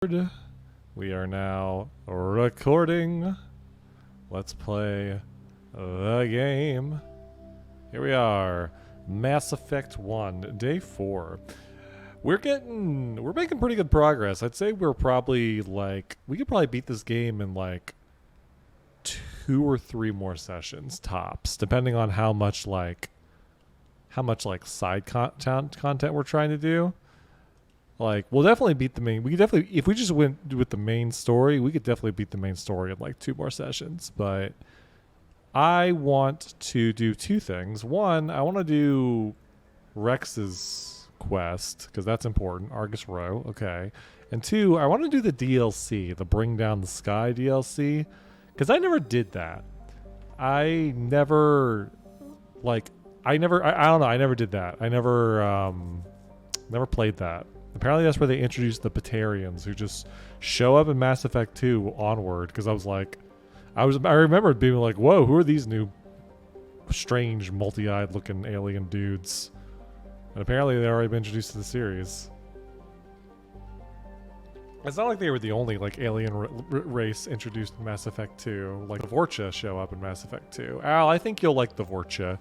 We are now recording. Let's play the game. Here we are. Mass Effect 1, Day 4. We're making pretty good progress. I'd say we could probably beat this game in like 2 or 3 more sessions tops, depending on how much side content we're trying to do. Like, we'll definitely beat the main. We could definitely, if we just went with the main story, we could definitely beat the main story in like 2 more sessions. But I want to do 2 things. One, I want to do Rex's quest because that's important. Argus Row, okay. And 2, I want to do the DLC, the Bring Down the Sky DLC, because I never did that. I don't know. I never did that. I never played that. Apparently that's where they introduced the Batarians, who just show up in Mass Effect 2 onward. Because I remember being like, whoa, who are these new strange multi-eyed looking alien dudes? And apparently they've already been introduced to the series. It's not like they were the only like alien race introduced in Mass Effect 2. Like the Vorcha show up in Mass Effect 2. Al, I think you'll like the Vorcha.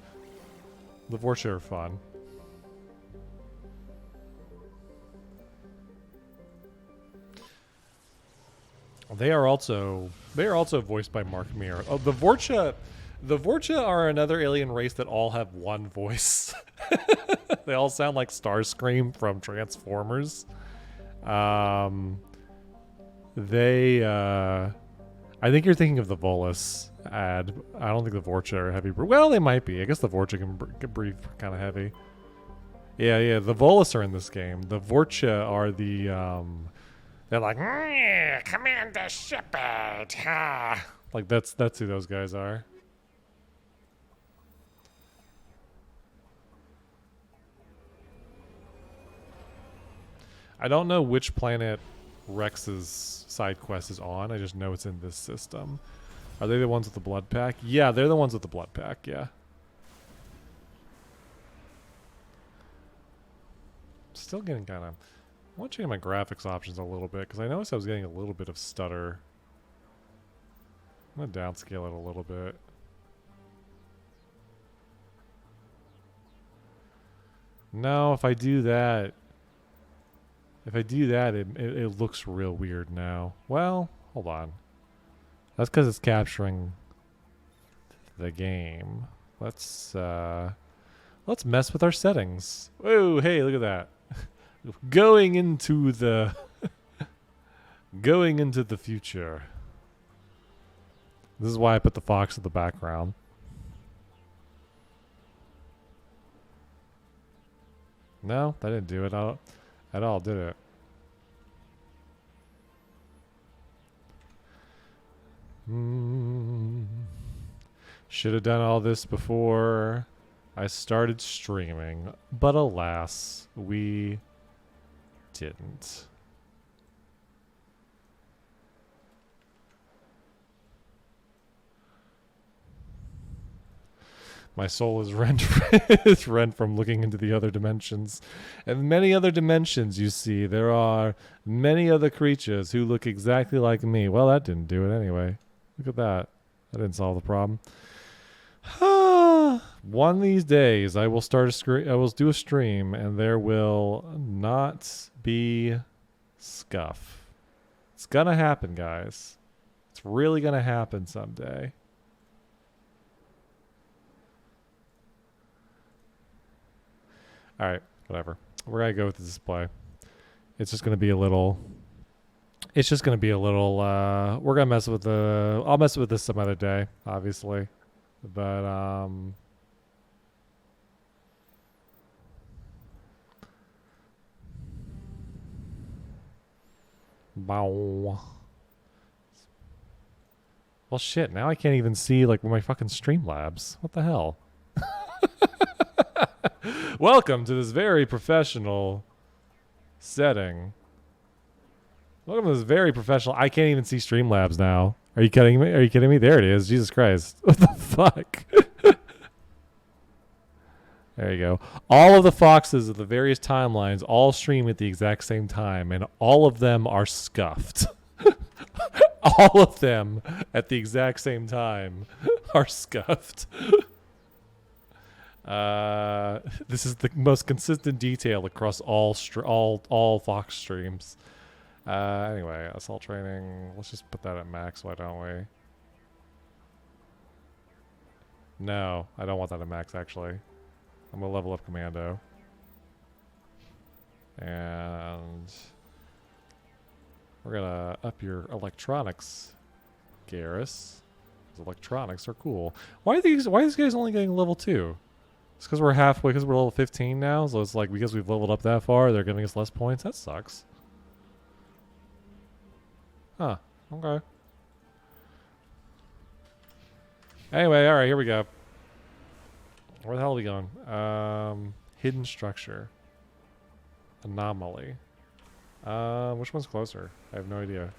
The Vorcha are fun. They are also voiced by Mark Meer. Oh, the Vorcha are another alien race that all have one voice. They all sound like Starscream from Transformers. I think you're thinking of the Volus ad. I don't think the Vorcha are heavy. Well, they might be. I guess the Vorcha can breathe kind of heavy. Yeah. The Volus are in this game. The Vorcha are the they're like, Commander Shepard. Like that's who those guys are. I don't know which planet Rex's side quest is on. I just know it's in this system. Are they the ones with the blood pack? Yeah, they're the ones with the blood pack, yeah. Still getting kind of... I want to change my graphics options a little bit, because I noticed I was getting a little bit of stutter. I'm going to downscale it a little bit. No, if I do that, it looks real weird now. Well, hold on. That's because it's capturing the game. Let's mess with our settings. Whoa, hey, look at that. Going into the future. This is why I put the fox in the background. No, that didn't do it at all, did it? Should have done all this before I started streaming, but alas, we didn't. My soul is rent from looking into the other dimensions. And many other dimensions, you see. There are many other creatures who look exactly like me. Well, that didn't do it anyway. Look at that. That didn't solve the problem. One of these days, I will do a stream, and there will not be scuff. It's gonna happen, guys. It's really gonna happen someday. Alright, whatever. We're gonna go with the display. It's just gonna be a little... we're gonna mess with the... I'll mess with this some other day, obviously. But, Bow. Well, shit, now I can't even see, like, my fucking Streamlabs. What the hell? Welcome to this very professional setting. Welcome to this very professional... I can't even see Streamlabs now. Are you kidding me? There it is. Jesus Christ. What the fuck? There you go. All of the foxes of the various timelines all stream at the exact same time, and all of them are scuffed. All of them at the exact same time are scuffed. This is the most consistent detail across all Fox streams. Anyway, assault training. Let's just put that at max. Why don't we? No, I don't want that at max. Actually, I'm gonna level up commando. And we're gonna up your electronics, Garrus. Because electronics are cool. Why are these guys only getting level 2? It's because we're halfway, because we're level 15 now, so it's like because we've leveled up that far, they're giving us less points? That sucks. Huh. Okay. Anyway, alright, here we go. Where the hell are we going? Hidden structure. Anomaly. Which one's closer? I have no idea.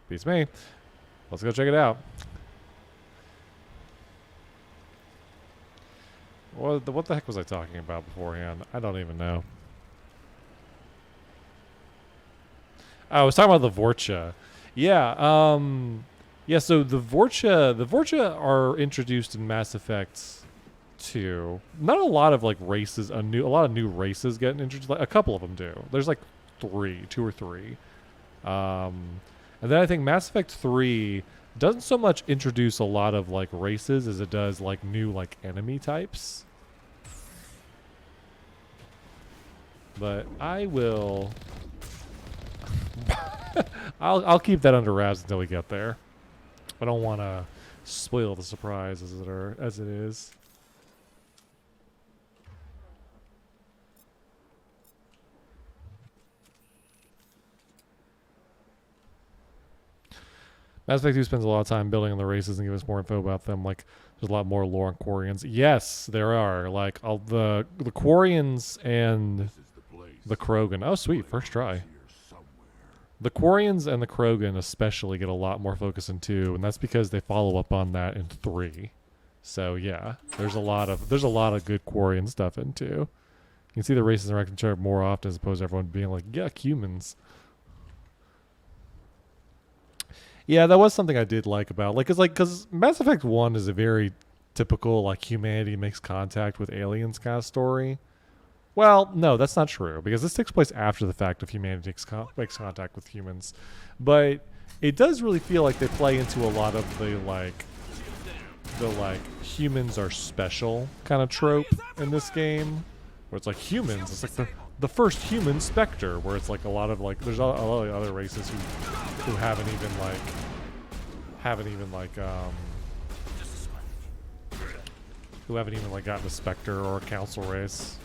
Beats me. Let's go check it out. What the heck was I talking about beforehand? I don't even know. Oh, I was talking about the Vorcha. Yeah, yeah, so the Vorcha are introduced in Mass Effect 2. Not a lot of like races, a lot of new races getting introduced. Like, a couple of them do. There's like 2 or 3. And then I think Mass Effect 3 doesn't so much introduce a lot of like races as it does like new like enemy types. But I will I'll keep that under wraps until we get there. I don't want to spoil the surprise as it is. Mass Effect 2 spends a lot of time building on the races and giving us more info about them. Like, there's a lot more lore on Quarians. Yes, there are. Like, all the Quarians and the Krogan. Oh, sweet. First try. The Quarians and the Krogan especially get a lot more focus in 2, and that's because they follow up on that in 3. So yeah, there's a lot of good Quarian stuff in 2. You can see the races interact with each other more often as opposed to everyone being like, yuck, humans. Yeah, that was something I did like about, like, because Mass Effect 1 is a very typical, like, humanity makes contact with aliens kind of story. Well, no, that's not true, because this takes place after the fact of humanity makes contact with humans. But it does really feel like they play into a lot of the humans are special kind of trope in this game, where it's like humans, it's like the first human Spectre, where it's like a lot of like, there's a lot of other races who haven't even gotten a Spectre or a Council race.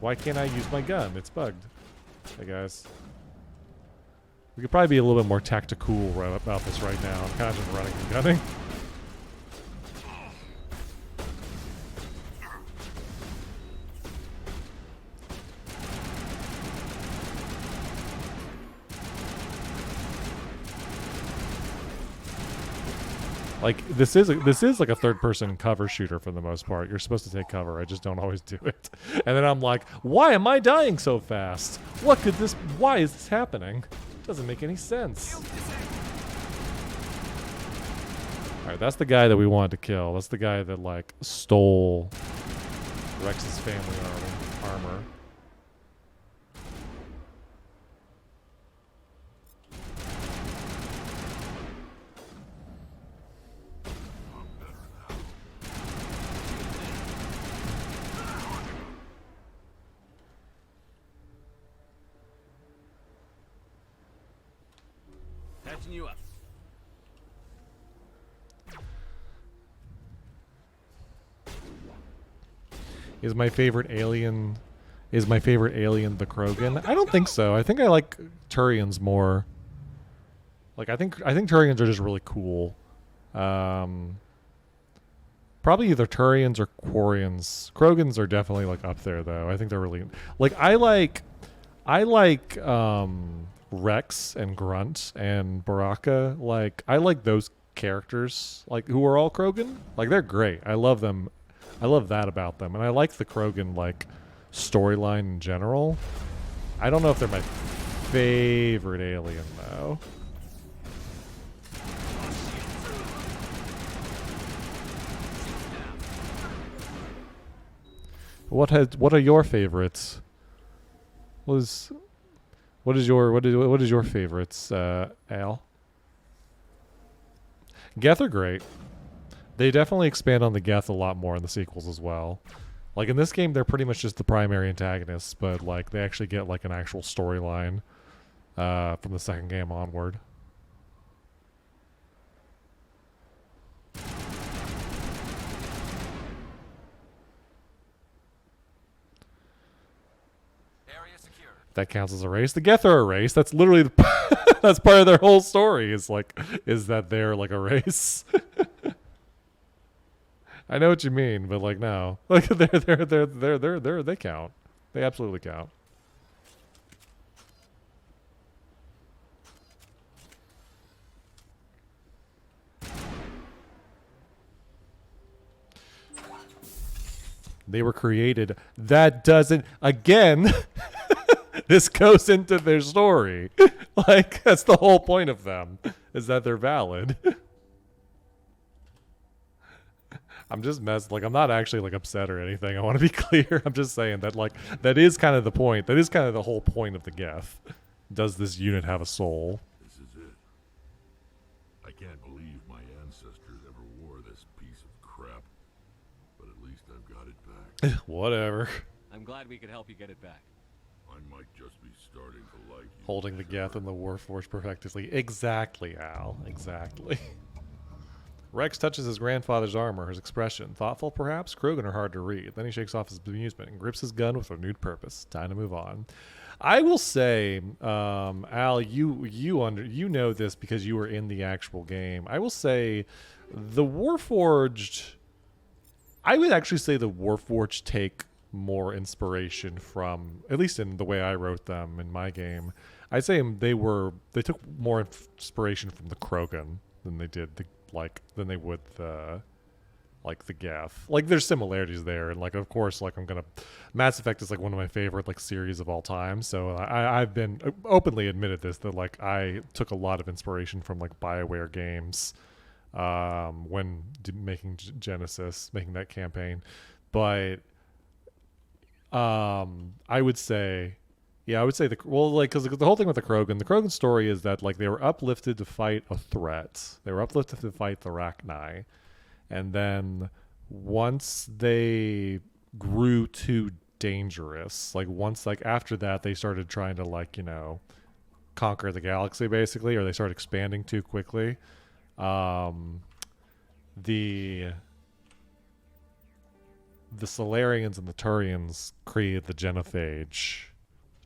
Why can't I use my gun? It's bugged. Hey guys. We could probably be a little bit more tactical about this right now. I'm kind of just running and gunning. Like, this is like a third-person cover shooter for the most part. You're supposed to take cover. I just don't always do it. And then I'm like, why am I dying so fast? Why is this happening? Doesn't make any sense. Alright, that's the guy that we wanted to kill. That's the guy that, like, stole Rex's family armor. You up. Is my favorite alien the Krogan? I don't think so. I think I like Turians more. Like, I think Turians are just really cool. Probably either Turians or Quarians. Krogans are definitely like up there though. I think they're really like I like Rex and Grunt and Baraka. Like, I like those characters like who are all Krogan. Like they're great. I love them. I love that about them, and I like the Krogan like storyline in general. I don't know if they're my favorite alien though. What are your favorites? What is your favorites, Al? Geth are great. They definitely expand on the Geth a lot more in the sequels as well. Like in this game, they're pretty much just the primary antagonists, but like they actually get like an actual storyline from the second game onward. That counts as a race. The Geth are a race. That's literally that's part of their whole story. Is that they're like a race. I know what you mean, but like no, like they count. They absolutely count. They were created. That doesn't again. This goes into their story. Like, that's the whole point of them, is that they're valid. I'm just messed. Like, I'm not actually, like, upset or anything. I want to be clear. I'm just saying that, like, that is kind of the point. That is kind of the whole point of the Geth. Does this unit have a soul? This is it. I can't believe my ancestors ever wore this piece of crap. But at least I've got it back. Whatever. I'm glad we could help you get it back. I might just be starting to like you. Holding the Geth and the Warforged perfectly. Exactly, Al. Exactly. Rex touches his grandfather's armor, his expression. Thoughtful, perhaps? Krogan are hard to read. Then he shakes off his amusement and grips his gun with renewed purpose. Time to move on. I will say, Al, you know this because you were in the actual game. I will say the Warforged... I would actually say the Warforged take more inspiration from, at least in the way I wrote them in my game. I'd say they took more inspiration from the Krogan than they did than they would the Geth. Like there's similarities there, and like of course like Mass Effect is like one of my favorite like series of all time. So I've been openly admitted this, that like I took a lot of inspiration from like BioWare games when making Genesis, making that campaign, but I would say because the whole thing with the Krogan story is that like they were uplifted to fight a threat. They were uplifted to fight the Rachni, and then once they grew too dangerous, like once like after that they started trying to like conquer the galaxy basically, or they started expanding too quickly. The Solarians and the Turians created the Genophage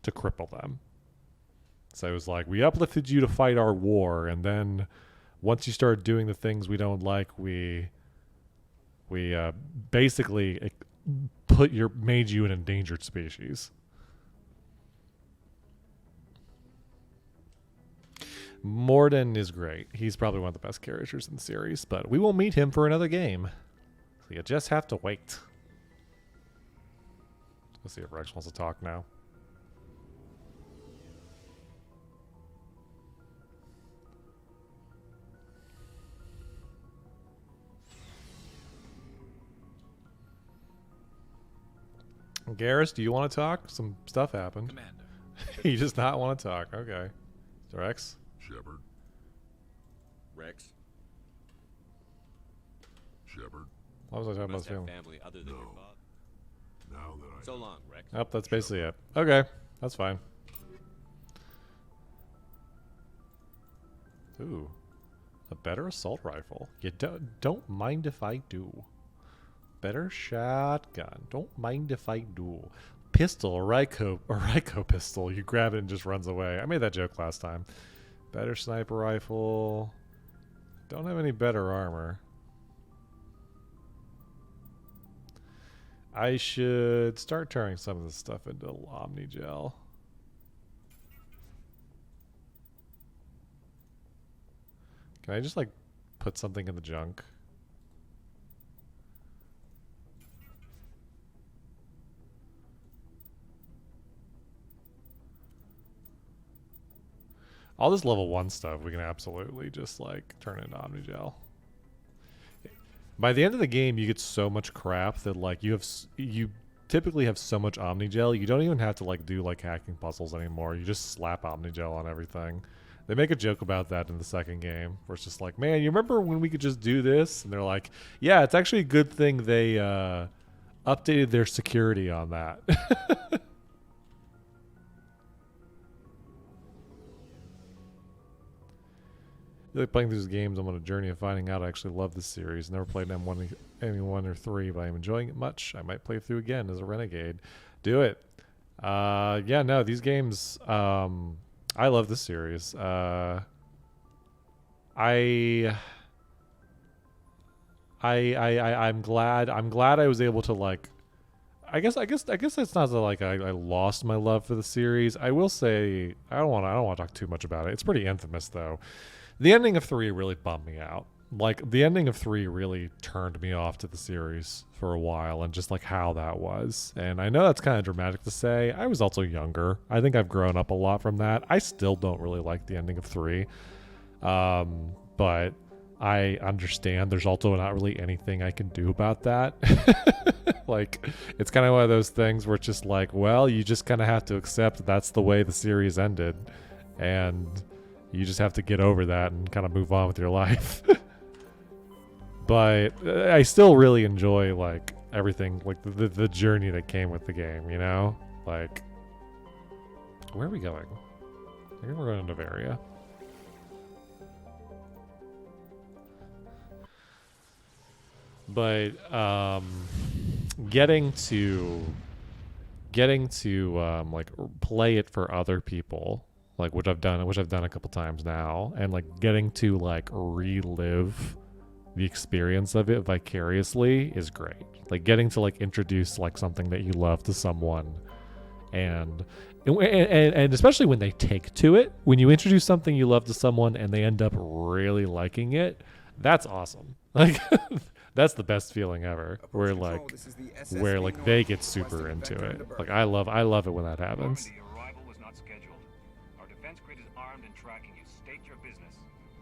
to cripple them. So it was like, we uplifted you to fight our war, and then once you start doing the things we don't like, we basically made you an endangered species. Morden is great. He's probably one of the best characters in the series, but we will meet him for another game. So you just have to wait. Let's see if Rex wants to talk now. Garrus, do you want to talk? Some stuff happened. Commander. You does not want to talk. Okay. Rex? Shepard. Rex. Shepard. What was I talking about? Family other than your father. Now that I So long, Rex. Yep, that's basically it. Okay, that's fine. Ooh, a better assault rifle. You don't mind if I do. Better shotgun. Don't mind if I do. Pistol, a Ryko pistol. You grab it and just runs away. I made that joke last time. Better sniper rifle. Don't have any better armor. I should start turning some of this stuff into Omnigel. Can I just like put something in the junk. All this level 1 stuff, we can absolutely just, like, turn into Omnigel. By the end of the game, you get so much crap that, like, you typically have so much Omnigel, you don't even have to, like, do, like, hacking puzzles anymore. You just slap Omnigel on everything. They make a joke about that in the second game, where it's just like, man, you remember when we could just do this? And they're like, yeah, it's actually a good thing they updated their security on that. Like playing through these games, I'm on a journey of finding out I actually love this series. Never played M1 or 3, but I'm enjoying it much. I might play through again as a renegade. Do it. Yeah, no, these games, I love this series. I'm glad I was able to, like, I guess it's not that, like, I lost my love for the series. I will say I don't want to talk too much about it. It's pretty infamous though. The ending of 3 really bummed me out. Like, the ending of 3 really turned me off to the series for a while, and just, like, how that was. And I know that's kind of dramatic to say. I was also younger. I think I've grown up a lot from that. I still don't really like the ending of 3. But I understand there's also not really anything I can do about that. Like, it's kind of one of those things where it's just like, well, you just kind of have to accept that's the way the series ended. And you just have to get over that and kind of move on with your life. But I still really enjoy, like, everything, like the journey that came with the game, you know? Like, where are we going? I think we're going to Bavaria. But getting to like play it for other people, like which I've done a couple times now, and like getting to like relive the experience of it vicariously is great. Like getting to like introduce like something that you love to someone, and especially when they take to it, when you introduce something you love to someone and they end up really liking it, that's awesome. Like that's the best feeling ever, where like they get super into it. Like I love it when that happens.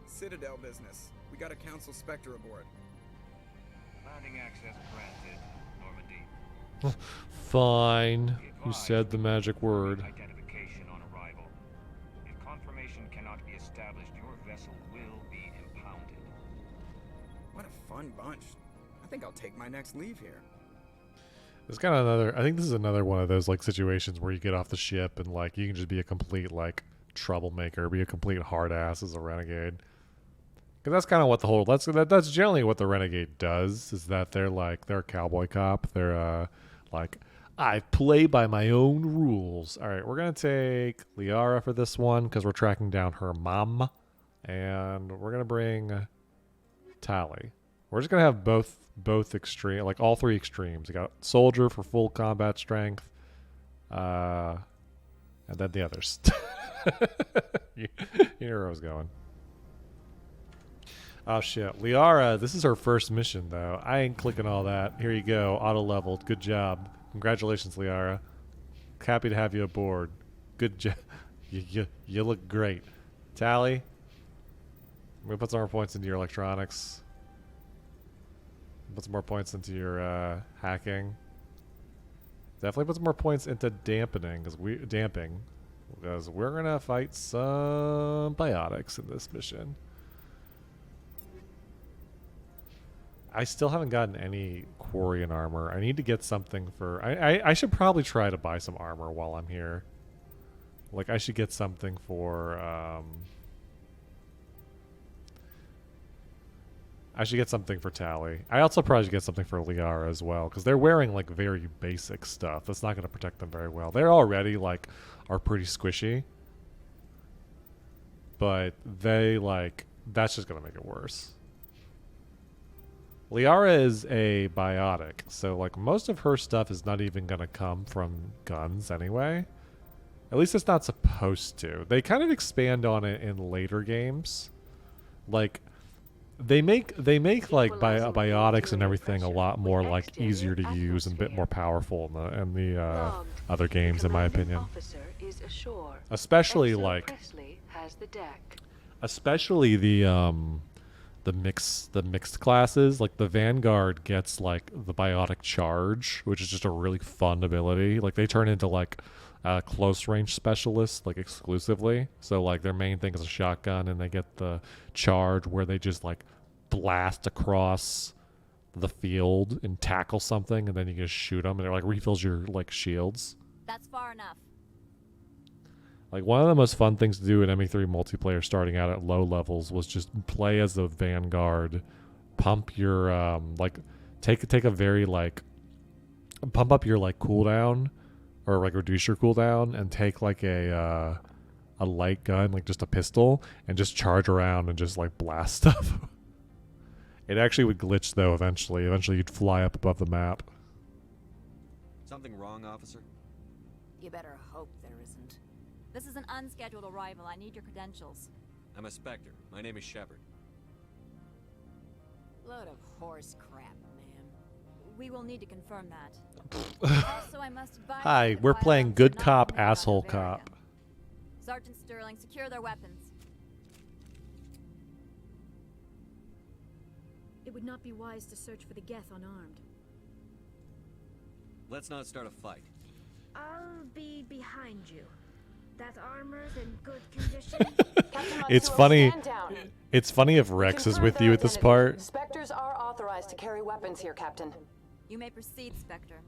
Citadel business. We got a Council Spectre aboard. Landing access granted, Normandy. Fine. You said the magic word. Identification on arrival. If confirmation cannot be established, your vessel will be impounded. What a fun bunch. I think I'll take my next leave here. It's kind of another. I think this is another one of those like situations where you get off the ship and like you can just be a complete like troublemaker, be a complete hard ass as a renegade. Because that's kind of what the whole that's generally what the renegade does, is that they're a cowboy cop. They're like, I play by my own rules. All right, we're gonna take Liara for this one because we're tracking down her mom, and we're gonna bring Tally. We're just gonna have both extreme, like all three extremes. We got soldier for full combat strength, and then the others. you know where I was going. Oh shit, Liara, this is her first mission though. I ain't clicking all that. Here you go, auto leveled. Good job. Congratulations, Liara. Happy to have you aboard. Good job. You look great. Tally, I'm gonna put some more points into your electronics. Put some more points into your hacking. Definitely put some more points into damping because we're gonna fight some biotics in this mission. I still haven't gotten any Quarian armor. I need to get something for... I should probably try to buy some armor while I'm here. Like, I should get something for... I should get something for Tally. I also probably should get something for Liara as well, because they're wearing, like, very basic stuff. That's not going to protect them very well. They're already, like, are pretty squishy. But they, like... That's just going to make it worse. Liara is a biotic, so like most of her stuff is not even going to come from guns anyway. At least it's not supposed to. They kind of expand on it in later games. Like, they make like biotics and everything a lot more like easier to use and a bit more powerful in the other games, in my opinion. Especially like, especially the mixed classes. Like the Vanguard gets like the biotic charge, which is just a really fun ability. Like they turn into like close range specialists like exclusively. So like their main thing is a shotgun, and they get the charge where they just like blast across the field and tackle something, and then you just shoot them, and it like refills your like shields. That's far enough. Like one of the most fun things to do in ME3 multiplayer starting out at low levels was just play as a Vanguard, pump your like take a very like pump up your like cooldown or like reduce your cooldown, and take like a light gun, like just a pistol, and just charge around and just like blast stuff. It actually would glitch though eventually. Eventually you'd fly up above the map. Something wrong, officer? You better hope there isn't. This is an unscheduled arrival. I need your credentials. I'm a Spectre. My name is Shepard. Load of horse crap, ma'am. We will need to confirm that. Also, I must advise Hi, you that we're the playing violence good is not cop, permitted out asshole of area. cop. Sergeant Sterling, secure their weapons. It would not be wise to search for the Geth unarmed. Let's not start a fight. I'll be behind you. That armor's in good condition. It's funny. It's funny if Rex is with you at this part. Spectres are authorized to carry weapons here, Captain. You may proceed, Spectre.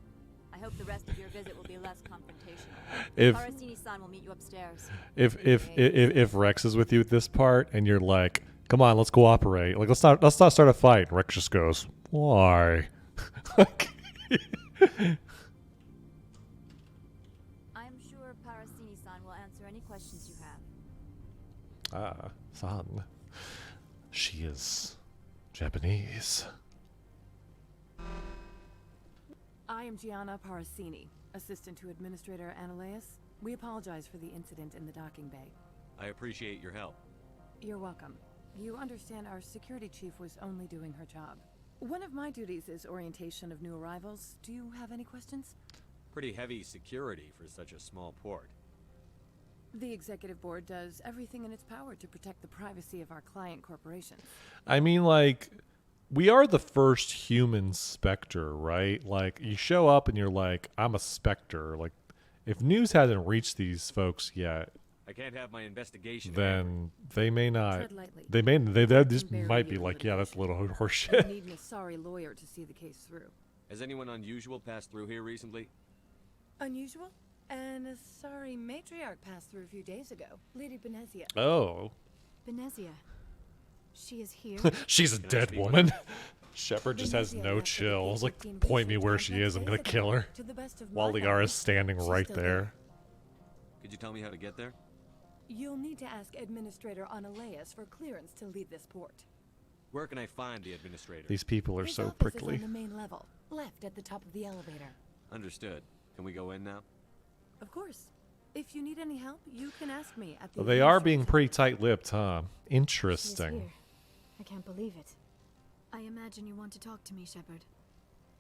I hope the rest of your visit will be less confrontational. If Parasini-san will meet you upstairs. if Rex is with you at this part and you're like, come on, let's cooperate. Like let's not start a fight. Rex just goes, why? I'm sure Parasini-san will answer any questions you have. Ah, son. She is Japanese. I am Gianna Parasini, assistant to Administrator Ananias. We apologize for the incident in the docking bay. I appreciate your help. You're welcome. You understand our security chief was only doing her job. One of my duties is orientation of new arrivals. Do you have any questions? Pretty heavy security for such a small port. The executive board does everything in its power to protect the privacy of our client corporations. I mean, like, we are the first human Spectre, right? Like, you show up and you're like, I'm a Spectre. Like, if news hasn't reached these folks yet, I can't have my investigation. then they may not. Tread lightly. They just Can might bury be you in like, yeah, that's a little You horseshit. need a sorry lawyer to see the case through. Has anyone unusual passed through here recently? Unusual? And a sorry matriarch passed through a few days ago. Lady Benezia. Oh, Benezia. She is here. she's a Can I dead speak with woman. Shepard just has Benezia no left the chills. Like, P15 point me research where she complex is. I'm days gonna ago. kill her. To the best of While my Liara's knowledge, standing she's right still there. Could you tell me how to get there? You'll need to ask Administrator Ananias for clearance to leave this port. Where can I find the administrator? These people are His so office prickly. is on the main level, left at the top of the elevator. Understood. Can we go in now? Of course. If you need any help, you can ask me at the. Well, they are being administrator's pretty office. tight-lipped, huh? She is Interesting. here. I can't believe it. I imagine you want to talk to me, Shepard.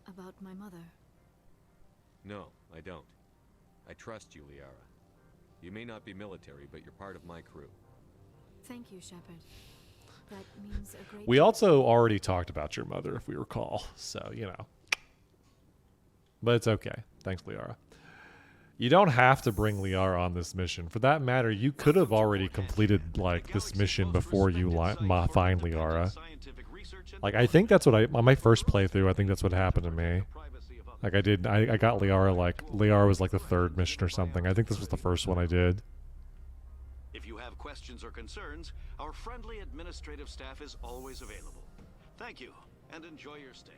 About my mother. No, I don't. I trust you, Liara. You may not be military, but you're part of my crew. Thank you, Shepard. That means a great We deal. also already talked about your mother, if we recall. So, you know. But it's okay. Thanks, Liara. You don't have to bring Liara on this mission. For that matter, you could have already completed, like, this mission before you find Liara. Like, I think that's what on my first playthrough, I think that's what happened to me. Like, I got Liara, like, Liara was like the third mission or something. I think this was the first one I did. If you have questions or concerns, our friendly administrative staff is always available. Thank you, and enjoy your stay.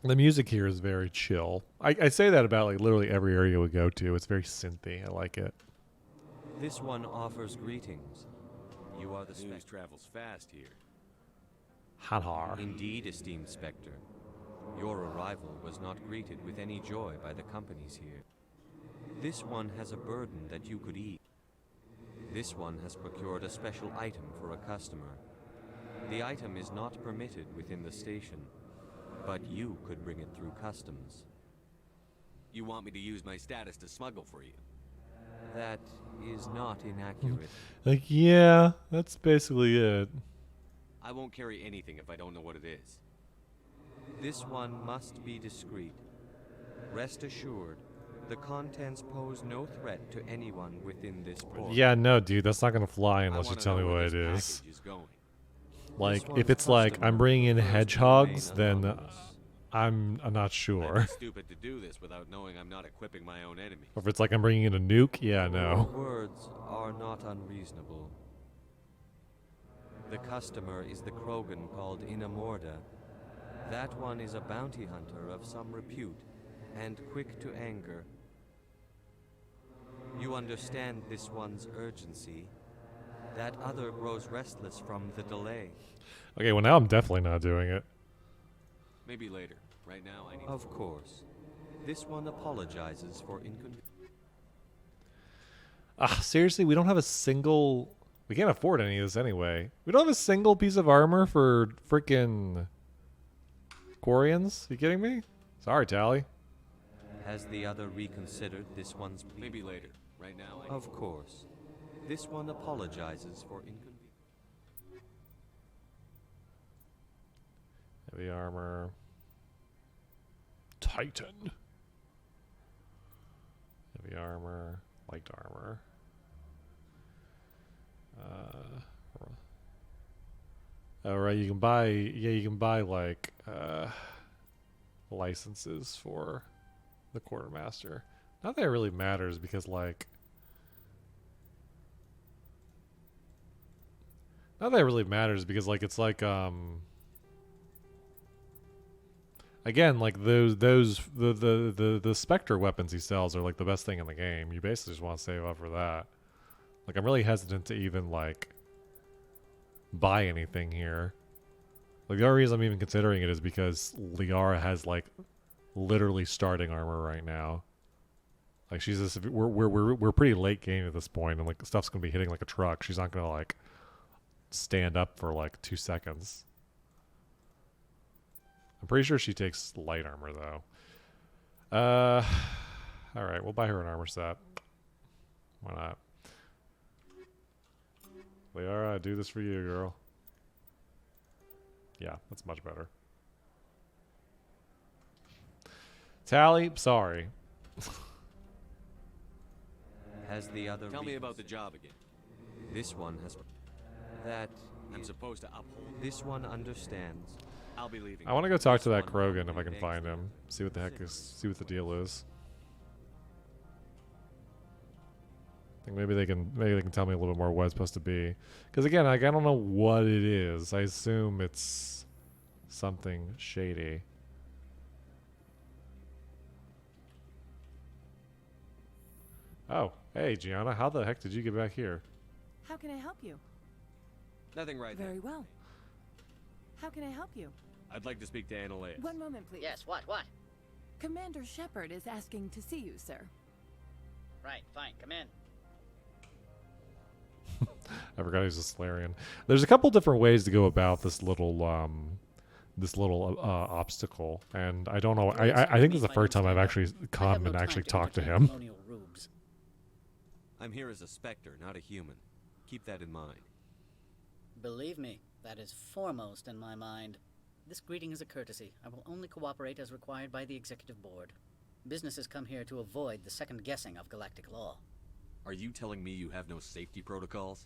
The music here is very chill. I say that about, like, literally every area we go to. It's very synthy. I like it. This one offers greetings. You are the news travels fast here. Hanar. Indeed, esteemed Spectre. Your arrival was not greeted with any joy by the companies here. This one has a burden that you could ease. This one has procured a special item for a customer. The item is not permitted within the station, but you could bring it through customs. You want me to use my status to smuggle for you? That is not inaccurate. Like, yeah, that's basically it. I won't carry anything if I don't know what it is. This one must be discreet. Rest assured, the contents pose no threat to anyone within this port. Yeah, no, dude, that's not gonna fly unless you wanna tell me know where what it this is. package going. Like, This if one's it's like customer I'm bringing in prefers to hedgehogs, remain then anonymous. I'm not I'd sure. be stupid to do this without knowing I'm not equipping my own enemies. Or if it's like I'm bringing in a nuke, yeah, Your no. words are not unreasonable. The customer is the Krogan called Inamorda. That one is a bounty hunter of some repute, and quick to anger. You understand this one's urgency. That other grows restless from the delay. Okay, well now I'm definitely not doing it. Maybe later. Right now, I need. Of course. This one apologizes for inconvenience. Seriously, we don't have a single... We can't afford any of this anyway. We don't have a single piece of armor for freaking Quarians? You kidding me? Sorry, Tally. Has the other reconsidered this one's plea? Maybe later. Right now, I need. Of course. This one apologizes for inconvenience. Heavy armor. Titan. Heavy armor. Light armor. Oh, right, you can buy... Yeah, you can buy, like, licenses for the quartermaster. Not that it really matters, because, like... Not that it really matters, because, like, it's like, again, like the Spectre weapons he sells are like the best thing in the game. You basically just want to save up for that. Like, I'm really hesitant to even like buy anything here. Like, the only reason I'm even considering it is because Liara has like literally starting armor right now. Like, she's just, we're pretty late game at this point, and like stuff's gonna be hitting like a truck. She's not gonna like stand up for like 2 seconds. I'm pretty sure she takes light armor, though. Alright, we'll buy her an armor set. Why not? Liara, I do this for you, girl. Yeah, that's much better. Tally, sorry. Has the other Tell me about the job again. This one has... That... I'm supposed to uphold. This one understands. I'll be leaving. I want to go talk to that Krogan if I can find him. See what the heck is... See what the deal is. I think maybe they can tell me a little bit more what it's supposed to be. Because again, like, I don't know what it is. I assume it's something shady. Oh, hey Gianna, how the heck did you get back here? How can I help you? Nothing right Very now. well. How can I help you? I'd like to speak to Annaleus. One moment, please. Yes, what? Commander Shepard is asking to see you, sir. Right, fine, come in. I forgot he's a Solarian. There's a couple different ways to go about this little obstacle, and I don't know. I think this is the first time I've actually come and actually talked to him. I'm here as a Spectre, not a human. Keep that in mind. Believe me, that is foremost in my mind. This greeting is a courtesy. I will only cooperate as required by the Executive Board. Businesses come here to avoid the second guessing of galactic law. Are you telling me you have no safety protocols?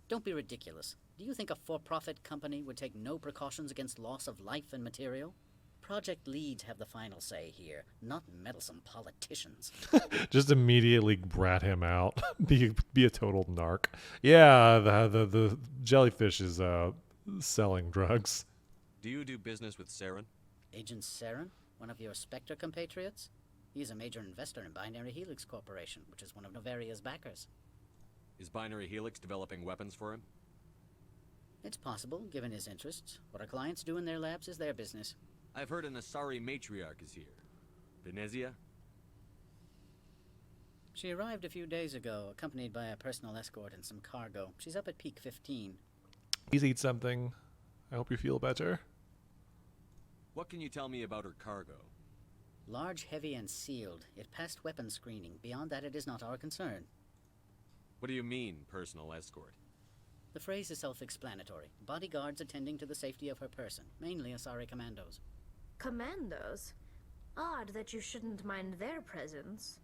Don't be ridiculous. Do you think a for-profit company would take no precautions against loss of life and material? Project leads have the final say here, not meddlesome politicians. Just immediately rat him out. be a total narc. Yeah, the jellyfish is selling drugs. Do you do business with Saren? Agent Saren? One of your Spectre compatriots? He's a major investor in Binary Helix Corporation, which is one of Novaria's backers. Is Binary Helix developing weapons for him? It's possible, given his interests. What our clients do in their labs is their business. I've heard an Asari matriarch is here. Venezia? She arrived a few days ago, accompanied by a personal escort and some cargo. She's up at Peak 15. Please eat something. I hope you feel better. What can you tell me about her cargo? Large, heavy, and sealed. It passed weapons screening. Beyond that, it is not our concern. What do you mean, personal escort? The phrase is self-explanatory. Bodyguards attending to the safety of her person, mainly Asari commandos. Commandos? Odd that you shouldn't mind their presence.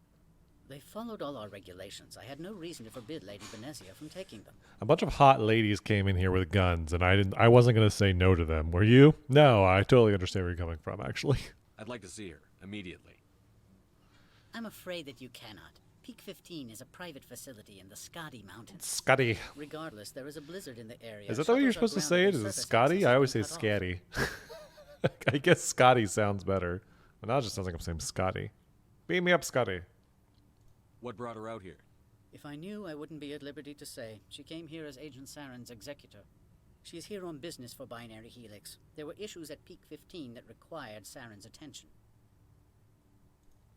They followed all our regulations. I had no reason to forbid Lady Benezia from taking them. A bunch of hot ladies came in here with guns, and I wasn't going to say no to them. Were you? No, I totally understand where you're coming from, actually. I'd like to see her, immediately. I'm afraid that you cannot. Peak 15 is a private facility in the Scotty Mountains. Scotty. Regardless, there is a blizzard in the area. Is that the way you're supposed to say it? Is it Scotty? I always say Scatty. I guess Scotty sounds better. But now it just sounds like I'm saying Scotty. Beam me up, Scotty. What brought her out here? If I knew, I wouldn't be at liberty to say. She came here as Agent Saren's executor. She is here on business for Binary Helix. There were issues at Peak 15 that required Saren's attention.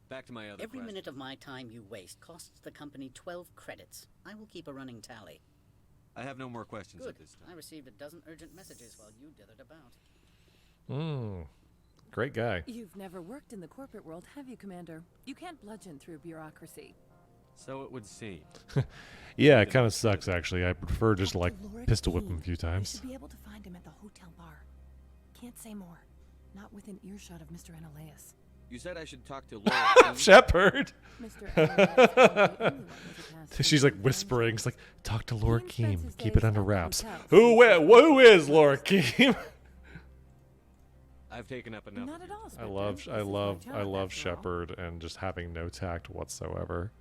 Back to my other Every question. minute of my time you waste costs the company 12 credits. I will keep a running tally. I have no more questions Good. at this time. I received a dozen urgent messages while you dithered about. Great guy. You've never worked in the corporate world, have you, Commander? You can't bludgeon through bureaucracy. So it would seem. Yeah, it kind of sucks, actually. I prefer just to, like, Lord pistol whip him King. a few You times. should be able to find him at the hotel bar. Can't say more. Not within earshot of Mr. Ananias. You said I should talk to Laura. Shepard! Mr. Ananias. She's like whispering. She's like, talk to Laura He spends Keem. his Keep days it under at the wraps. hotel. Who is Laura Keem? I've taken up enough. Not at all, I Spectre. love This is my job, after all. Shepard and just having no tact whatsoever.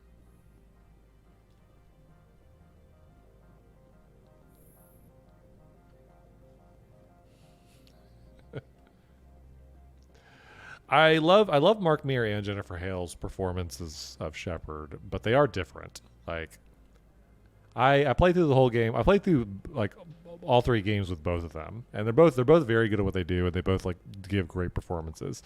I love Mark Meir and Jennifer Hale's performances of Shepard, but they are different. Like I played through the whole game. I played through like all three games with both of them, and they're both very good at what they do, and they both like give great performances.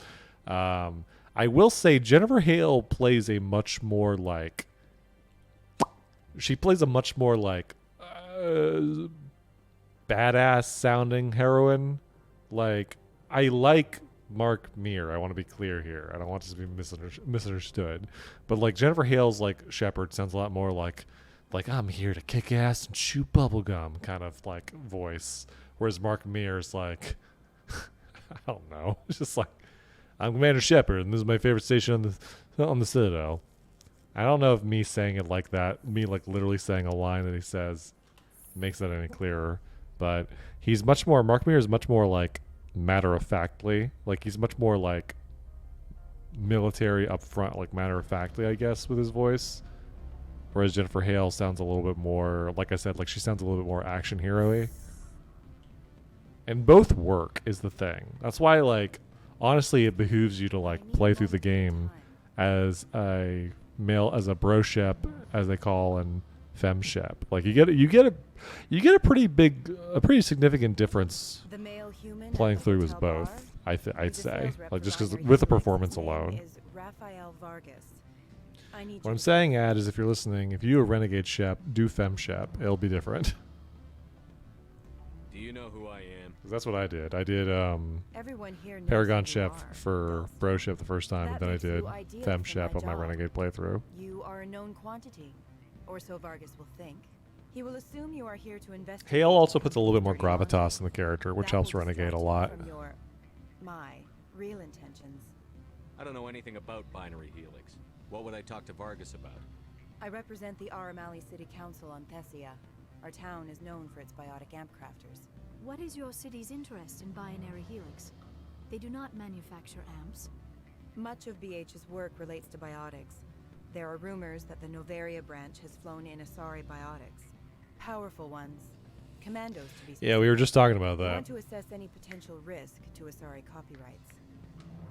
I will say Jennifer Hale plays a much more like badass sounding heroine. Like I like Mark Meir. I want to be clear here. I don't want this to be misunderstood. But like Jennifer Hale's like Shepard sounds a lot more like I'm here to kick ass and chew bubblegum kind of like voice. Whereas Mark Meir's like I don't know. It's just like I'm Commander Shepard and this is my favorite station on the Citadel. I don't know if me saying it like that, me like literally saying a line that he says makes that any clearer. But Mark Meir is much more like matter of factly, like he's much more like military up front, like matter of factly, I guess, with his voice. Whereas Jennifer Hale sounds a little bit more, like I said, like she sounds a little bit more action hero-y. And both work is the thing. That's why, like, honestly, it behooves you to like play through the game as a bro shep, as they call, and fem shep. Like you get a pretty significant difference The male human playing at the through as hotel bar both. I'd is a say, sales rep like for just because Binary with the Helix. performance His name alone. is Raphael Vargas. I need What you I'm to- saying, Ad, is if you're listening, if you a renegade shep, do fem shep. It'll be different. Do you know who I am? 'Cause that's what I did. I did Everyone here knows Paragon who you shep are. for bro shep the first time, That and then I makes you did ideal fem for shep my on my job. renegade playthrough. You are a known quantity, or so Vargas will think. He will assume you are here to investigate. Hale also puts a little bit more dirty laundry. gravitas in the character, which That helps will renegade a distract you lot. from my real intentions. I don't know anything about Binary Helix. What would I talk to Vargas about? I represent the Aramali City Council on Thessia. Our town is known for its biotic amp crafters. What is your city's interest in Binary Helix? They do not manufacture amps. Much of BH's work relates to biotics. There are rumors that the Novaria branch has flown in Asari biotics. Powerful ones. Commandos, to be specific. Yeah, we were just talking about We that. want to assess any potential risk to Asari copyrights.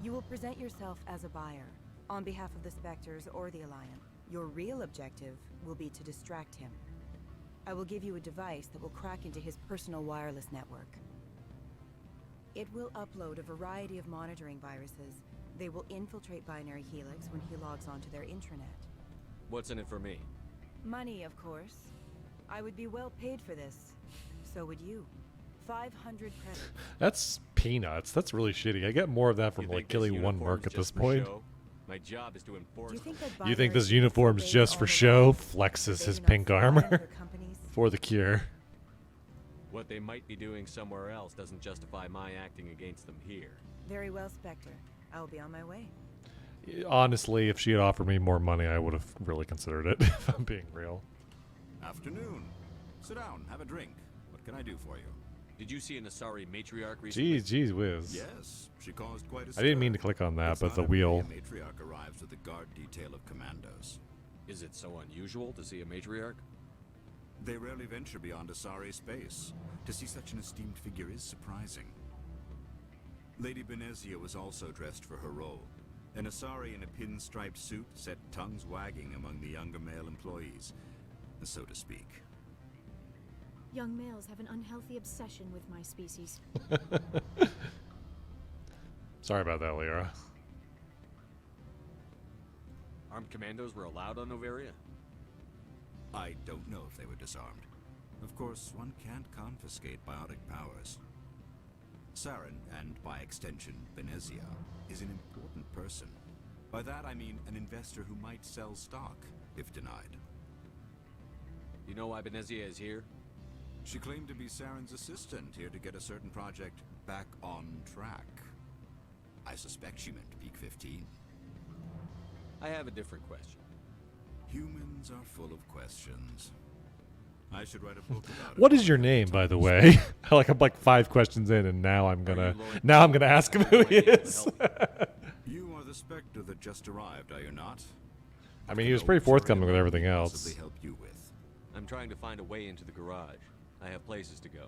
You will present yourself as a buyer, on behalf of the Spectres or the Alliance. Your real objective will be to distract him. I will give you a device that will crack into his personal wireless network. It will upload a variety of monitoring viruses. They will infiltrate Binary Helix when he logs onto their intranet. What's in it for me? Money, of course. I would be well paid for this. So would you. 500 credits. That's peanuts. That's really shitty. I get more of that from You like think this killing one uniform's merc at just this for point. show? My job is to enforce. Do you think that You think buyers this uniform's obey just all for the show? laws? Flexes They his do not pink spy on armor other companies? for the cure. What they might be doing somewhere else doesn't justify my acting against them here. Very well, Spectre. I will be on my way. Honestly, if she had offered me more money, I would have really considered it, if I'm being real. Afternoon. Sit down, have a drink. What can I do for you? Did you see an Asari matriarch recently? Jeez whiz. Yes, she caused quite a I didn't stir. mean to click on that, It's but not the every day wheel. A matriarch arrives with a guard detail of commandos. Is it so unusual to see a matriarch? They rarely venture beyond Asari space. To see such an esteemed figure is surprising. Lady Benezia was also dressed for her role. An Asari in a pinstriped suit set tongues wagging among the younger male employees, so to speak. Young males have an unhealthy obsession with my species. Sorry about that, Lyra. Armed commandos were allowed on Noveria? I don't know if they were disarmed. Of course, one can't confiscate biotic powers. Saren, and by extension, Benezia, is an important person. By that I mean an investor who might sell stock, if denied. You know why Benezia is here? She claimed to be Saren's assistant, here to get a certain project back on track. I suspect she meant Peak 15. I have a different question. Humans are full of questions. I should write a book about it. What is your name, by the way? I'm like 5 questions in, and now I'm gonna ask him who he is. You are the Spectre that just arrived, are you not? I mean, he was pretty forthcoming with everything else. Possibly help you with. I'm trying to find a way into the garage. I have places to go.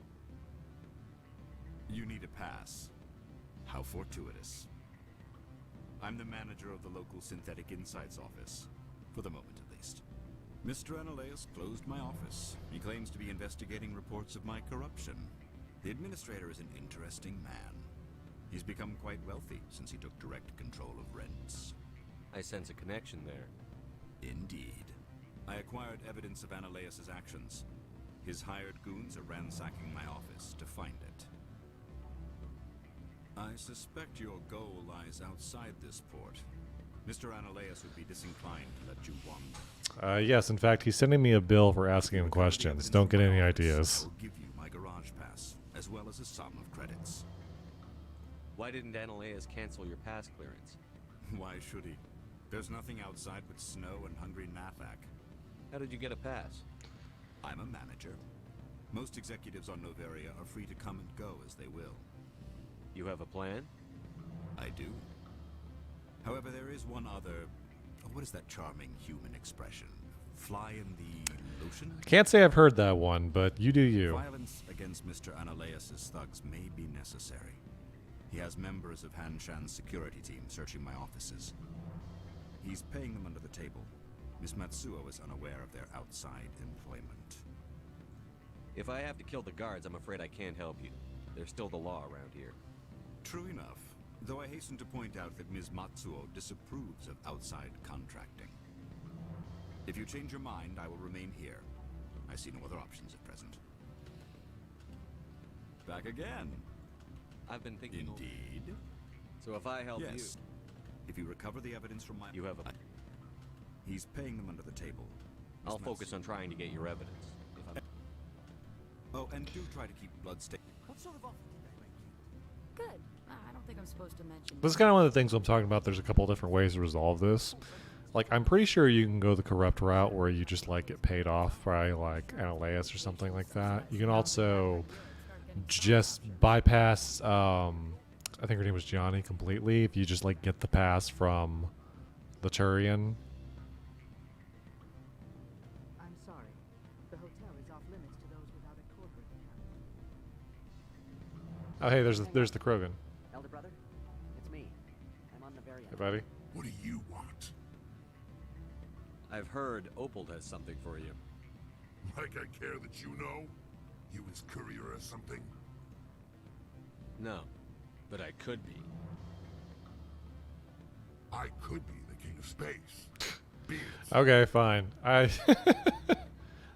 You need a pass. How fortuitous. I'm the manager of the local Synthetic Insights office. For the moment, at least. Mr. Analeus closed my office. He claims to be investigating reports of my corruption. The administrator is an interesting man. He's become quite wealthy since he took direct control of rents. I sense a connection there. Indeed. I acquired evidence of Analeus's actions. His hired goons are ransacking my office to find it. I suspect your goal lies outside this port. Mr. Analeus would be disinclined to let you wander. Yes, in fact, he's sending me a bill for asking him questions. Don't get any ideas. I will give you my garage pass, as well as a sum of credits. Why didn't Analeus cancel your pass clearance? Why should he? There's nothing outside but snow and hungry Nathak. How did you get a pass? I'm a manager. Most executives on Noveria are free to come and go as they will. You have a plan? I do. However, there is one other... what is that charming human expression? Fly in the lotion? Can't say I've heard that one, but you do you. Violence against Mr. Analeus' thugs may be necessary. He has members of Hanshan's security team searching my offices. He's paying them under the table. Miss Matsuo is unaware of their outside employment. If I have to kill the guards, I'm afraid I can't help you. There's still the law around here. True enough, though I hasten to point out that Ms. Matsuo disapproves of outside contracting. If you change your mind, I will remain here. I see no other options at present. Back again. I've been thinking... Indeed. So if I help you... Yes. If you recover the evidence from my... You have a... He's paying them under the table. I'll focus on trying to get your evidence. If I'm... Oh, and do try to keep bloodstain. What sort of offer did I make you? Good. I don't think I'm supposed to mention. This is kind of one of the things I'm talking about. There's a couple different ways to resolve this. Like, I'm pretty sure you can go the corrupt route where you just, like, get paid off by, like, Analeus or something like that. You can also just bypass, I think her name was Gianni completely, if you just, like, get the pass from the Turian. I'm sorry. The hotel is off limits to those without a corporate account. Oh, hey, there's the Krogan. Elder brother, it's me. I'm on the very Hey, buddy. What do you want? I've heard Opal has something for you. Like I care that you know? You his courier or something? No, but I could be. I could be the king of space. Okay, fine.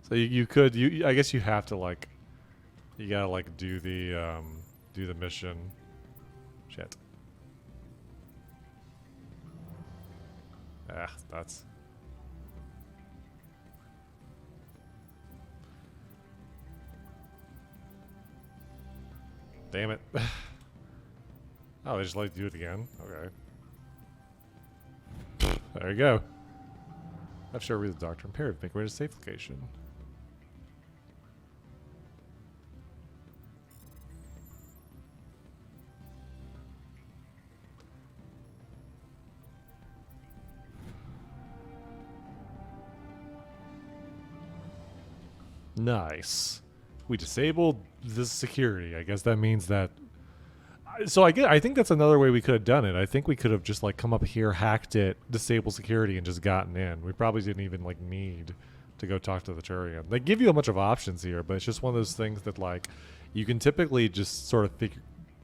So you could I guess you have to like you gotta like do the mission. Shit. Ah, that's damn it. Oh, they just let you do it again? Okay. There you go. I've sure read the doctor imperative. Make way to a safe location. Nice. We disabled the security. I guess that means that. So I think that's another way we could have done it. I think we could have just like come up here, hacked it, disabled security, and just gotten in. We probably didn't even like need to go talk to the Turian. They give you a bunch of options here, but it's just one of those things that like you can typically just sort of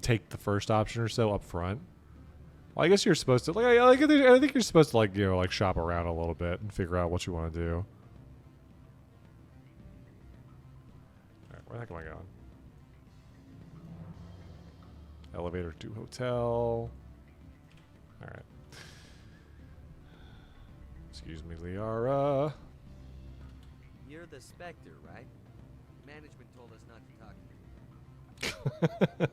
take the first option or so up front. Well, I guess you're supposed to like I think you're supposed to like like shop around a little bit and figure out what you want to do. All right, where the heck am I going? Elevator to hotel. Alright. Excuse me, Liara. You're the Spectre, right? Management told us not to talk to you.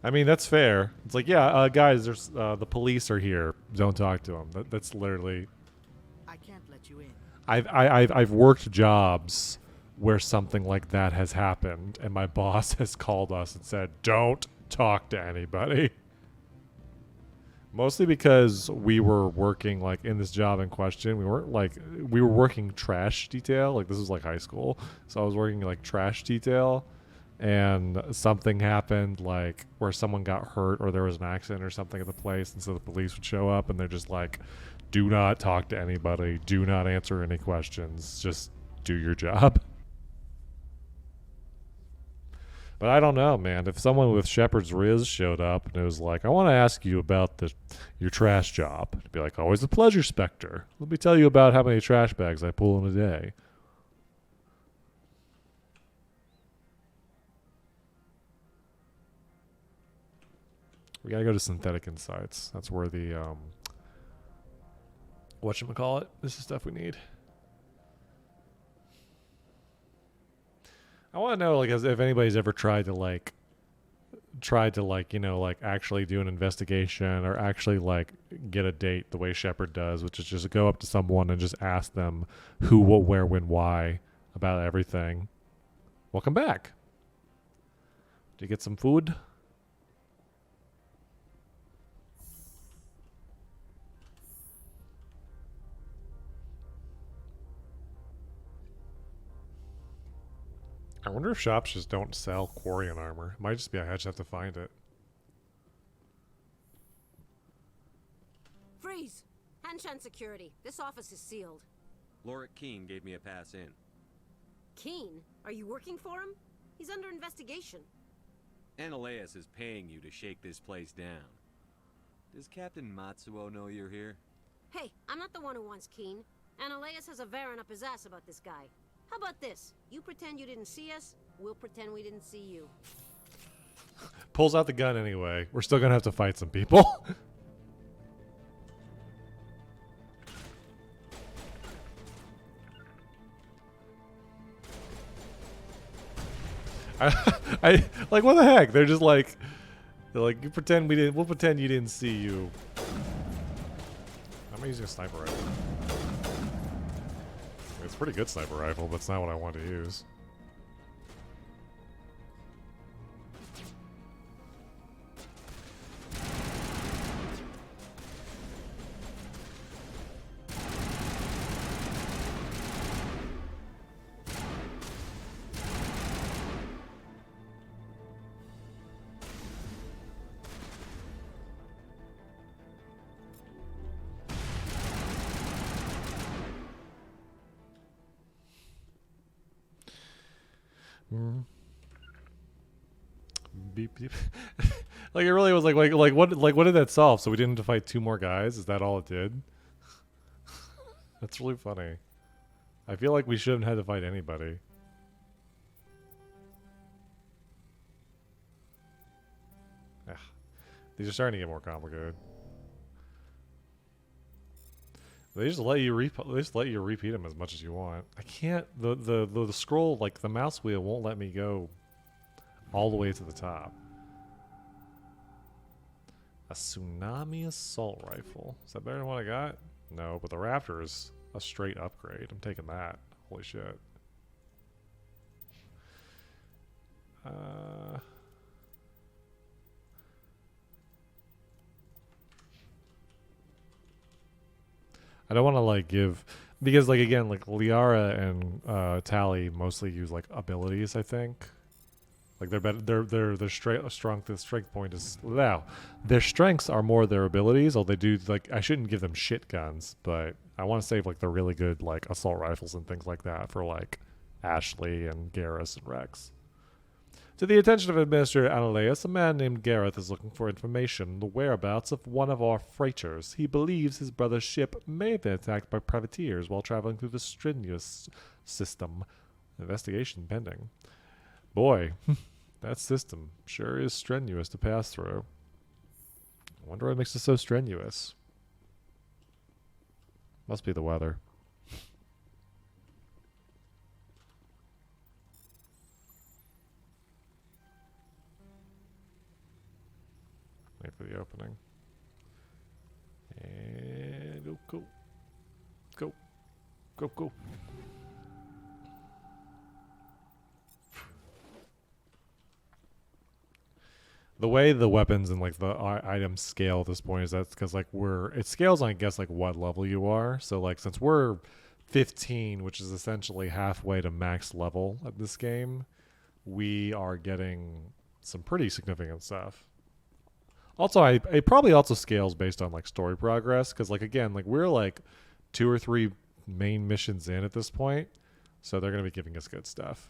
I mean, that's fair. It's like, yeah, guys, there's the police are here. Don't talk to them. That's literally. I can't let you in. I've worked jobs where something like that has happened, and my boss has called us and said, "Don't talk to anybody." Mostly because we were working like in this job in question. We were working trash detail. Like this was like high school. So I was working like trash detail, and something happened like where someone got hurt or there was an accident or something at the place, and so the police would show up and they're just like, do not talk to anybody, do not answer any questions, just do your job. But I don't know, man. If someone with Shepard's Riz showed up and it was like, I want to ask you about your trash job, it'd be like, always a pleasure, Spectre. Let me tell you about how many trash bags I pull in a day. We gotta go to Synthetic Insights. That's where the whatchamacallit, this is stuff we need. I want to know, like, if anybody's ever tried to actually do an investigation or actually, like, get a date the way Shepard does, which is just go up to someone and just ask them who, what, where, when, why about everything. Welcome back. Did you get some food? I wonder if shops just don't sell Quarian armor. It might just be I just have to find it. Freeze! Hanshan security. This office is sealed. Lorik Keene gave me a pass in. Keene? Are you working for him? He's under investigation. Ananias is paying you to shake this place down. Does Captain Matsuo know you're here? Hey, I'm not the one who wants Keene. Ananias has a Varen up his ass about this guy. How about this? You pretend you didn't see us, we'll pretend we didn't see you. Pulls out the gun anyway. We're still gonna have to fight some people. I like, what the heck? They're like you pretend we didn't. We'll pretend you didn't see you. I'm using a sniper rifle. It's a pretty good sniper rifle, but it's not what I want to use. Beep beep. Like it really was like what did that solve? So we didn't have to fight two more guys? Is that all it did? That's really funny. I feel like we shouldn't have to fight anybody. Ugh. These are starting to get more complicated. They just let you repeat them as much as you want. I can't. The scroll, like the mouse wheel, won't let me go all the way to the top. A tsunami assault rifle. Is that better than what I got? No, but the Raptor is a straight upgrade. I'm taking that. Holy shit. I don't want to like give, because like again, like Liara and Tally mostly use like abilities. I think like they're better. Their strength point is wow. Their strengths are more their abilities. Although they do like I shouldn't give them shit guns, but I want to save like the really good like assault rifles and things like that for like Ashley and Garrus and Rex. To the attention of Administrator Analeus, a man named Gareth is looking for information on the whereabouts of one of our freighters. He believes his brother's ship may have been attacked by privateers while traveling through the strenuous system. Investigation pending. Boy, that system sure is strenuous to pass through. I wonder what makes it so strenuous. Must be the weather. Wait for the opening. And go. Go. Go, go. The way the weapons and like the items scale at this point is that's because like it scales on I guess like what level you are. So like since we're 15, which is essentially halfway to max level at this game, we are getting some pretty significant stuff. Also, it probably also scales based on like story progress because like again like we're like 2 or 3 main missions in at this point, so they're gonna be giving us good stuff.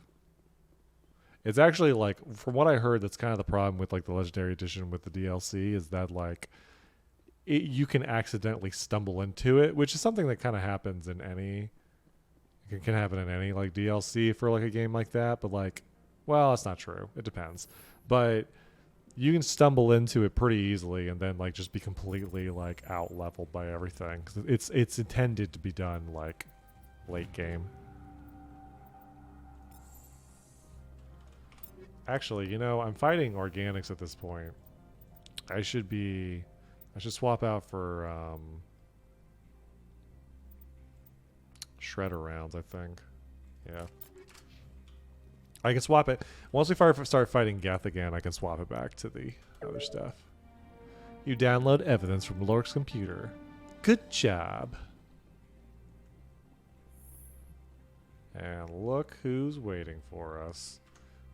It's actually like from what I heard, that's kind of the problem with like the Legendary Edition with the DLC is that like you can accidentally stumble into it, which is something that kind of happens in any can happen in any like DLC for like a game like that. But like, well, that's not true. It depends, but you can stumble into it pretty easily and then like just be completely like out leveled by everything. It's intended to be done like late game. Actually, you know, I'm fighting organics at this point. I should swap out for shredder rounds, I think. Yeah. I can swap it. Once we start fighting Geth again, I can swap it back to the other stuff. You download evidence from Lork's computer. Good job. And look who's waiting for us.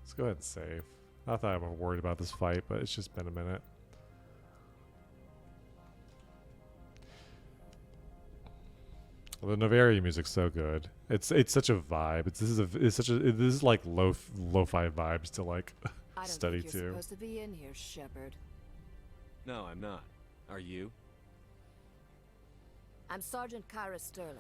Let's go ahead and save. Not that I'm worried about this fight, but it's just been a minute. The Novaria music's so good. It's such a vibe. This is like lo-fi vibes to like study to. You're supposed to be in here, Shepard. No, I'm not. Are you? I'm Sergeant Kyra Sterling,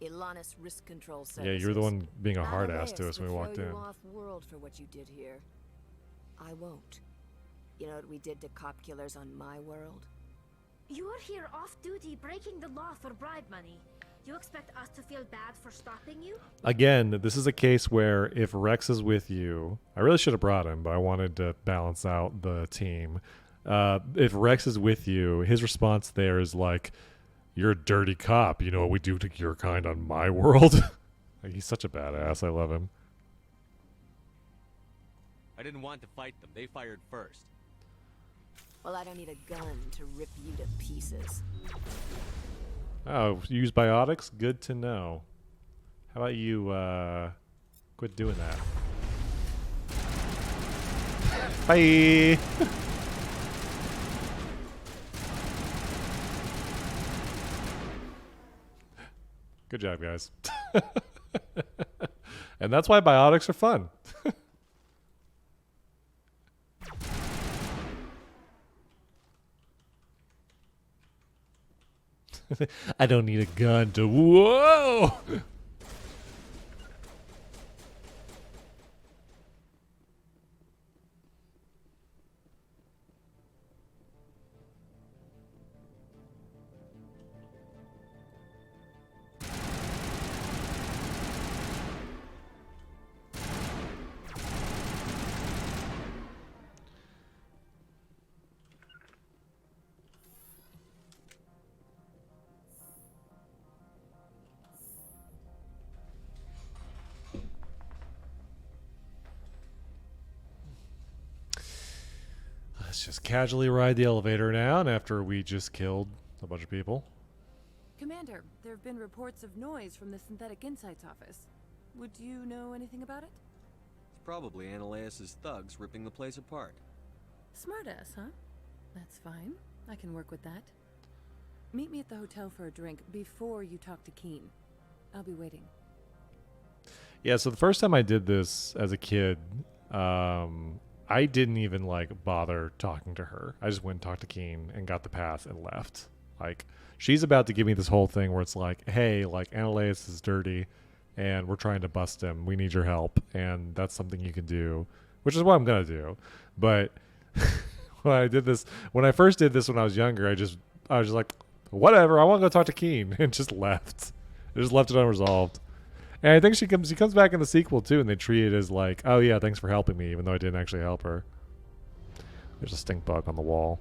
Ilanis Risk Control Services. Yeah, you're the one being a hard ass to us when we walked in. You off-world for what you did here. I won't. You know what we did to cop killers on my world? You're here off-duty breaking the law for bribe money. You expect us to feel bad for stopping you? Again, this is a case where if Rex is with you, I really should have brought him, but I wanted to balance out the team. If Rex is with you, his response there is like, "You're a dirty cop. You know what we do to your kind on my world." Like, he's such a badass. I love him. I didn't want to fight them. They fired first. Well, I don't need a gun to rip you to pieces. Oh, use biotics? Good to know. How about you, quit doing that? Bye! Good job, guys. And that's why biotics are fun. I don't need a gun to. Whoa! Let's just casually ride the elevator now, and after we just killed a bunch of people. Commander, there have been reports of noise from the Synthetic Insights office. Would you know anything about it? It's probably Ananias's thugs ripping the place apart. Smartass, huh? That's fine. I can work with that. Meet me at the hotel for a drink before you talk to Keen. I'll be waiting. Yeah, so the first time I did this as a kid, I didn't even like bother talking to her. I just went and talked to Keen and got the pass and left. Like, she's about to give me this whole thing where it's like, hey, like, Ananias is dirty and we're trying to bust him. We need your help. And that's something you can do, which is what I'm going to do. But when I first did this when I was younger, I was just like, whatever, I want to go talk to Keen, and just left. I just left it unresolved. And I think she comes back in the sequel too, and they treat it as like, oh yeah, thanks for helping me, even though I didn't actually help her. There's a stink bug on the wall.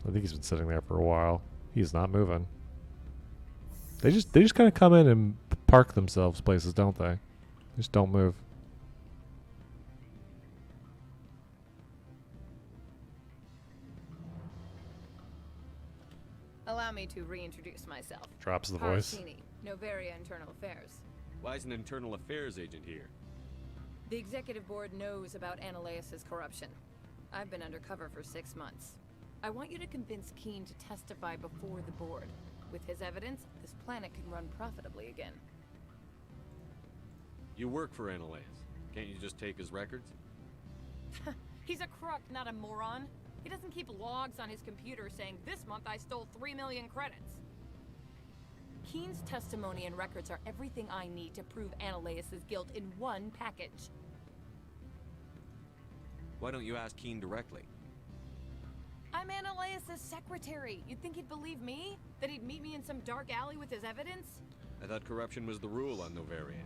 I think he's been sitting there for a while. He's not moving. They just kind of come in and park themselves places, don't they? They just don't move. Allow me to reintroduce myself. Drops the voice. Parsini, Novaria Internal Affairs. Why is an internal affairs agent here? The executive board knows about Ananias's corruption. I've been undercover for 6 months. I want you to convince Keen to testify before the board. With his evidence, this planet can run profitably again. You work for Ananias. Can't you just take his records? He's a crook, not a moron. He doesn't keep logs on his computer saying, this month I stole 3 million credits. Keen's testimony and records are everything I need to prove Ananias's guilt in one package. Why don't you ask Keen directly? I'm Ananias's secretary. You'd think he'd believe me? That he'd meet me in some dark alley with his evidence? I thought corruption was the rule on Novaria.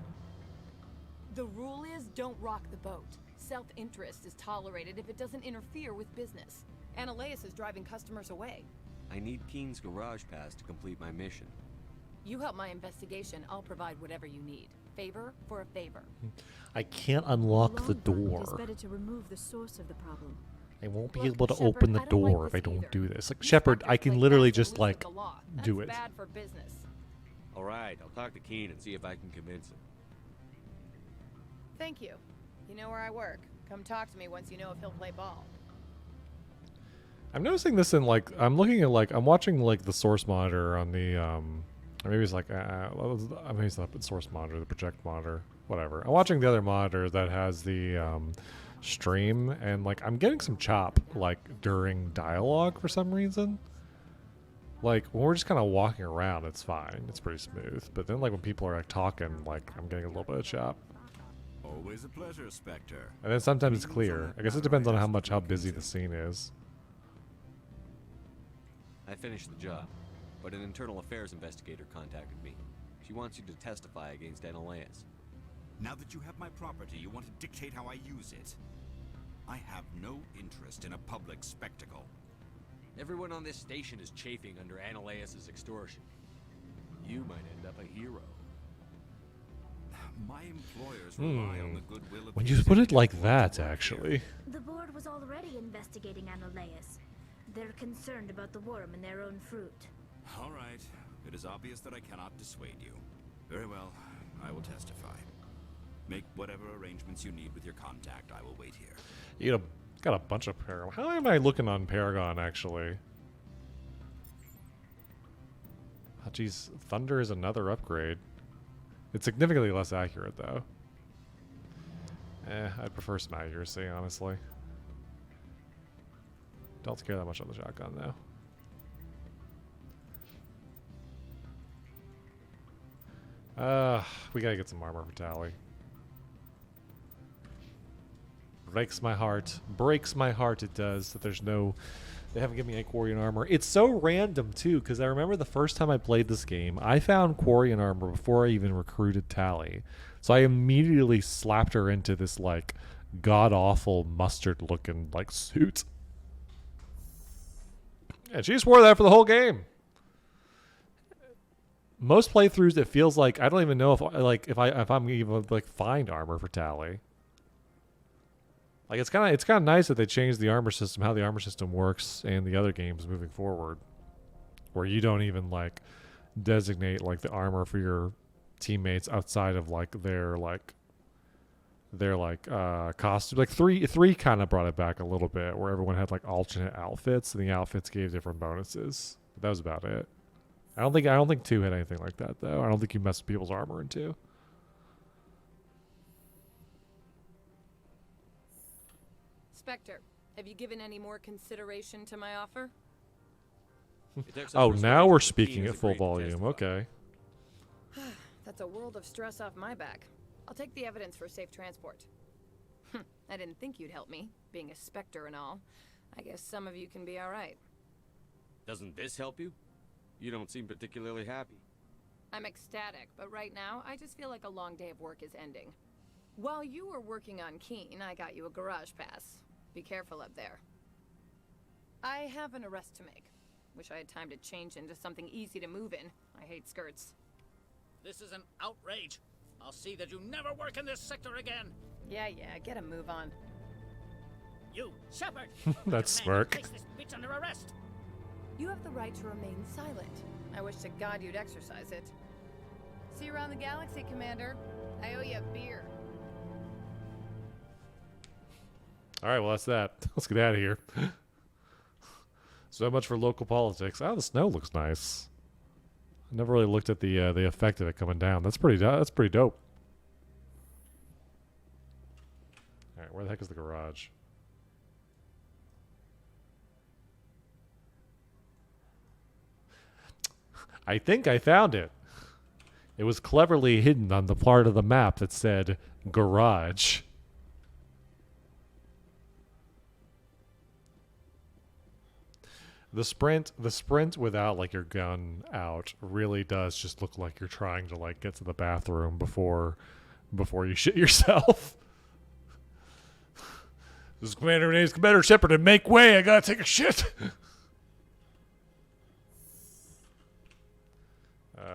The rule is, don't rock the boat. Self-interest is tolerated if it doesn't interfere with business. Ananias is driving customers away. I need Keen's garage pass to complete my mission. You help my investigation, I'll provide whatever you need. Favor for a favor. I can't unlock the door. It's better to remove the source of the problem. I won't be able to open the door if I don't do this. Like, Shepard, I can literally just, like, do it. That's bad for business. All right, I'll talk to Keen and see if I can convince him. Thank you. You know where I work. Come talk to me once you know if he'll play ball. I'm noticing this in, like, I'm looking at, like, I'm watching, like, the source monitor on the, or maybe it's like, maybe it's not the source monitor, the project monitor, whatever. I'm watching the other monitor that has the, stream, and, like, I'm getting some chop, like, during dialogue for some reason. Like, when we're just kind of walking around, it's fine. It's pretty smooth. But then, like, when people are, like, talking, like, I'm getting a little bit of chop. Always a pleasure, Spectre. And then sometimes it's clear. I guess it depends on how busy the scene is. I finished the job, but an internal affairs investigator contacted me. She wants you to testify against Ananias. Now that you have my property, you want to dictate how I use it. I have no interest in a public spectacle. Everyone on this station is chafing under Ananias's extortion. You might end up a hero. My employers rely on the goodwill of When you put it like that, actually. The board was already investigating Ananias. They're concerned about the worm in their own fruit. All right. It is obvious that I cannot dissuade you. Very well. I will testify. Make whatever arrangements you need with your contact. I will wait here. You got a bunch of Paragon. How am I looking on Paragon, actually? Oh, geez. Thunder is another upgrade. It's significantly less accurate, though. I'd prefer some accuracy, honestly. Don't care that much on the shotgun, though. We gotta get some armor for Tally. Breaks my heart. Breaks my heart, it does, that there's no... They haven't given me any Quarian armor. It's so random, too, because I remember the first time I played this game, I found Quarian armor before I even recruited Tally. So I immediately slapped her into this, like, god-awful mustard-looking, like, suit. And she just wore that for the whole game. Most playthroughs, it feels like I don't even know if I'm even like find armor for Tally. Like it's kind of nice that they changed the armor system, how the armor system works in the other games moving forward, where you don't even like designate like the armor for your teammates outside of like their costume. Like three kind of brought it back a little bit, where everyone had like alternate outfits, and the outfits gave different bonuses. But that was about it. I don't think 2 had anything like that though. I don't think you mess with people's armor in 2. Spectre, have you given any more consideration to my offer? Oh, now we're speaking at full volume. Okay. That's a world of stress off my back. I'll take the evidence for safe transport. I didn't think you'd help me, being a Spectre and all. I guess some of you can be alright. Doesn't this help you? You don't seem particularly happy. I'm ecstatic, but right now, I just feel like a long day of work is ending. While you were working on Keen, I got you a garage pass. Be careful up there. I have an arrest to make. Wish I had time to change into something easy to move in. I hate skirts. This is an outrage. I'll see that you never work in this sector again. Yeah, get a move on. You, Shepard! That smirk. Place this bitch under arrest. You have the right to remain silent. I wish to God you'd exercise it. See you around the galaxy, Commander. I owe you a beer. All right, well, that's that. Let's get out of here. So much for local politics. Oh, the snow looks nice. I never really looked at the effect of it coming down. That's pretty dope. All right, where the heck is the garage? I think I found it. It was cleverly hidden on the part of the map that said garage. The sprint without like your gun out really does just look like you're trying to like get to the bathroom before you shit yourself. This is Commander name's Commander Shepard, and make way, I gotta take a shit.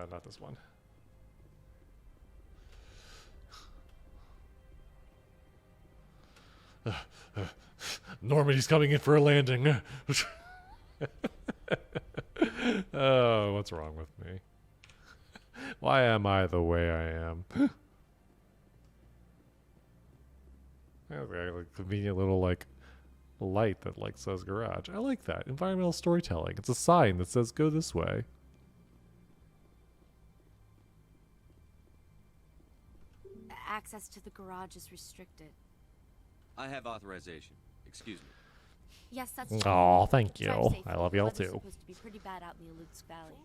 Not this one. Normandy's coming in for a landing. Oh, what's wrong with me? Why am I the way I am? Okay, like convenient little like light that like says garage. I like that. Environmental storytelling. It's a sign that says go this way. Access to the garage is restricted. I have authorization. Excuse me. Yes, that's true. Oh, thank you. Drive safely. I love y'all Weather's too. Supposed to be pretty bad out in the Alux Valley.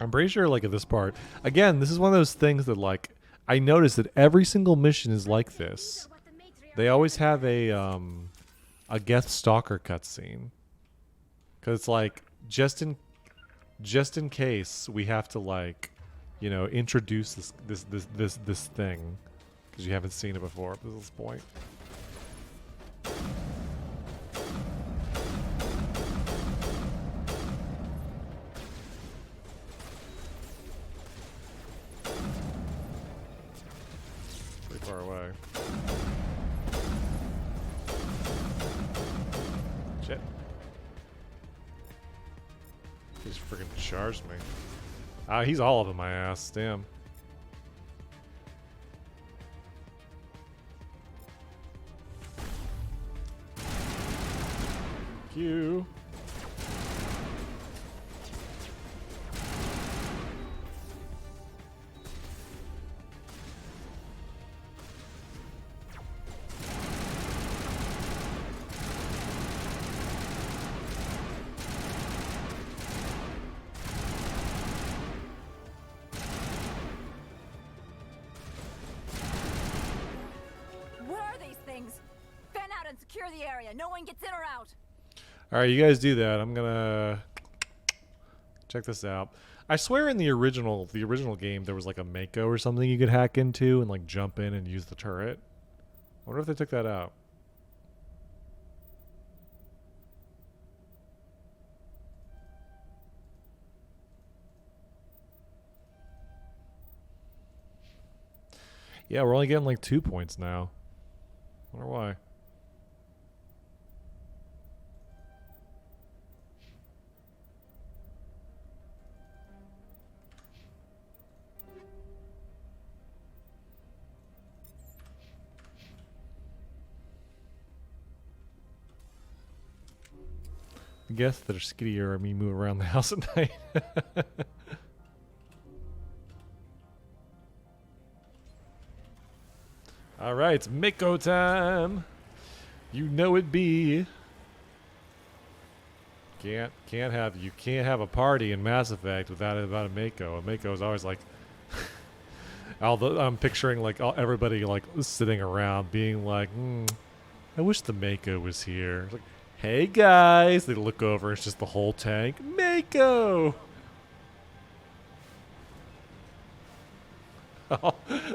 I'm pretty sure like at this part, again, this is one of those things that like I noticed that every single mission is like this. They always have a Geth Stalker cutscene. Cause it's like just in case we have to like, you know, introduce this thing, because you haven't seen it before up to this point. Pretty far away. Shit. He just freaking charged me. Ah, he's all up in my ass. Damn. Q. and secure the area. No one gets in or out. All right, you guys do that. I'm gonna check this out. I swear in the original game there was like a Mako or something you could hack into and like jump in and use the turret. I wonder if they took that out. Yeah, we're only getting like 2 points now. Wonder why. I guess they're skittier me move around the house at night. All right, it's Mako time. You know it be. You can't have a party in Mass Effect without a Mako. A Mako is always like, although I'm picturing like everybody like sitting around being like, I wish the Mako was here. It's like, hey guys, they look over, it's just the whole tank. Mako.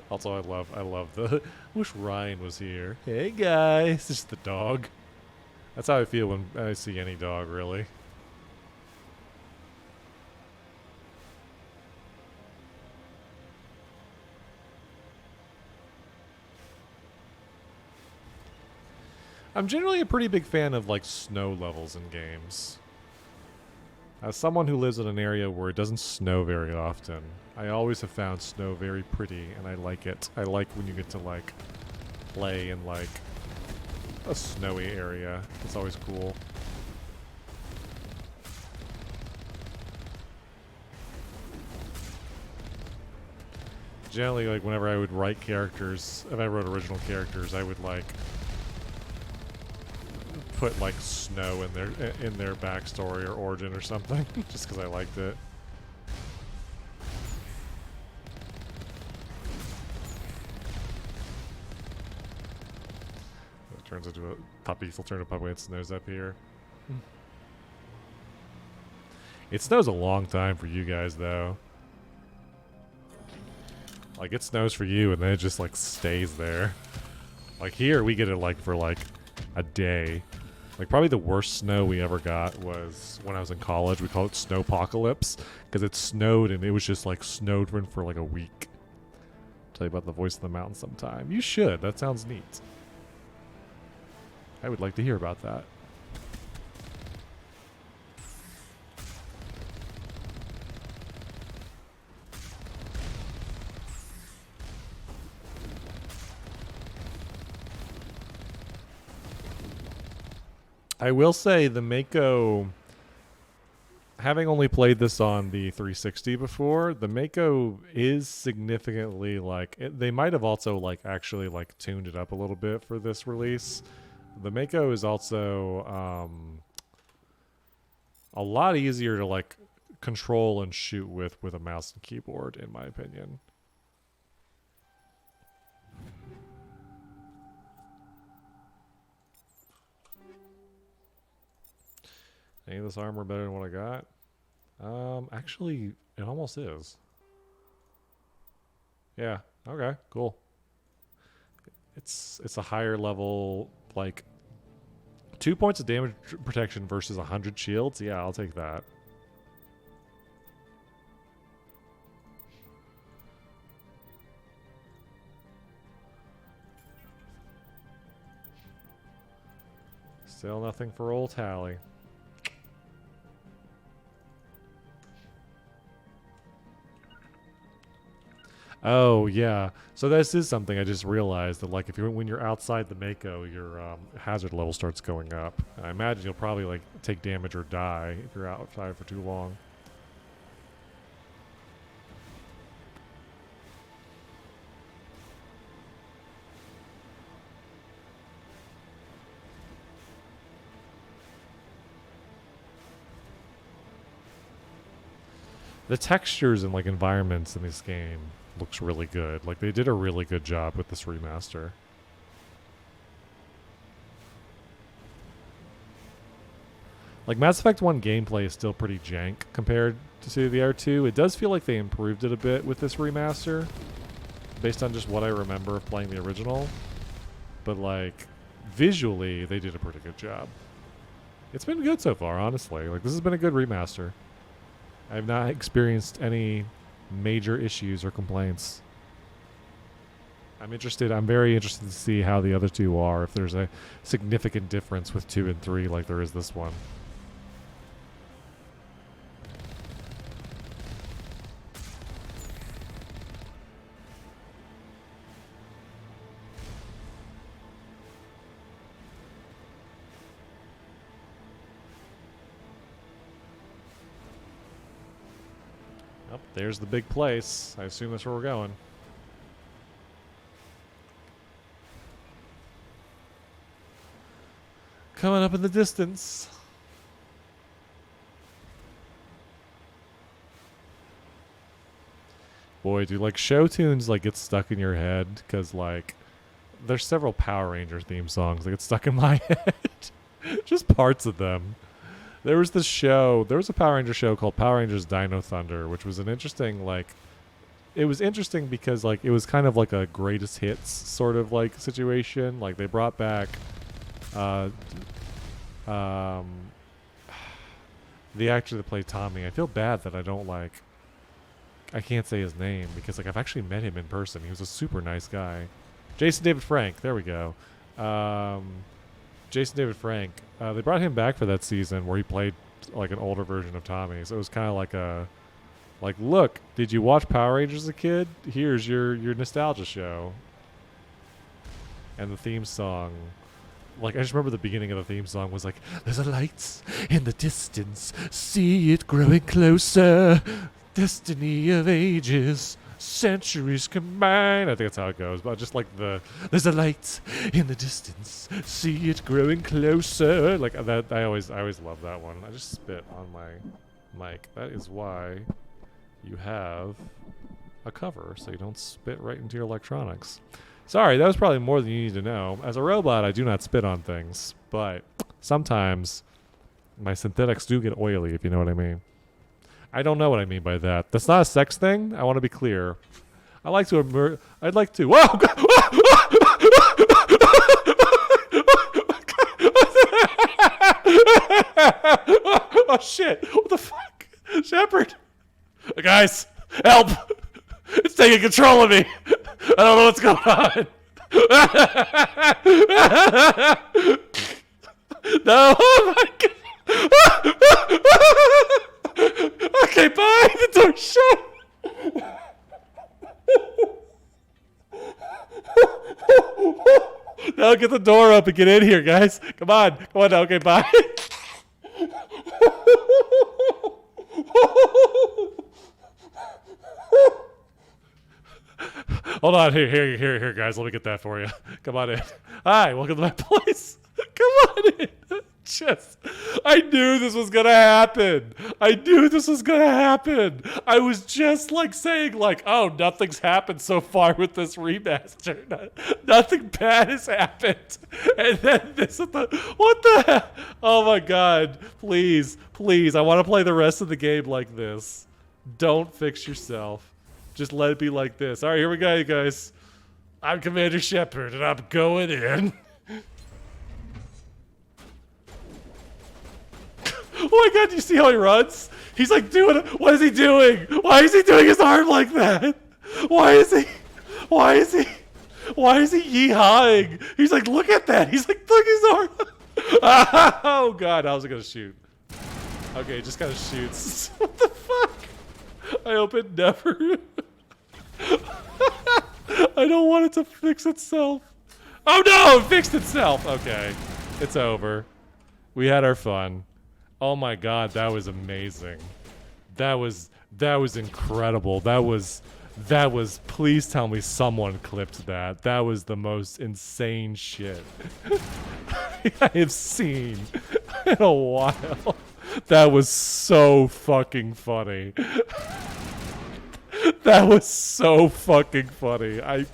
Also, I love the wish Ryan was here. Hey guys, it's the dog. That's how I feel when I see any dog, really. I'm generally a pretty big fan of like snow levels in games. As someone who lives in an area where it doesn't snow very often, I always have found snow very pretty, and I like it. I like when you get to like play in like a snowy area. It's always cool. Generally, like whenever I would write characters, if I wrote original characters, I would like put like snow in their backstory or origin or something, just because I liked it. It turns into a puppy. He'll turn a puppy when it snows up here. It snows a long time for you guys, though. Like, it snows for you, and then it just, like, stays there. Like, here, we get it, like, for, like, a day. Like, probably the worst snow we ever got was when I was in college. We called it Snowpocalypse, because it snowed, and it was just, like, snowed for, like, a week. Tell you about the Voice of the Mountain sometime. You should. That sounds neat. I would like to hear about that. I will say the Mako, having only played this on the 360 before, the Mako is significantly like, they might have also like actually like tuned it up a little bit for this release. The Mako is also a lot easier to like control and shoot with a mouse and keyboard, in my opinion. Any of this armor better than what I got? Actually, it almost is. Yeah, okay, cool. It's a higher level, like 2 points of damage protection versus 100 shields. Yeah, I'll take that. Still nothing for old Tally. Oh yeah, so this is something I just realized, that like if you're when you're outside the Mako, your hazard level starts going up. I imagine you'll probably like take damage or die if you're outside for too long. The textures and like environments in this game looks really good. Like they did a really good job with this remaster. Like Mass Effect 1 gameplay is still pretty jank compared to the R2. It does feel like they improved it a bit with this remaster, based on just what I remember of playing the original. But like visually, they did a pretty good job. It's been good so far, honestly. Like this has been a good remaster. I've not experienced any major issues or complaints. I'm very interested to see how the other two are, if there's a significant difference with 2 and 3 like there is this one. Oh, there's the big place. I assume that's where we're going. Coming up in the distance. Boy, do like show tunes like get stuck in your head, because like there's several Power Ranger theme songs that get stuck in my head. Just parts of them. There was a Power Ranger show called Power Rangers Dino Thunder, which was an interesting, like, it was interesting because, like, it was kind of like a greatest hits sort of, like, situation. Like, they brought back, the actor that played Tommy. I feel bad that I can't say his name because, like, I've actually met him in person. He was a super nice guy. Jason David Frank. There we go. Jason David Frank. They brought him back for that season where he played like an older version of Tommy. So it was kind of like look, did you watch Power Rangers as a kid? Here's your nostalgia show. And the theme song, like I just remember the beginning of the theme song was like, "There's a light in the distance, see it growing closer, destiny of ages." Centuries combined. I think that's how it goes. But just like there's a light in the distance, see it growing closer. Like that, I always love that one. I just spit on my mic. That is why you have a cover, so you don't spit right into your electronics. Sorry, that was probably more than you need to know. As a robot, I do not spit on things, but sometimes my synthetics do get oily, if you know what I mean. I don't know what I mean by that. That's not a sex thing. I want to be clear. I'd like to. Whoa! Oh shit! What the fuck, Shepard? Guys, help! It's taking control of me. I don't know what's going on. No! Oh my god! Okay, bye. The door's shut. Now get the door up and get in here, guys. Come on now. Okay, bye. Hold on, here, guys. Let me get that for you. Come on in. Hi, welcome to my place. Come on in. I knew this was gonna happen. I was just like saying like, oh, nothing's happened so far with this remaster. Nothing bad has happened. And then this is what the hell? Oh my god. Please, I want to play the rest of the game like this. Don't fix yourself. Just let it be like this. All right, here we go, you guys. I'm Commander Shepard, and I'm going in. Oh my god, do you see how he runs? He's like doing it. What is he doing? Why is he doing his arm like that? Why is he yee-hawing? He's like, look at that. He's like, look at his arm. Oh god, I was gonna shoot. Okay, it just kind of shoots. What the fuck? I hope it never. I don't want it to fix itself. Oh no, it fixed itself. Okay, it's over. We had our fun. Oh my god, that was amazing. That was incredible. That was please tell me someone clipped that. That was the most insane shit I have seen in a while. That was so fucking funny. That was so fucking funny. I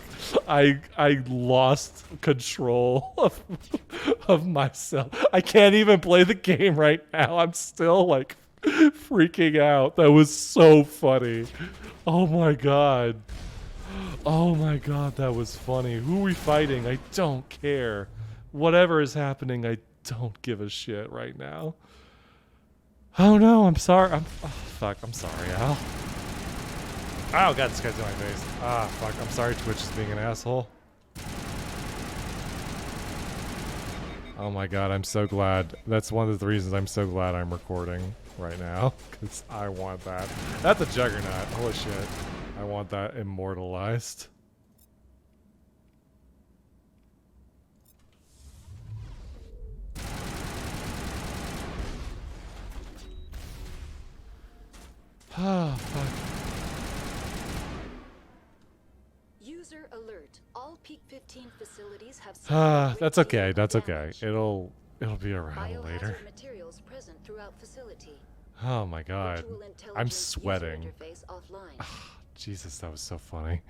lost control of myself. I can't even play the game right now. I'm still like freaking out. That was so funny. Oh my god. Oh my god, that was funny. Who are we fighting? I don't care. Whatever is happening, I don't give a shit right now. Oh no, I'm sorry. Fuck, I'm sorry, Al. Oh god, this guy's in my face. Ah, fuck, I'm sorry Twitch is being an asshole. Oh my god, I'm so glad. That's one of the reasons I'm so glad I'm recording right now. Because I want that. That's a juggernaut. Holy shit. I want that immortalized. Oh, fuck. User alert. All Peak 15 facilities have That's okay. That's okay. It'll be around later. materials present throughout facility. Oh my god. Virtual I'm intelligence sweating. user interface offline. Jesus, that was so funny.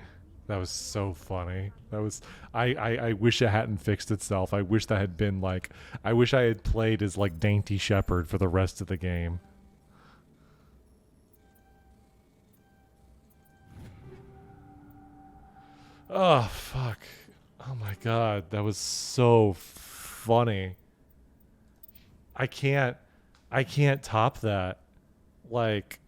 That was so funny. That was I wish it hadn't fixed itself. I wish that had been like I wish I had played as like Dainty Shepherd for the rest of the game. Oh fuck. Oh my god, that was so funny. I can't top that. Like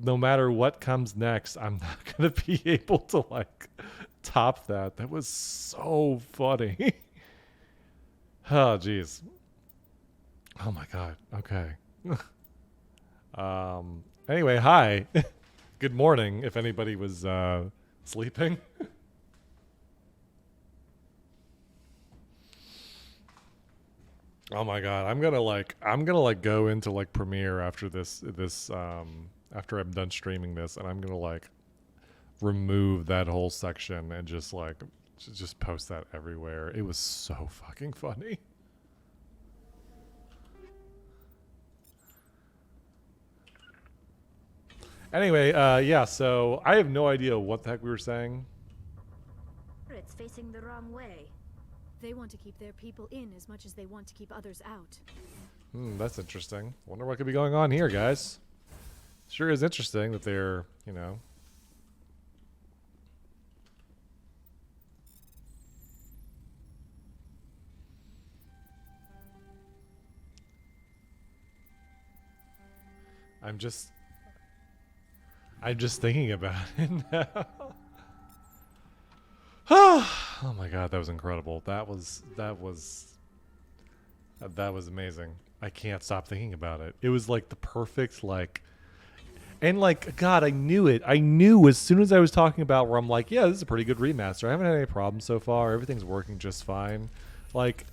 no matter what comes next, I'm not going to be able to like top that. That was so funny. Oh jeez. Oh my god. Okay. Anyway, hi. Good morning if anybody was sleeping. Oh my god, I'm gonna go into like Premiere after this after I'm done streaming this, and I'm gonna like remove that whole section and just like just post that everywhere. It was so fucking funny. Anyway, yeah, so I have no idea what the heck we were saying. It's facing the wrong way. They want to keep their people in as much as they want to keep others out. That's interesting. Wonder what could be going on here, guys. Sure is interesting that they're, you know. I'm just thinking about it now. Oh my god, that was incredible. That was amazing. I can't stop thinking about it. It was like the perfect like, and like god, I knew it. I knew as soon as I was talking about where I'm like, yeah, this is a pretty good remaster. I haven't had any problems so far. Everything's working just fine. Like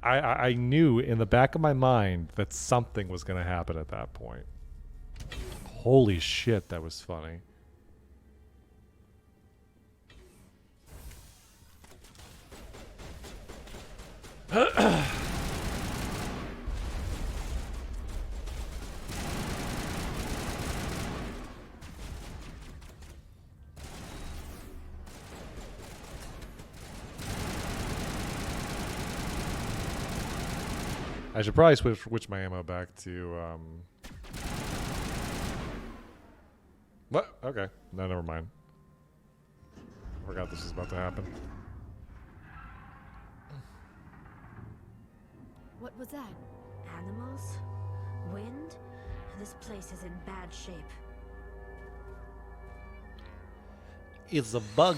I knew in the back of my mind that something was going to happen at that point. Holy shit, that was funny. I should probably switch my ammo back to what? Okay. No, never mind. Forgot this was about to happen. What was that? Animals? Wind? This place is in bad shape. It's a bug.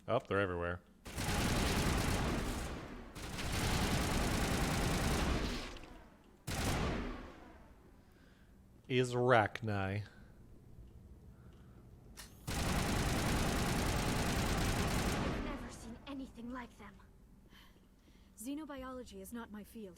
Oh, they're everywhere. Is Arachni. I've never seen anything like them. Xenobiology is not my field.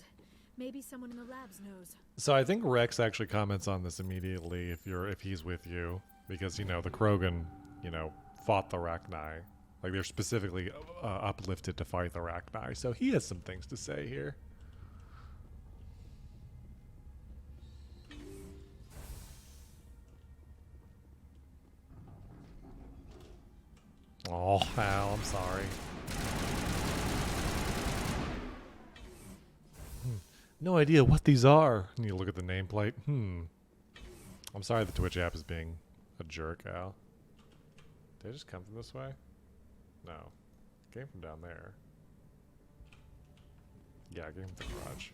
Maybe someone in the labs knows. So I think Rex actually comments on this immediately if he's with you, because you know the Krogan, you know, fought the Arachni. Like they're specifically uplifted to fight the Arachni. So he has some things to say here. Oh, Hal, I'm sorry. No idea what these are. You need to look at the nameplate. I'm sorry the Twitch app is being a jerk, Al. Did I just come from this way? No. It came from down there. Yeah, I came from the garage.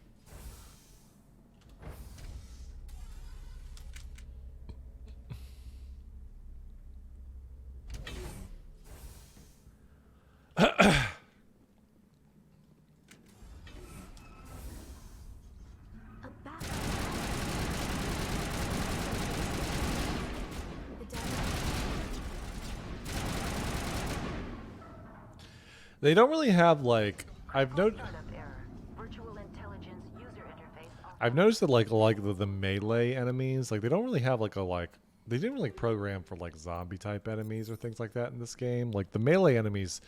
They don't really have like I've noticed that like the melee enemies, like they don't really have like they didn't really program for like zombie type enemies or things like that in this game. Like the melee enemies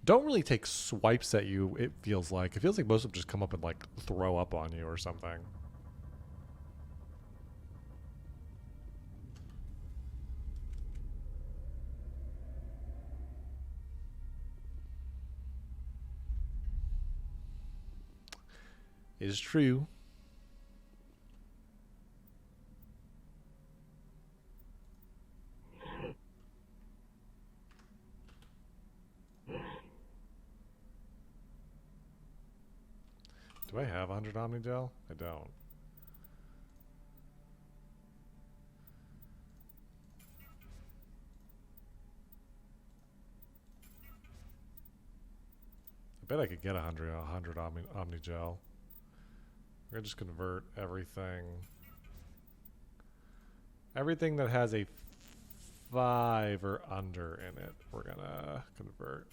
don't really take swipes at you, it feels like. It feels like most of them just come up and like throw up on you or something. It is true. Do I have 100 Omnigel? I don't. I bet I could get 100 Omnigel. We're gonna just convert everything. Everything that has a 5 or under in it, we're gonna convert.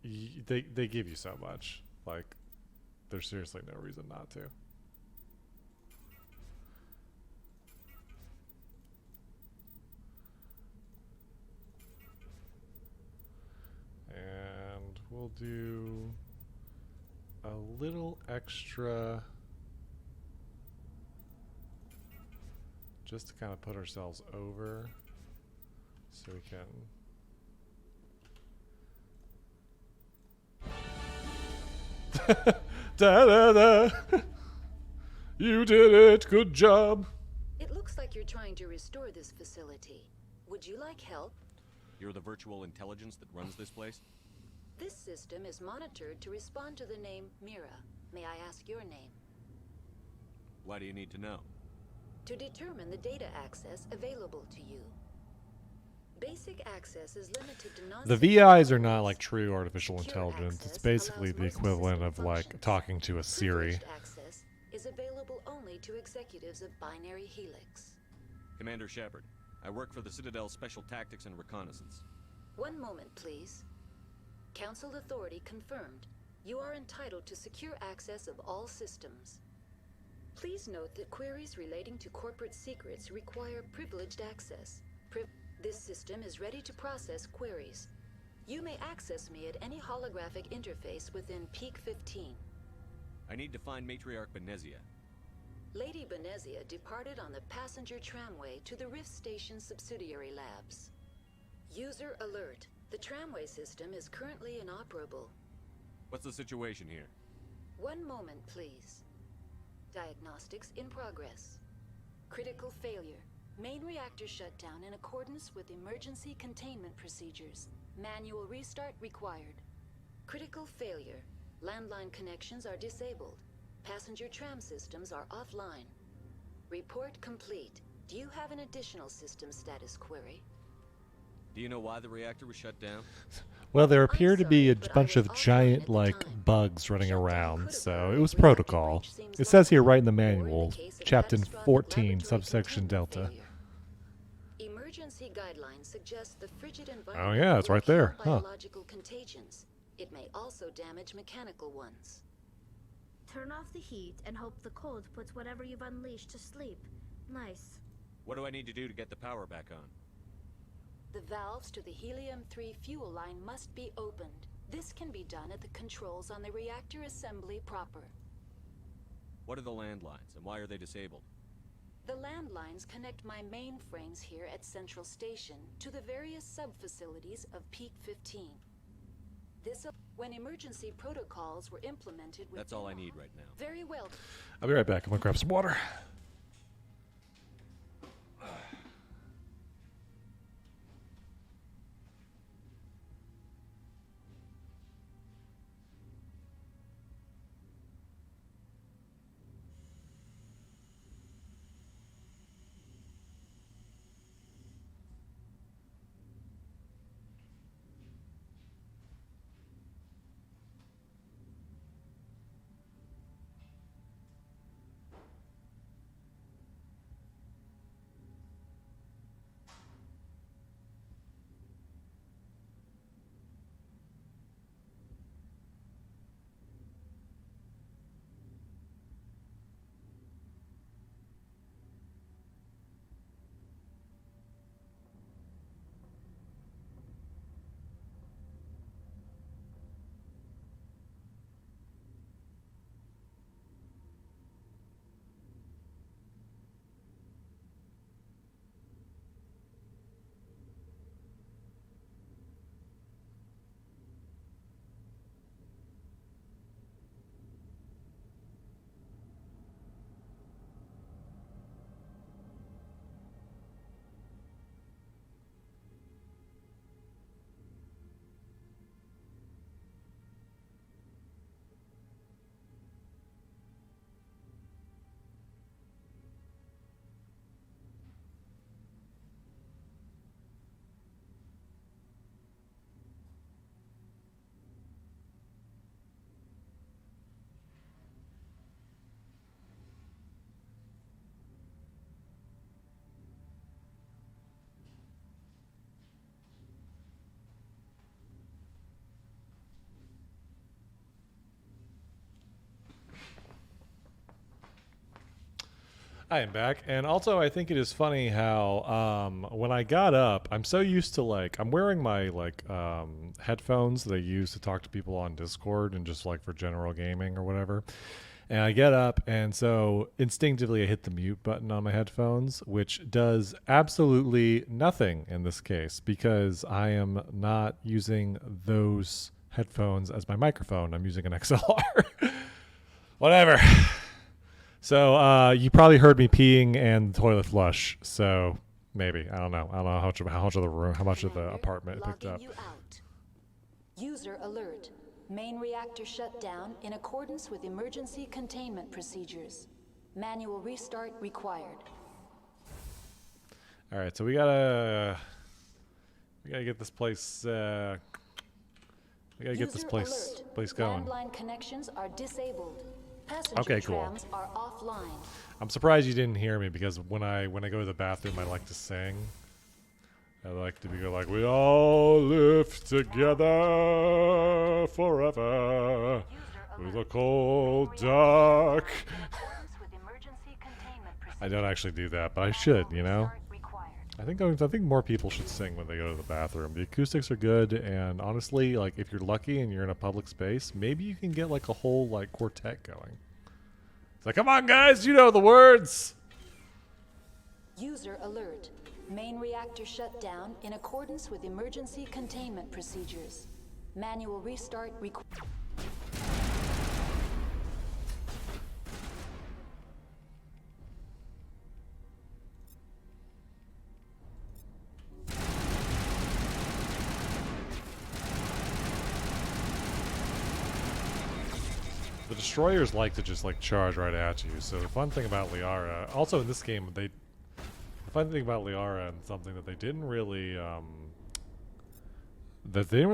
They give you so much. Like, there's seriously no reason not to. And we'll do a little extra just to kind of put ourselves over so we can da da da. You did it. Good job. It looks like you're trying to restore this facility. Would you like help? You're the virtual intelligence that runs this place? This system is monitored to respond to the name Mira. May I ask your name? Why do you need to know? To determine the data access available to you. Basic access is limited to non- The VIs are not like true artificial intelligence. It's basically the equivalent of like talking to a Siri. Access is available only to executives of Binary Helix. Commander Shepard, I work for the Citadel's Special Tactics and Reconnaissance. One moment, please. Council authority confirmed. You are entitled to secure access of all systems. Please note that queries relating to corporate secrets require privileged access. This system is ready to process queries. You may access me at any holographic interface within Peak 15. I need to find Matriarch Benezia. Lady Benezia departed on the passenger tramway to the Rift Station subsidiary labs. User alert. The tramway system is currently inoperable. What's the situation here? One moment, please. Diagnostics in progress. Critical failure. Main reactor shut down in accordance with emergency containment procedures. Manual restart required. Critical failure. Landline connections are disabled. Passenger tram systems are offline. Report complete. Do you have an additional system status query? Do you know why the reactor was shut down? Well, there appear to be a bunch of giant, like, bugs running around, so it was protocol. It says here right in the manual, Chapter 14, subsection Delta. Emergency guidelines suggest the frigid environment. Oh yeah, it's right there. Huh. Biological contagions. It may also damage mechanical ones. Turn off the heat and hope the cold puts whatever you've unleashed to sleep. Nice. What do I need to do to get the power back on? The valves to the helium-3 fuel line must be opened. This can be done at the controls on the reactor assembly proper. What are the landlines, and why are they disabled? The landlines connect my mainframes here at Central Station to the various sub-facilities of Peak 15. When emergency protocols were implemented with... That's all I need right now. Very well. I'll be right back. I'm gonna grab some water. I am back, and also I think it is funny how when I got up, I'm so used to I'm wearing my headphones that I use to talk to people on Discord and just for general gaming or whatever. And I get up, and so instinctively I hit the mute button on my headphones, which does absolutely nothing in this case because I am not using those headphones as my microphone. I'm using an XLR. Whatever. So you probably heard me peeing and toilet flush. So maybe I don't know how much of the room, how much of the apartment it picked up. You out. User alert. Main reactor shut down in accordance with emergency containment procedures. Manual restart required. All right, so we gotta get this place. We gotta get this place going. Landline connections are disabled. Passenger Okay, cool. trams are offline. I'm surprised you didn't hear me because when I go to the bathroom, I like to sing. I like to be like, we all live together forever through the cold dark. I don't actually do that, but I should, you know. I think more people should sing when they go to the bathroom. The acoustics are good, and honestly, if you're lucky and you're in a public space, maybe you can get a whole quartet going. It's come on, guys, you know the words. User alert. Main reactor shut down in accordance with emergency containment procedures. Manual restart required. The destroyers like to just charge right at you. So the fun thing about Liara, also in this game, the fun thing about Liara and something that they didn't really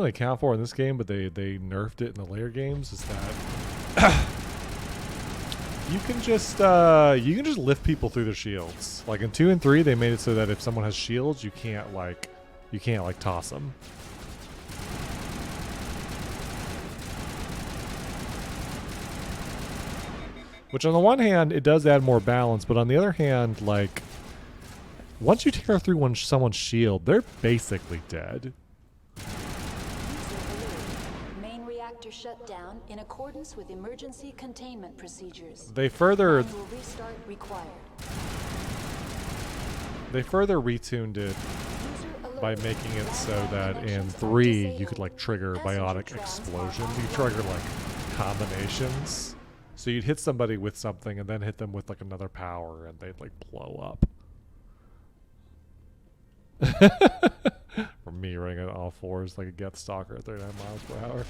account for in this game, but they nerfed it in the later games, is that you can just lift people through their shields. In 2 and 3, they made it so that if someone has shields, you can't toss them. Which on the one hand, it does add more balance, but on the other hand, once you tear through someone's shield, they're basically dead. Main reactor shut down in accordance with emergency containment procedures. They further... Manual restart required. They further retuned it by making it so that in 3 you could like trigger biotic explosions. You trigger like combinations. So you'd hit somebody with something and then hit them with like another power and they'd like blow up. From me running on all fours like a Geth Stalker at 39 miles per hour.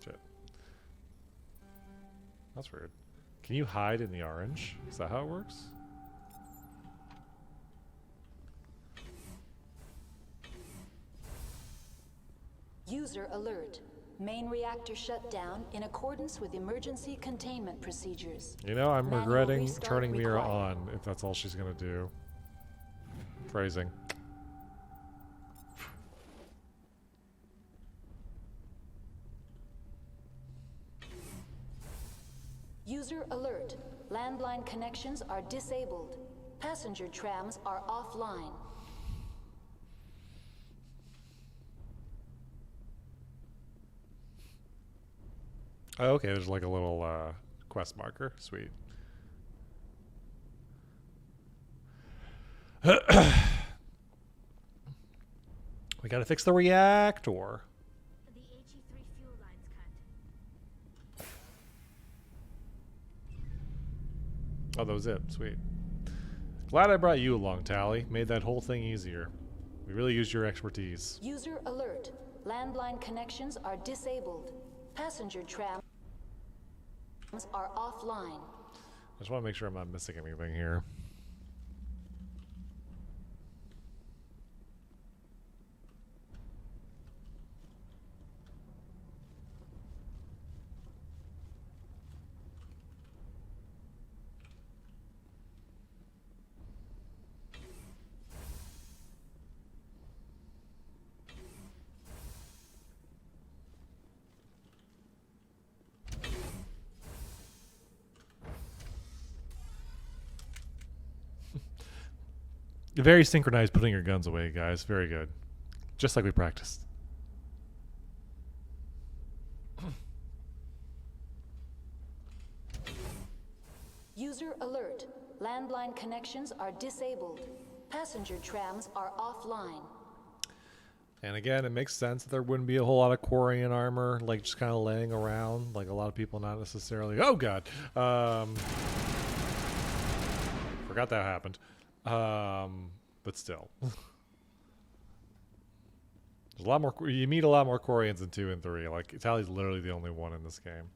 Shit. That's weird. Can you hide in the orange? Is that how it works? User alert. Main reactor shut down in accordance with emergency containment procedures. You know, I'm Manual regretting restart turning Mira required. on if that's all she's gonna do. Phrasing. User alert. Landline connections are disabled. Passenger trams are offline. Oh, okay, there's like a little quest marker. Sweet. We gotta fix the reactor. The HE3 fuel lines cut. Oh, that was it. Sweet. Glad I brought you along, Tally. Made that whole thing easier. We really used your expertise. User alert. Landline connections are disabled. Passenger trams are offline. I just want to make sure I'm not missing anything here. Very synchronized putting your guns away, guys. Very good. Just like we practiced. User alert. Landline connections are disabled. Passenger trams are offline. And again, it makes sense that there wouldn't be a whole lot of Quarian armor, like just kind of laying around. Like a lot of people not necessarily. Oh god, forgot that happened. But still, there's a lot more. You meet a lot more Quarians in 2 and 3. Like Tally's literally the only one in this game.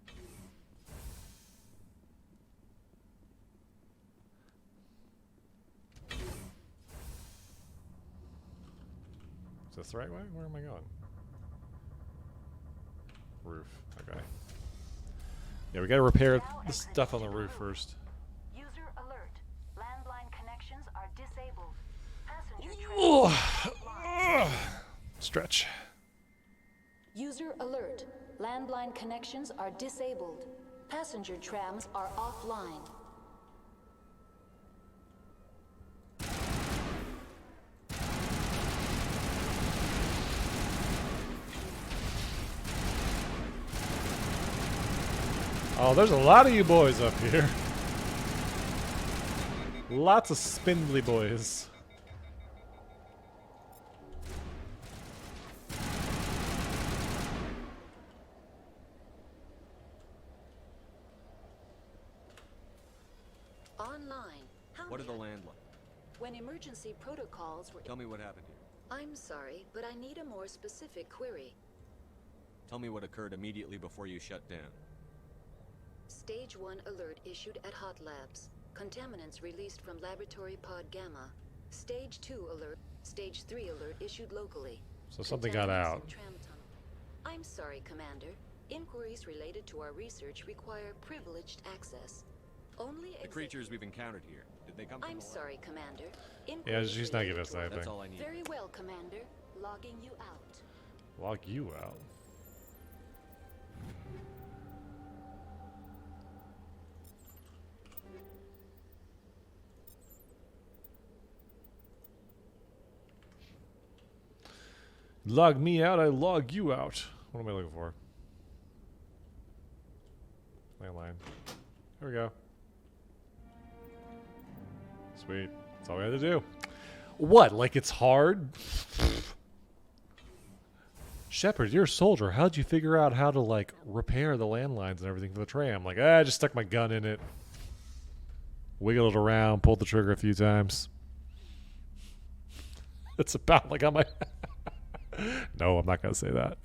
Is this the right way? Where am I going? Roof. Okay. Yeah, we gotta repair the stuff on the roof first. User alert. Landline connections are disabled. Passenger Stretch. User alert. Landline connections are disabled. Passenger trams are offline. Oh, there's a lot of you boys up here. Lots of spindly boys. Online. What are the landline? When emergency protocols were... Tell me what happened here. I'm sorry, but I need a more specific query. Tell me what occurred immediately before you shut down. Stage 1 alert issued at Hot Labs. Contaminants released from Laboratory Pod Gamma. Stage 2 alert. Stage 3 alert issued locally. So something got out. Contaminants in tram tunnel. I'm sorry, Commander. Inquiries related to our research require privileged access. Only The creatures we've encountered here, did they come from I'm the lab? sorry, Commander. Yeah, Inquiries she's not giving related us to our- anything. That's all I need. Very well, Commander. Logging you out. Log you out. Log me out, I log you out. What am I looking for? Landline. There we go. Sweet. That's all we had to do. What? Like it's hard? Shepard, you're a soldier. How'd you figure out how to, like, repair the landlines and everything for the tram? Like, I just stuck my gun in it. Wiggled it around, pulled the trigger a few times. It's about like on my... No, I'm not going to say that.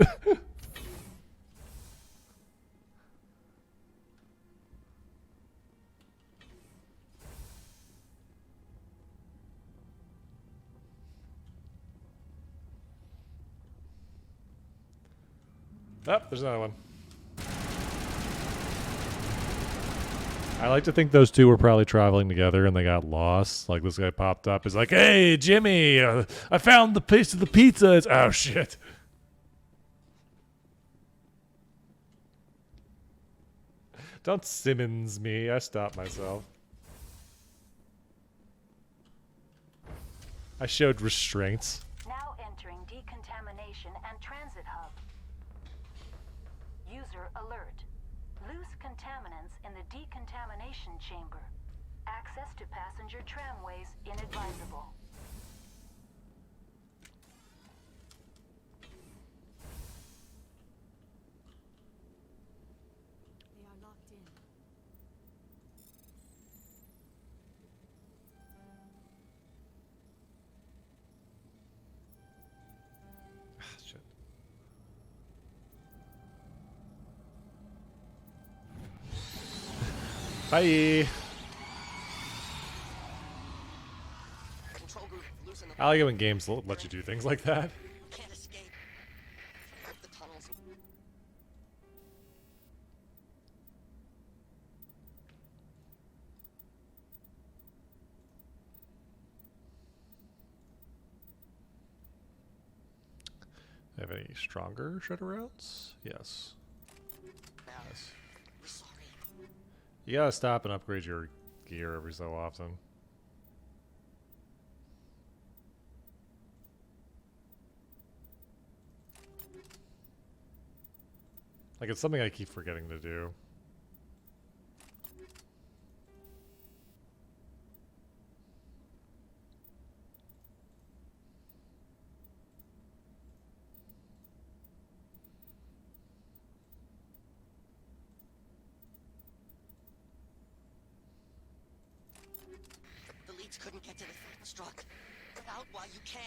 Oh, there's another one. I like to think those two were probably traveling together and they got lost. Like this guy popped up, is like, "Hey, Jimmy, I found the piece of the pizza." It's, oh shit. Don't Simmons me. I stopped myself. I showed restraints. Now entering decontamination and transit hub. User alert. Loose contaminants in the decontamination chamber. Access to passenger tramways inadvisable. They are locked in. Shit. Bye. I like it when games let you do things like that. Can't escape. The tunnels. Have any stronger shredder rounds? Yes. Yes. You gotta stop and upgrade your gear every so often. Like, it's something I keep forgetting to do. The leads couldn't get to the struck. Get out while you can.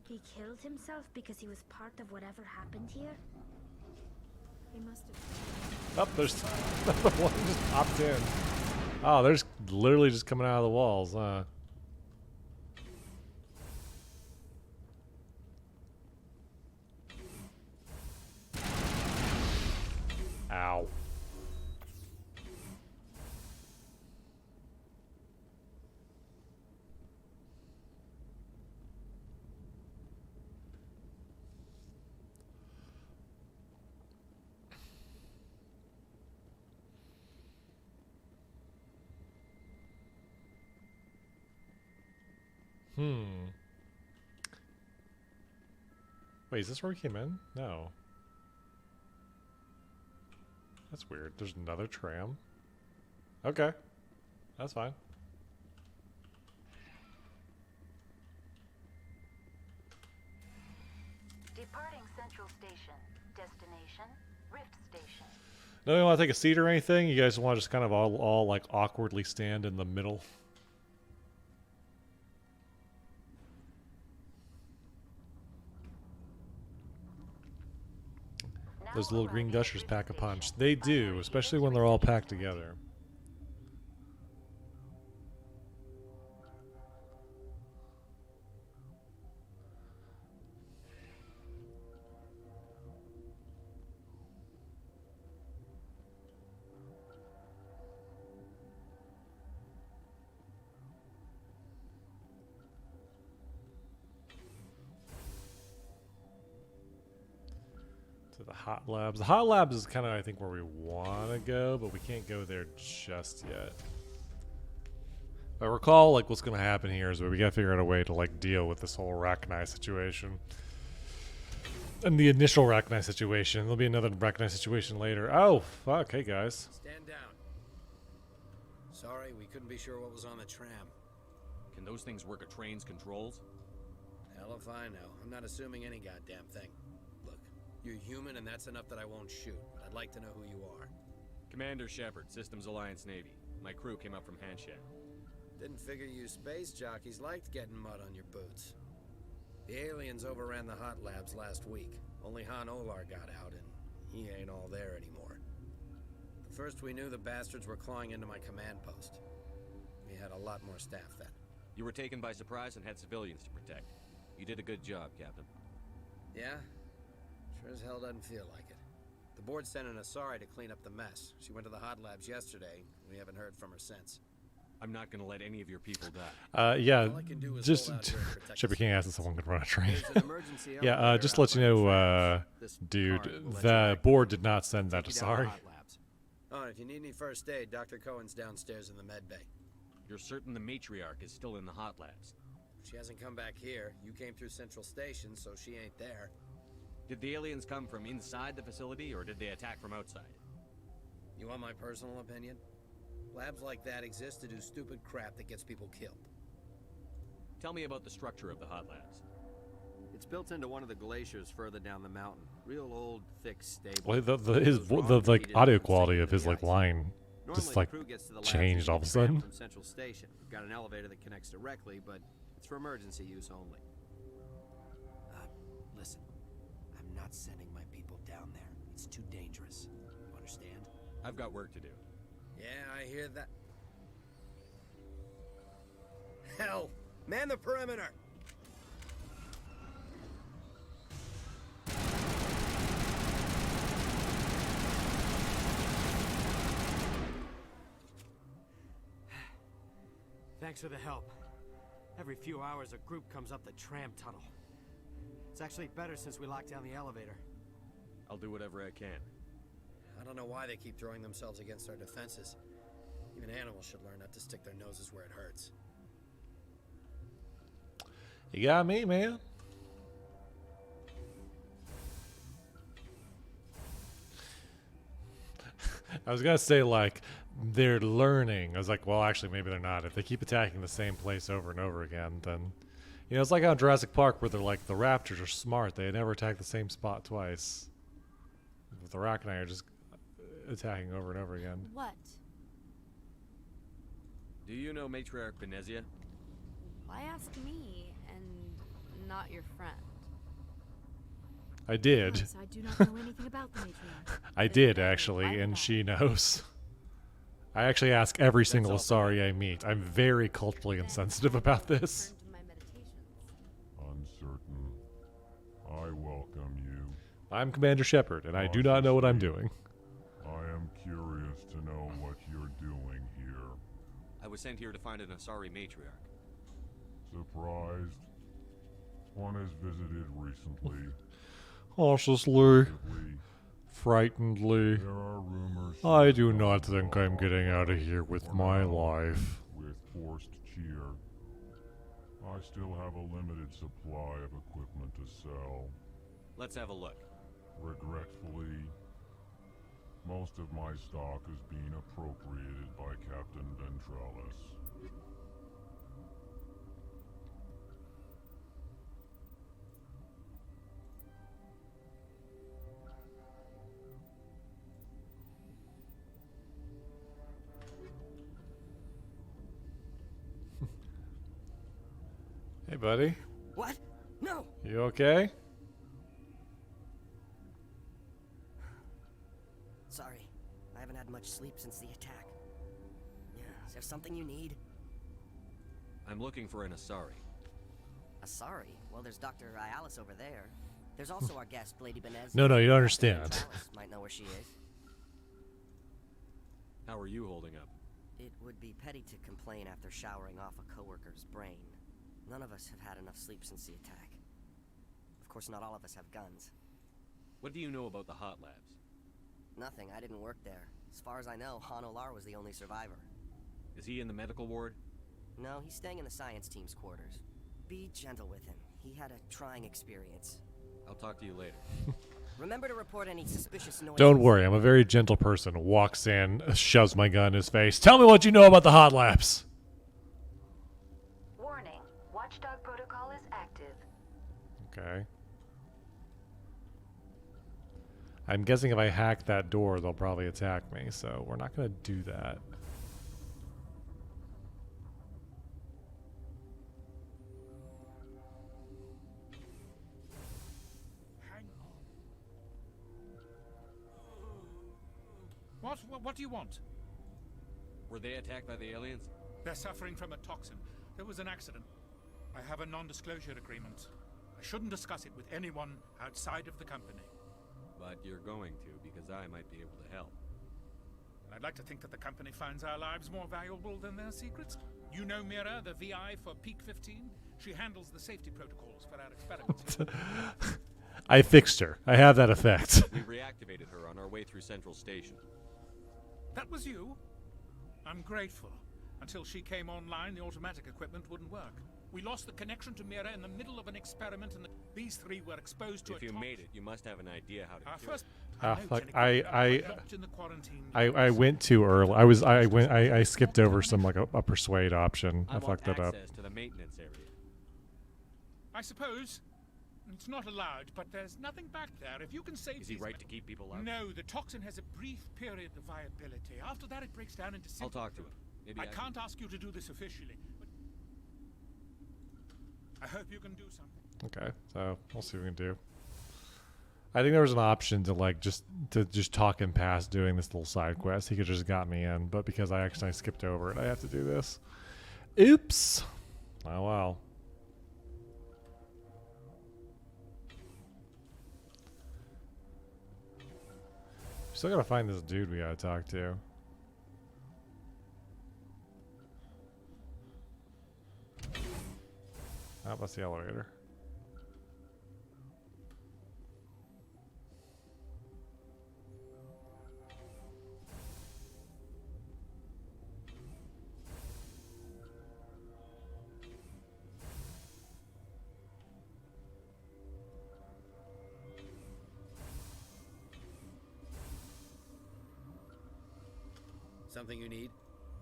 He killed himself because he was part of whatever happened here? He must have... Oh, there's another one just popped in. Oh, there's literally just coming out of the walls, huh? Ow. Wait, is this where we came in? No. That's weird. There's another tram. Okay. That's fine. Departing Central Station. Destination, Rift Station. No, you want to take a seat or anything? You guys want to just kind of all like awkwardly stand in the middle? Those little green gushers pack a punch. They do, especially when they're all packed together. To the hot labs. The hot labs is kind of, I think, where we want to go, but we can't go there just yet. I recall, like, what's going to happen here is we got to figure out a way to, like, deal with this whole Arachnite situation. And the initial Arachnite situation. There'll be another Arachnite situation later. Oh, fuck. Hey, guys. Stand down. Sorry, we couldn't be sure what was on the tram. Can those things work a train's controls? Hell if I know. I'm not assuming any goddamn thing. Look, you're human and that's enough that I won't shoot. I'd like to know who you are. Commander Shepard, Systems Alliance Navy. My crew came up from Hanshack. Didn't figure you space jockeys liked getting mud on your boots. The aliens overran the hot labs last week. Only Han Olar got out, and he ain't all there anymore. The first we knew, the bastards were clawing into my command post. We had a lot more staff then. You were taken by surprise and had civilians to protect. You did a good job, Captain. Yeah? Sure as hell doesn't feel like it. The board sent an Asari to clean up the mess. She went to the hot labs yesterday. We haven't heard from her since. I'm not gonna let any of your people die. Yeah, just Shepard can't ask if someone could run a train. Yeah, just to let you know, dude, the board did not send that to Sorry. Oh, if you need any first aid, Dr. Cohen's downstairs in the med bay. You're certain the matriarch is still in the hot labs? She hasn't come back here. You came through Central Station, so she ain't there. Did the aliens come from inside the facility, or did they attack from outside? You want my personal opinion? Labs like that exist to do stupid crap that gets people killed. Tell me about the structure of the hot labs. It's built into one of the glaciers further down the mountain. Real old, thick, stable. Well, the like audio quality of his like line just like changed all of a sudden. From Central Station. We've got an elevator that connects directly, but it's for emergency use only. Listen, I'm not sending my people down there. It's too dangerous. You understand? I've got work to do. Yeah, I hear that. Hell! Man the perimeter! Thanks for the help. Every few hours a group comes up the tram tunnel. It's actually better since we locked down the elevator. I'll do whatever I can. I don't know why they keep throwing themselves against our defenses. Even animals should learn not to stick their noses where it hurts. You got me, man. I was gonna say like they're learning. I was like, well, actually, maybe they're not. If they keep attacking the same place over and over again, then you know it's like on Jurassic Park where they're like the raptors are smart. They never attack the same spot twice. With the Arachnite are just attacking over and over again. What? Do you know Matriarch Benezia? Why ask me and not your friend? I did. Yes, I do not know anything about the matriarch. I did actually, and she knows. I actually ask every single Asari I meet. I'm very culturally insensitive about this. Uncertain. I welcome you. I'm Commander Shepard, and I do not know what I'm doing. I am curious to know what you're doing here. I was sent here to find an Asari matriarch. Surprised? One has visited recently. Cautiously, frightenedly. There are rumors. I do not think I'm getting out of here with my life. With forced cheer. I still have a limited supply of equipment to sell. Let's have a look. Regretfully, most of my stock is being appropriated by Captain Ventralis. Hey, buddy. What? No! You okay? Sorry. I haven't had much sleep since the attack. Yeah, is there something you need? I'm looking for an Asari. Asari? Well, there's Dr. Ayalis over there. There's also our guest, Lady Benez. No, you don't understand. Might know where she is. How are you holding up? It would be petty to complain after showering off a coworker's brain. None of us have had enough sleep since the attack. Of course, not all of us have guns. What do you know about the hot labs? Nothing. I didn't work there. As far as I know, Han Olar was the only survivor. Is he in the medical ward? No, he's staying in the science team's quarters. Be gentle with him. He had a trying experience. I'll talk to you later. Remember to report any suspicious noises. Don't worry, I'm a very gentle person. Walks in, shoves my gun in his face. Tell me what you know about the hot labs. Warning. Watchdog protocol is active. Okay. I'm guessing if I hack that door, they'll probably attack me, so we're not going to do that. What do you want? Were they attacked by the aliens? They're suffering from a toxin. There was an accident. I have a non-disclosure agreement. I shouldn't discuss it with anyone outside of the company. But you're going to, because I might be able to help. I'd like to think that the company finds our lives more valuable than their secrets. You know Mira, the VI for Peak 15? She handles the safety protocols for our experiments. I fixed her. I have that effect. We reactivated her on our way through Central Station. That was you? I'm grateful. Until she came online, the automatic equipment wouldn't work. We lost the connection to Mira in the middle of an experiment, and these three were exposed to If you made it, you must have an idea how to cure it. Fuck. I went too early. I skipped over some like a persuade option. I fucked that up. Access to the maintenance area. I suppose. It's not allowed, but there's nothing back there. If you can save Is he right to keep people out? No, the toxin has a brief period of viability. After that, it breaks down into I'll talk to him. Maybe I can't ask you to do this officially, but I hope you can do something. Okay, so we'll see what we can do. I think there was an option to like just talk him past doing this little side quest. He could just got me in, but because I accidentally skipped over it, I have to do this. Oops. Oh well. Still gotta find this dude we gotta talk to. Oh, that's the elevator. Something you need?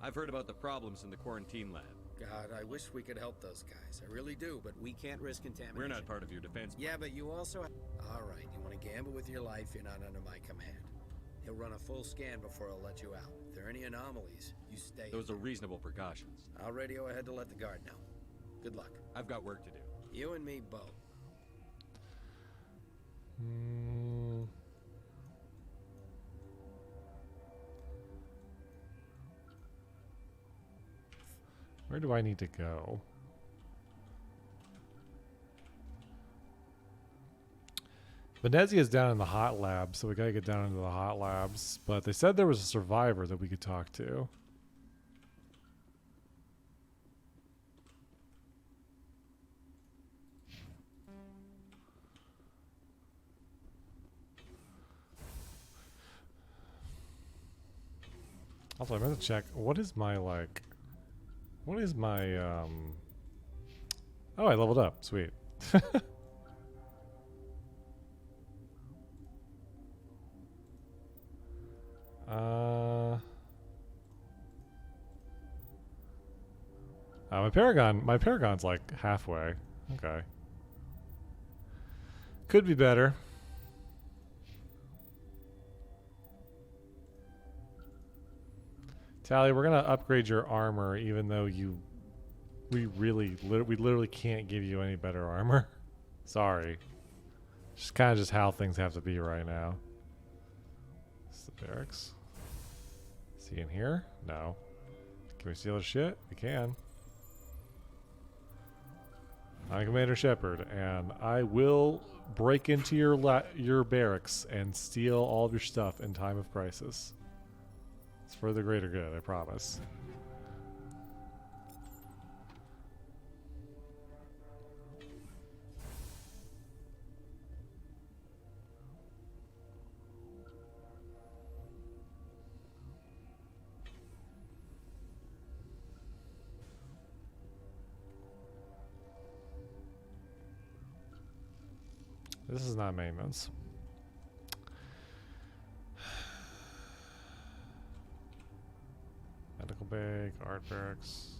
I've heard about the problems in the quarantine lab. God, I wish we could help those guys. I really do, but we can't risk contamination. We're not part of your defense. Yeah, but you also... All right, you want to gamble with your life, you're not under my command. He'll run a full scan before I'll let you out. If there are any anomalies, you stay. Those are reasonable precautions. I'll radio ahead to let the guard know. Good luck. I've got work to do. You and me both. Where do I need to go? Venezia's down in the hot labs, so we gotta get down into the hot labs. But they said there was a survivor that we could talk to. Also, I'm gonna check. What is my like? What is my Oh, I leveled up. Sweet. My Paragon's like halfway. Okay. Could be better. Tally, we're gonna upgrade your armor, even though we literally can't give you any better armor. Sorry. Just kind of just how things have to be right now. This is the barracks. Is he in here? No. Can we steal his shit? We can. I'm Commander Shepard, and I will break into your barracks and steal all of your stuff in time of crisis. It's for the greater good, I promise. This is not maintenance. Medical bay, guard barracks.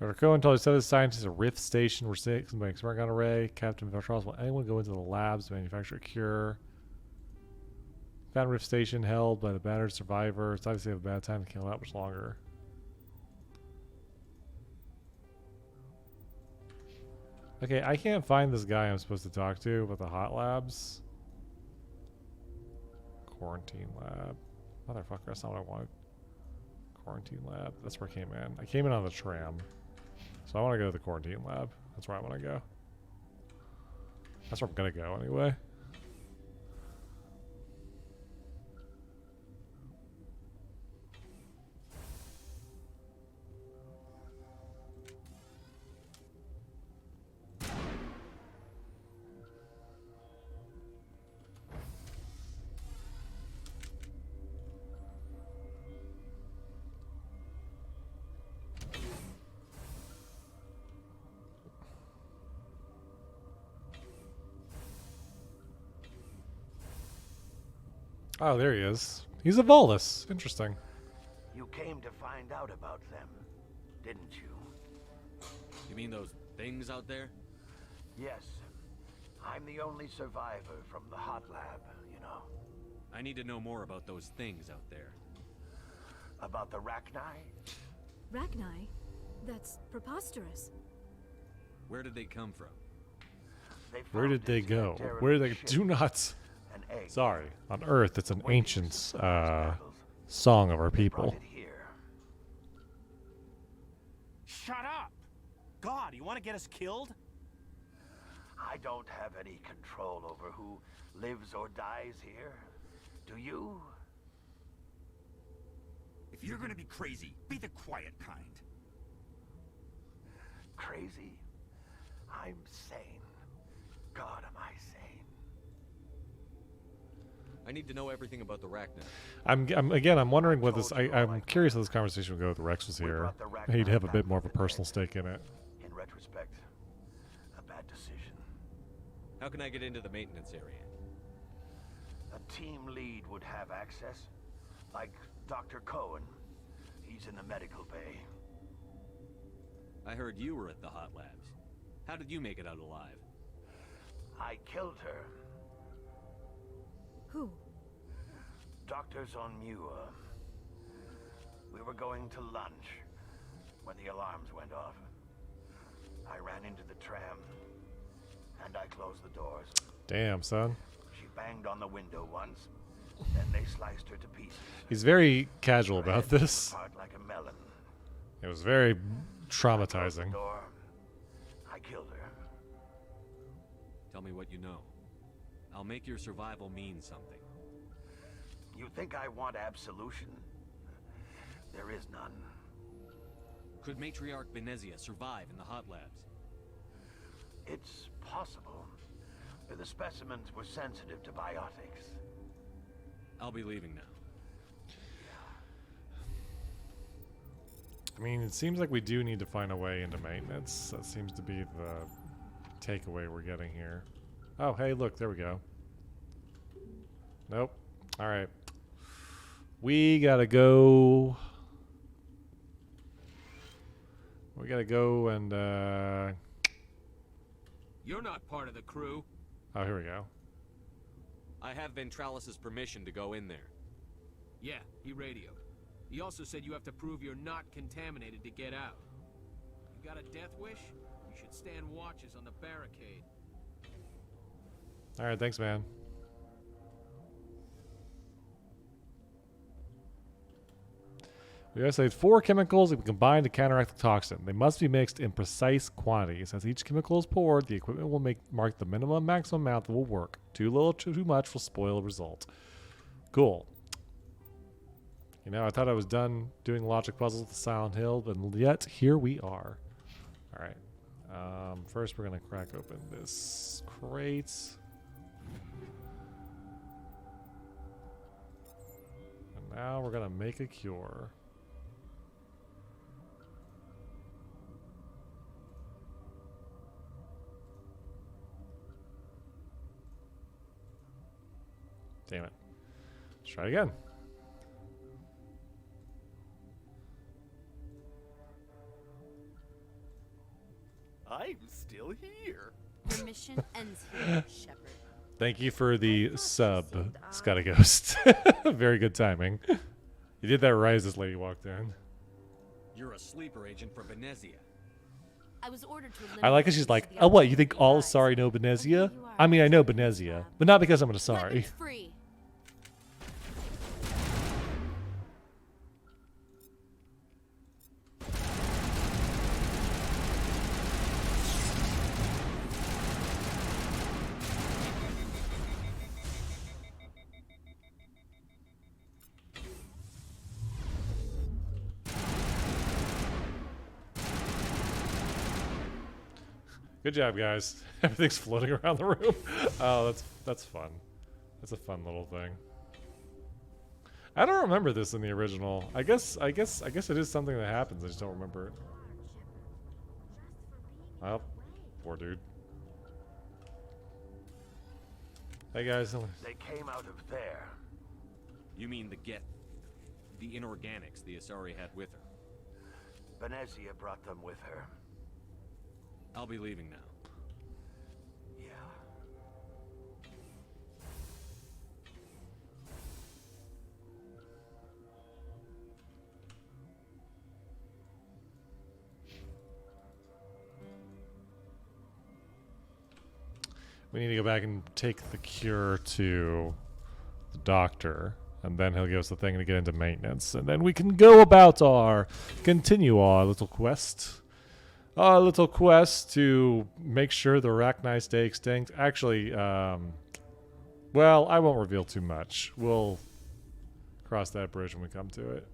Dr. Cohen told his set of scientists a Rift station where six makes smart gun array. Captain Charles, will anyone go into the labs to manufacture a cure? Found Rift station held by the battered survivor. It's obviously a bad time to kill that much longer. Okay, I can't find this guy I'm supposed to talk to about the hot labs. Quarantine lab. Motherfucker, that's not what I wanted. Quarantine lab. That's where I came in. I came in on the tram. So I want to go to the quarantine lab. That's where I want to go. That's where I'm going to go anyway. Oh, there he is. He's a Volus. Interesting. You came to find out about them, didn't you? You mean those things out there? Yes. I'm the only survivor from the hot lab, you know. I need to know more about those things out there. About the Rachni? Rachni? That's preposterous. Where did they come from? Where did they go? Where did they do not... Sorry. On Earth, it's an ancient song of our people. Shut up! God, you want to get us killed? I don't have any control over who lives or dies here. Do you? If you're gonna be crazy, be the quiet kind. Crazy? I'm sane. God, am I sane? I need to know everything about the Rachni. I'm wondering what this. I'm curious how this conversation would go if Rex was here. He'd have a bit more of a personal stake in it. In retrospect, a bad decision. How can I get into the maintenance area? A team lead would have access, like Dr. Cohen. He's in the medical bay. I heard you were at the hot labs. How did you make it out alive? I killed her. Who? Doctors on Muir. We were going to lunch when the alarms went off. I ran into the tram, and I closed the doors. Damn, son. She banged on the window once, then they sliced her to pieces. He's very casual about this. Apart like a melon. It was very traumatizing. I killed her. Tell me what you know. I'll make your survival mean something. You think I want absolution? There is none. Could Matriarch Benezia survive in the hot labs? It's possible. The specimens were sensitive to biotics. I'll be leaving now. I mean, it seems like we do need to find a way into maintenance. That seems to be the takeaway we're getting here. Oh, hey, look, there we go. Nope. All right. We gotta go. We gotta go and, You're not part of the crew. Oh, here we go. I have Ventralis's permission to go in there. Yeah, he radioed. He also said you have to prove you're not contaminated to get out. You got a death wish? You should stand watches on the barricade. All right, thanks, man. We isolate 4 chemicals that we combine to counteract the toxin. They must be mixed in precise quantities. As each chemical is poured, the equipment will mark the minimum and maximum amount that will work. Too little, too much will spoil the result. Cool. You know, I thought I was done doing logic puzzles with the Silent Hill, but yet here we are. All right. First, we're going to crack open this crate. And now we're going to make a cure. Damn it. Let's try it again. I'm still here. Your mission ends here, Shepard. Thank you for the sub, Scotty Ghost. Very good timing. You did that right as this lady walked in. You're a sleeper agent for Venezia. I was ordered to I like how she's like, oh, what? You think all Asari know Venezia? I mean, I know Venezia, but not because I'm an Asari. Free. Good job, guys. Everything's floating around the room. Oh, that's fun. That's a fun little thing. I don't remember this in the original. I guess it is something that happens. I just don't remember it. Well, poor dude. Hey guys. They came out of there. You mean the inorganics the Asari had with her? Venezia brought them with her. I'll be leaving now. Yeah. We need to go back and take the cure to the doctor, and then he'll give us the thing to get into maintenance, and then we can go about continue our little quest. Our little quest to make sure the Arachnai stay extinct. Actually, well, I won't reveal too much. We'll cross that bridge when we come to it.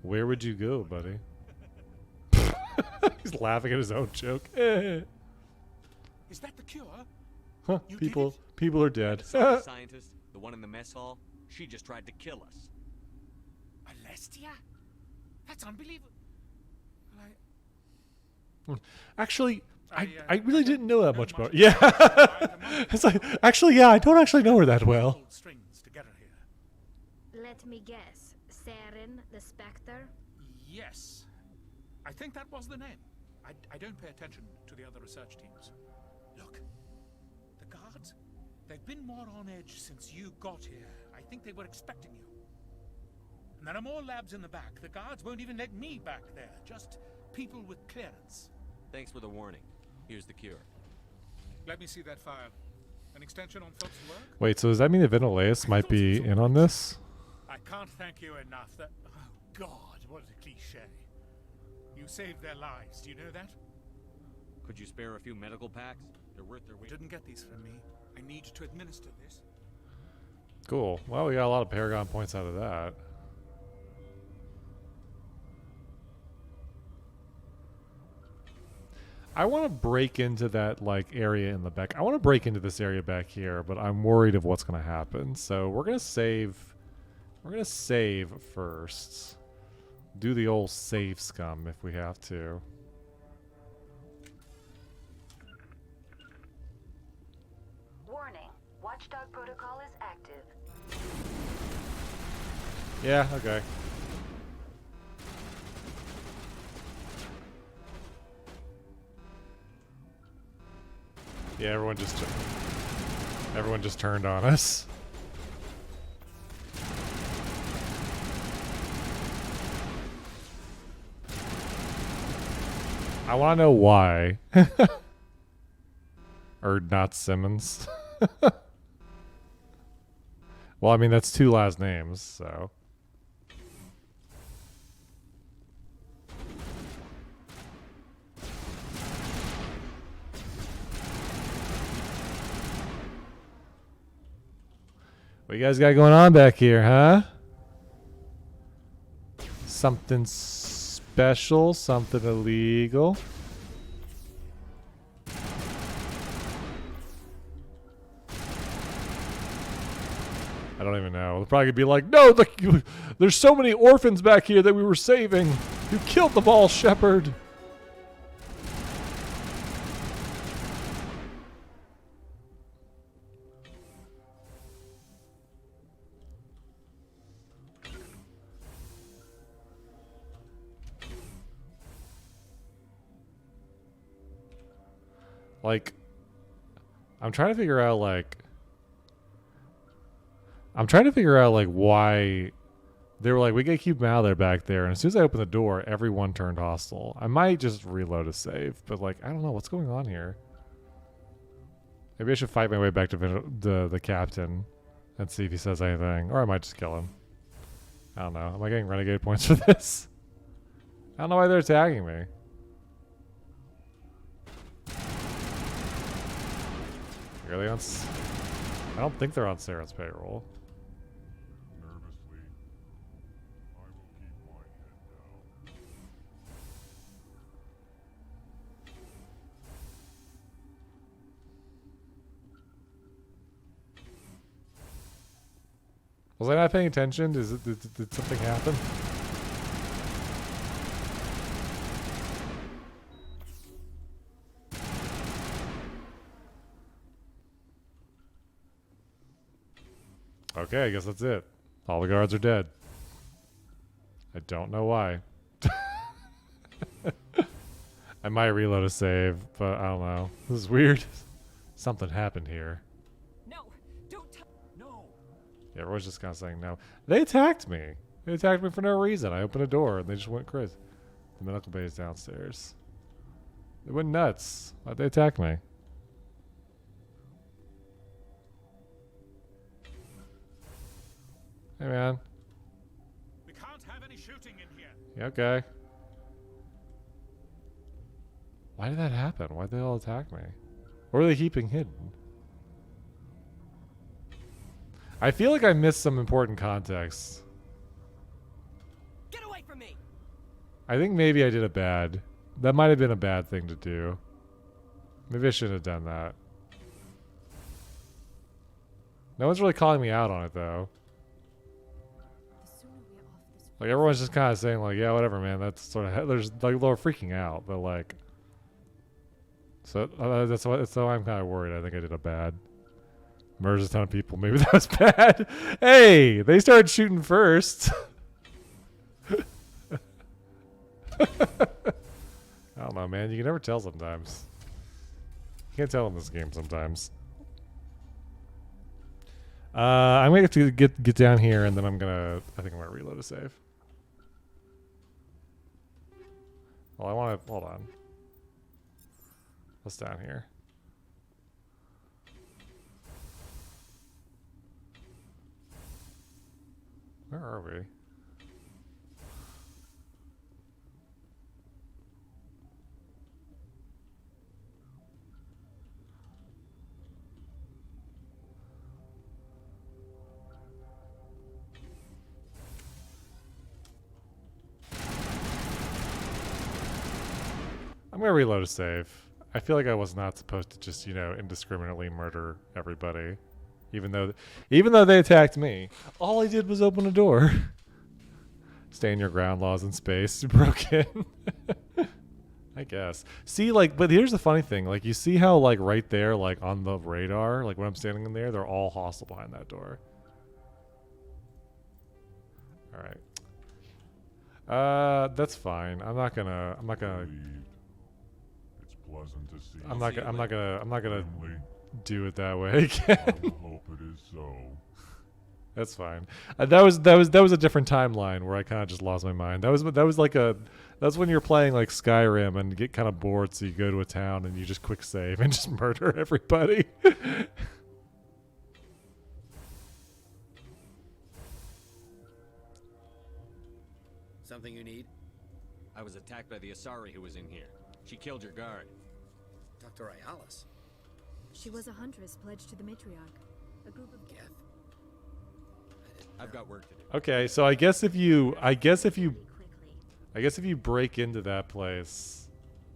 Where would you go, buddy? He's laughing at his own joke. Is that the cure? Huh, people are dead. The scientist, the one in the mess hall, she just tried to kill us. Alestia? That's unbelievable. Actually, I really didn't know that much about. Yeah, it's like actually, yeah, I don't actually know her that well. Strings to get her here. Let me guess. Saren, the Spectre? Yes. I think that was the name. I don't pay attention to the other research teams. Look, the guards, they've been more on edge since you got here. I think they were expecting you. And there are more labs in the back. The guards won't even let me back there. Just people with clearance. Thanks for the warning. Here's the cure. Let me see that file. An extension on Phil's work? Wait, so does that mean that Ventilaeus might be in on this? I can't thank you enough. That, oh God, what a cliche. You saved their lives. Do you know that? Could you spare a few medical packs? They're worth their weight. You didn't get these from me. I need to administer this. Cool. Well, we got a lot of Paragon points out of that. I want to break into that like area in the back. I want to break into this area back here, but I'm worried of what's going to happen. So we're going to save. We're going to save first. Do the old save scum if we have to. Warning. Watchdog protocol is active. Yeah, okay. Yeah, everyone just turned on us. I want to know why. Or not Simmons. Well, I mean, that's two last names, so. What you guys got going on back here, huh? Something special, something illegal. I don't even know. They'll probably be like, no, there's so many orphans back here that we were saving. You killed them all, Shepard. Like, I'm trying to figure out, like, why they were like, we gotta keep them out of there back there. And as soon as I opened the door, everyone turned hostile. I might just reload a save, but like, I don't know what's going on here. Maybe I should fight my way back to the captain and see if he says anything. Or I might just kill him. I don't know. Am I getting renegade points for this? I don't know why they're attacking me. Are they on? I don't think they're on Saren's payroll. Nervously, I will keep my head down. Was I not paying attention? Did something happen? Okay, I guess that's it. All the guards are dead. I don't know why. I might reload a save, but I don't know. This is weird. Something happened here. No, don't. No. Yeah, everyone's just kind of saying no. They attacked me. They attacked me for no reason. I opened a door and they just went crazy. The medical bay is downstairs. They went nuts. Why'd they attack me? Hey, man. We can't have any shooting in here. Yeah, okay. Why did that happen? Why'd they all attack me? Or are they keeping hidden? I feel like I missed some important context. Get away from me! I think maybe I did a bad. That might have been a bad thing to do. Maybe I shouldn't have done that. No one's really calling me out on it, though. Like, everyone's just kind of saying, like, yeah, whatever, man. That's sort of... There's, like, they're freaking out, but, like... So, that's why I'm kind of worried. I think I did a bad. Murders a ton of people. Maybe that was bad. Hey! They started shooting first. I don't know, man. You can never tell sometimes. You can't tell in this game sometimes. I'm gonna have to get down here, and then I think I'm gonna reload a save. Well, I want to hold on. What's down here? Where are we? I'm gonna reload a save. I feel like I was not supposed to just, you know, indiscriminately murder everybody. Even though they attacked me. All I did was open a door. Stay in your ground laws in space. Broken. I guess. See, like, but here's the funny thing. Like, you see how, like, right there, like, on the radar, like, when I'm standing in there, they're all hostile behind that door. Alright. That's fine. I'm not gonna It's pleasant to see. I'm not gonna do it that way again. I hope it is so. That's fine. That was a different timeline where I kind of just lost my mind. That's when you're playing like Skyrim and get kind of bored, so you go to a town and you just quick save and just murder everybody. Something you need? I was attacked by the Asari who was in here. She killed your guard. Dr. Ayalis. She was a huntress pledged to the matriarch. A group of Geth. I've got work to do. Okay, so I guess if you break into that place,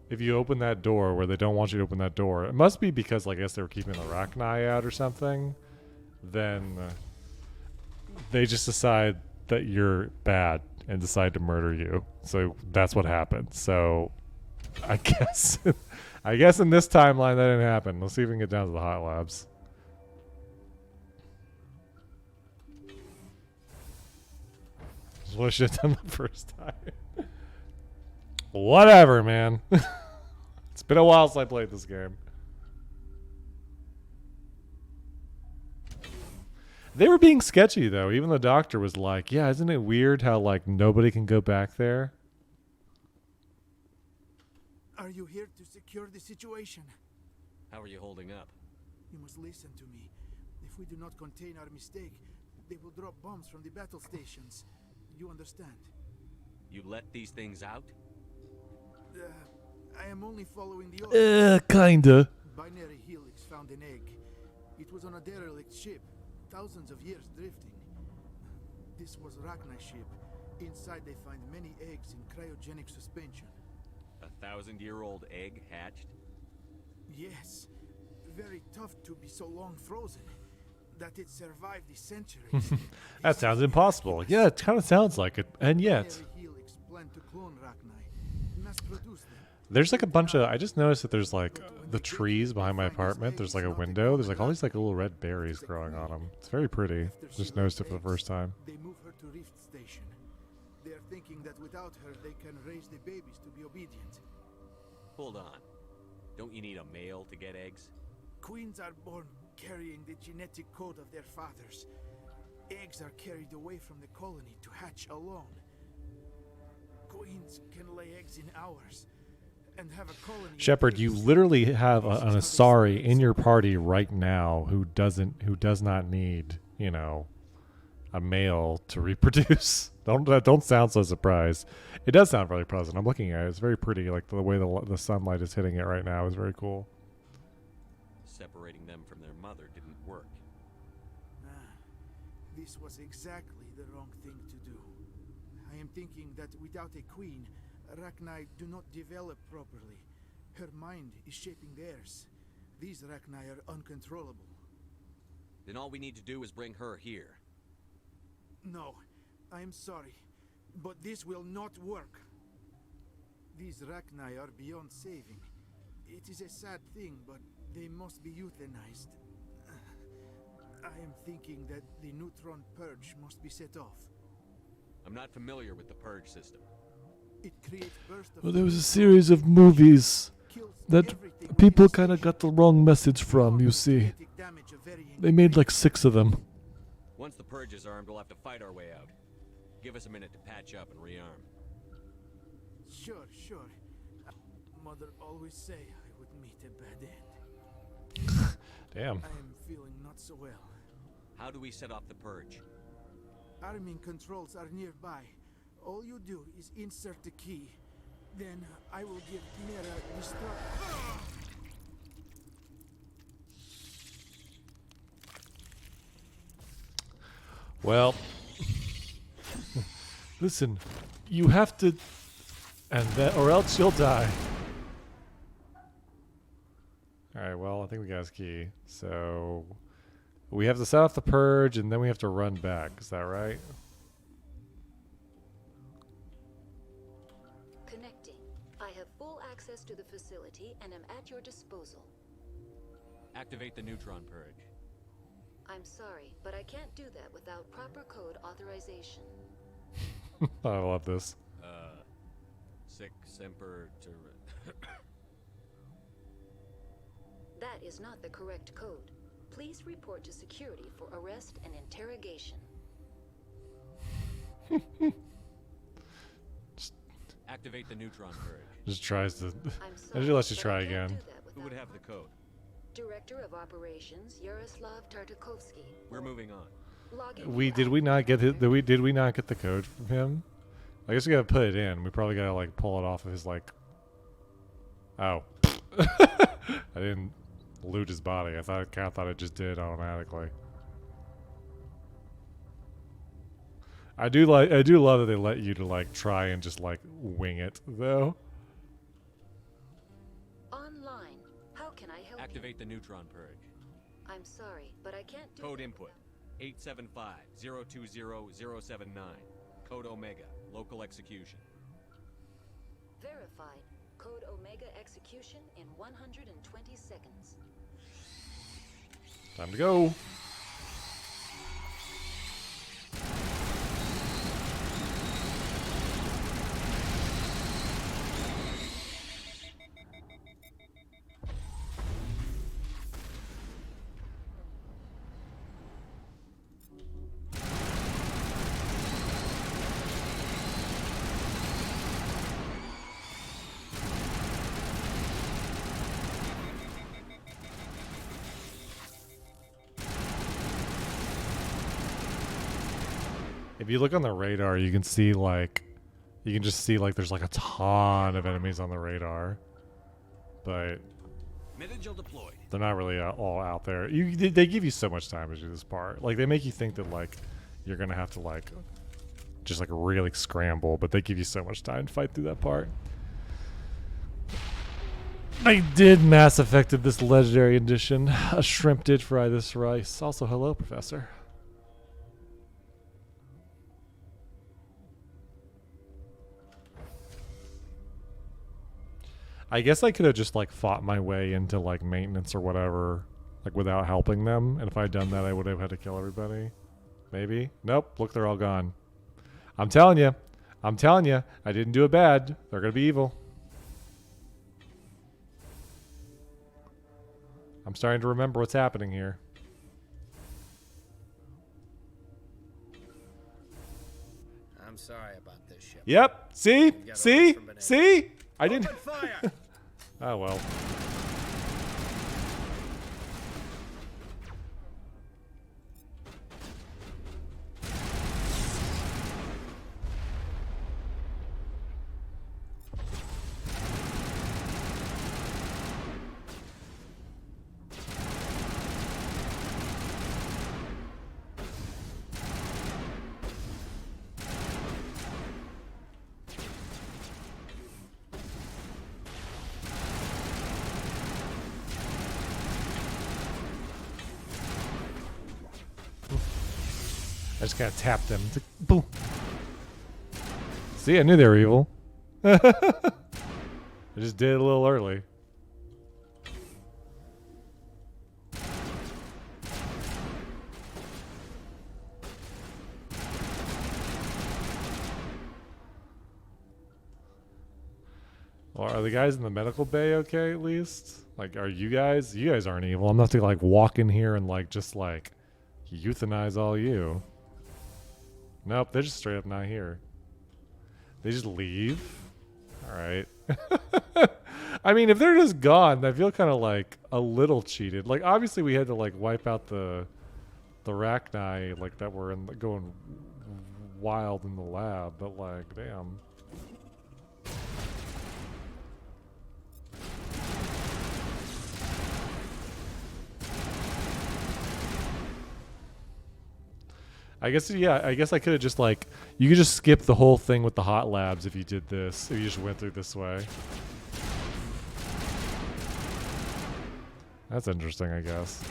if you open that door where they don't want you to open that door, it must be because, like, I guess they were keeping the Rachni out or something. Then they just decide that you're bad and decide to murder you. So that's what happened. So I guess I guess in this timeline that didn't happen. Let's see if we can get down to the hot labs. Just wish it done the first time. Whatever, man. It's been a while since I played this game. They were being sketchy though. Even the doctor was like, "Yeah, isn't it weird how like nobody can go back there?" Are you here to secure the situation? How are you holding up? You must listen to me. If we do not contain our mistake, they will drop bombs from the battle stations. You understand? You let these things out? I am only following the orders. Kinda. Binary Helix found an egg. It was on a derelict ship, thousands of years drifting. This was Rachna's ship. Inside they find many eggs in cryogenic suspension. 1,000-year-old egg hatched? Yes. Very tough to be so long frozen. That it survived the centuries. That sounds impossible. Yeah, it kind of sounds like it. And yet, Binary Helix planned to clone Rachni, mass produce them. there's like a bunch of. I just noticed that there's like the trees behind my apartment. There's like a window. There's like all these like little red berries growing on them. It's very pretty. Just noticed it for the first time. They move her to Rift Station. They are thinking that without her, they can raise the babies to be obedient. Hold on. Don't you need a male to get eggs? Queens are born carrying the genetic code of their fathers. Eggs are carried away from the colony to hatch alone. Queens can lay eggs in hours and have a colony. Shepard, you literally have an Asari in your party right now who does not need, you know, a male to reproduce. Don't sound so surprised. It does sound really pleasant. I'm looking at it. It's very pretty. Like the way the sunlight is hitting it right now is very cool. Separating them from their mother didn't work. This was exactly the wrong thing to do. I am thinking that without a queen, Rachni do not develop properly. Her mind is shaping theirs. These Rachni are uncontrollable. Then all we need to do is bring her here. No, I am sorry, but this will not work. These Rachni are beyond saving. It is a sad thing, but they must be euthanized. I am thinking that the neutron purge must be set off. I'm not familiar with the purge system. It creates bursts of... Well, there was a series of movies that people kind of got the wrong message from, you see. They made like 6 of them. Once the purge is armed, we'll have to fight our way out. Give us a minute to patch up and rearm. Sure. Mother always say I would meet a bad end. Damn. I am feeling not so well. How do we set off the purge? Arming controls are nearby. All you do is insert the key. Then I will give Mira destruct. Well, listen, you have to, and that, or else you'll die. All right. Well, I think we got his key. So we have to set off the purge, and then we have to run back. Is that right? Connecting. I have full access to the facility and am at your disposal. Activate the neutron purge. I'm sorry, but I can't do that without proper code authorization. I love this. Sic semper That is not the correct code. Please report to security for arrest and interrogation. Activate the neutron purge. Just tries to. Actually, let's just try again. Who would have the code? Director of Operations Yaroslav Tartakovsky. We're moving on. Did we not get the code from him? I guess we gotta put it in. We probably gotta like pull it off of his like. Oh, I didn't loot his body. I thought it just did automatically. I do love that they let you to like try and just like wing it though. Online. How can I help Activate the neutron purge. I'm sorry, but I can't do Code input. 875-020-079. Code Omega. Local execution. Verified. Code Omega execution in 120 seconds. Time to go. If you look on the radar, you can see like, you can just see like there's like a ton of enemies on the radar, but deployed. they're not really all out there. They give you so much time to do this part. Like they make you think that like you're gonna have to like just like really scramble, but they give you so much time to fight through that part. I did Mass Effected this legendary edition. A shrimp did fry this rice. Also, hello, Professor. I guess I could have just like fought my way into like maintenance or whatever, like without helping them. And if I had done that, I would have had to kill everybody. Maybe. Nope. Look, they're all gone. I'm telling you. I'm telling you. I didn't do it bad. They're going to be evil. I'm starting to remember what's happening here. I'm sorry about this ship. Yep. See? You got See? orders from Benet. See? I didn't. Open fire! Oh, well. I just kind of tapped them. It's like, boom. See, I knew they were evil. I just did it a little early. Well, are the guys in the medical bay okay at least? Like, are you guys? You guys aren't evil. I'm not to like walk in here and like just like euthanize all you. Nope, they're just straight up not here. They just leave? Alright. I mean, if they're just gone, I feel kind of like a little cheated. Like, obviously we had to like wipe out the Rachni like that were going wild in the lab, but like, damn. I guess, yeah, I guess I could have just, like, you could just skip the whole thing with the hot labs if you did this, if you just went through this way. That's interesting, I guess.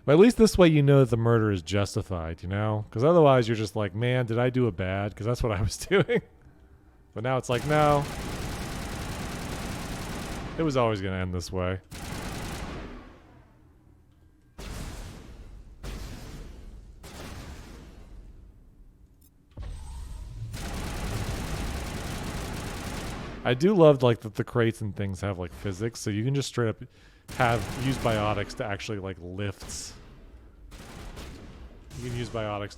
But at least this way you know that the murder is justified, you know? Because otherwise you're just like, man, did I do it bad? Because that's what I was doing. But now it's like, no. It was always going to end this way. I do love like that the crates and things have like physics, so you can just straight up use biotics to actually like lift. You can use biotics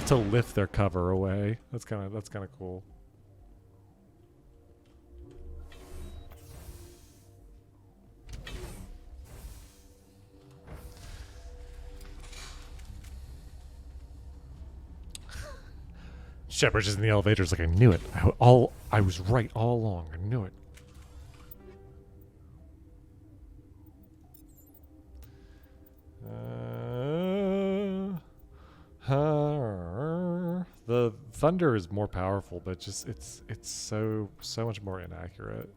to lift their cover away. That's kind of cool. Shepard's just in the elevator. It's like, I knew it. I was right all along. I knew it. The thunder is more powerful, but just it's so much more inaccurate.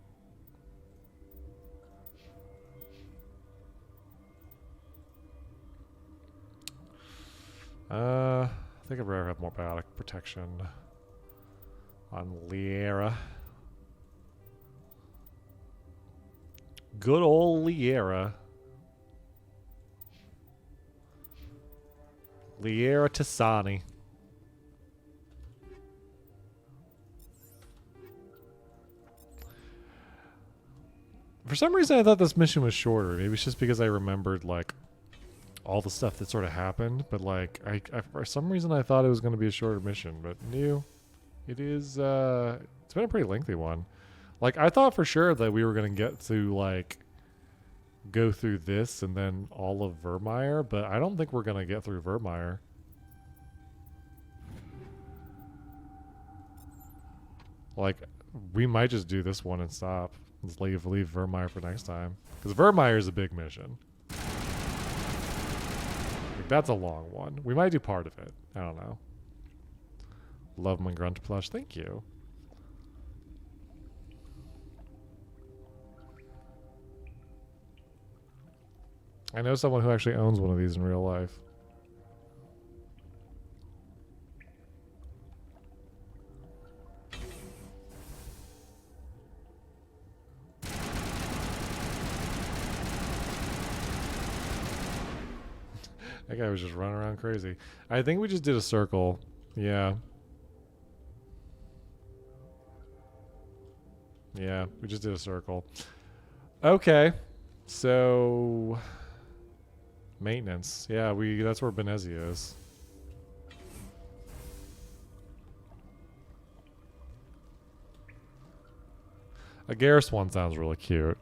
I think I'd rather have more biotic protection on Liera. Good old Liera. Liera Tassani. For some reason I thought this mission was shorter. Maybe it's just because I remembered like all the stuff that sort of happened, but like I for some reason I thought it was going to be a shorter mission, but no. It is it's been a pretty lengthy one. Like I thought for sure that we were going to get to like go through this and then all of Vermeer, but I don't think we're going to get through Vermeer. Like we might just do this one and stop. Let's leave Vermeer for next time. Because Vermeer is a big mission. Like, that's a long one. We might do part of it. I don't know. Love my grunt plush. Thank you. I know someone who actually owns one of these in real life. That guy was just running around crazy. I think we just did a circle. Yeah. Yeah, we just did a circle. Okay. So maintenance. Yeah, that's where Benezia is. A Garrus one sounds really cute.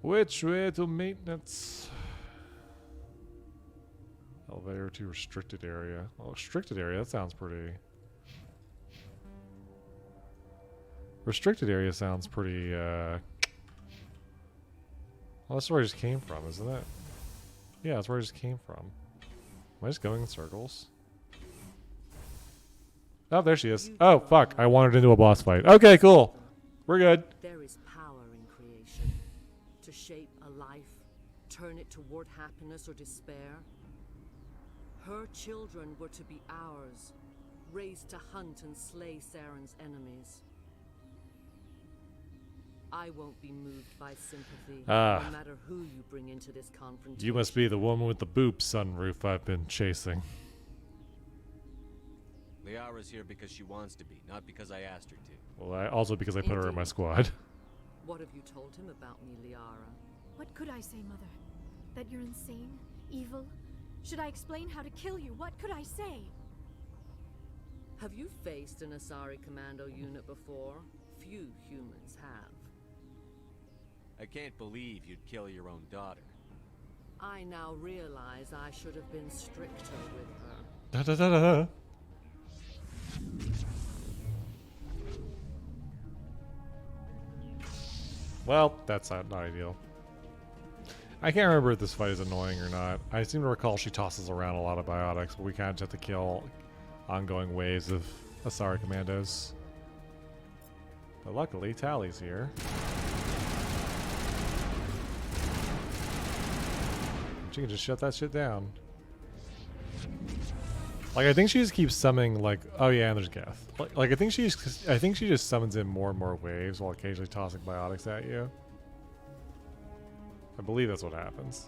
Which way to maintenance? Elevator to restricted area. Well, restricted area, that sounds pretty... Restricted area sounds pretty, Well, that's where I just came from, isn't it? Yeah, that's where I just came from. Am I just going in circles? Oh, there she is. Oh, fuck. I wandered into a boss fight. Okay, cool. We're good. There is power in creation. To shape a life, turn it toward happiness or despair. Her children were to be ours, raised to hunt and slay Saren's enemies. I won't be moved by sympathy, no matter who you bring into this confrontation. You must be the woman with the boob sunroof I've been chasing. Liara's here because she wants to be, not because I asked her to. Well, also because I put her in my squad. What have you told him about me, Liara? What could I say, Mother? That you're insane? Evil? Should I explain how to kill you? What could I say? Have you faced an Asari commando unit before? Few humans have. I can't believe you'd kill your own daughter. I now realize I should have been stricter with her. Da da da da. Well, that's not ideal. I can't remember if this fight is annoying or not. I seem to recall she tosses around a lot of biotics, but we kind of just have to kill ongoing waves of Asari commandos. But luckily, Tally's here. She can just shut that shit down. Like, I think she just keeps summoning, like, oh yeah, and there's Geth. Like I think she just summons in more and more waves while occasionally tossing biotics at you. I believe that's what happens.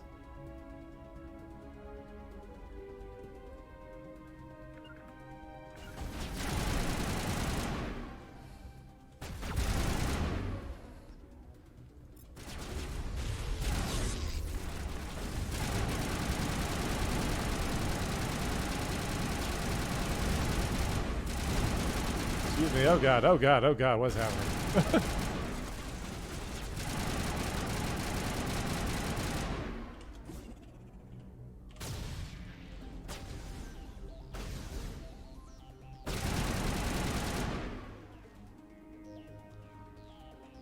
Excuse me, oh god, oh god, oh god, what's happening?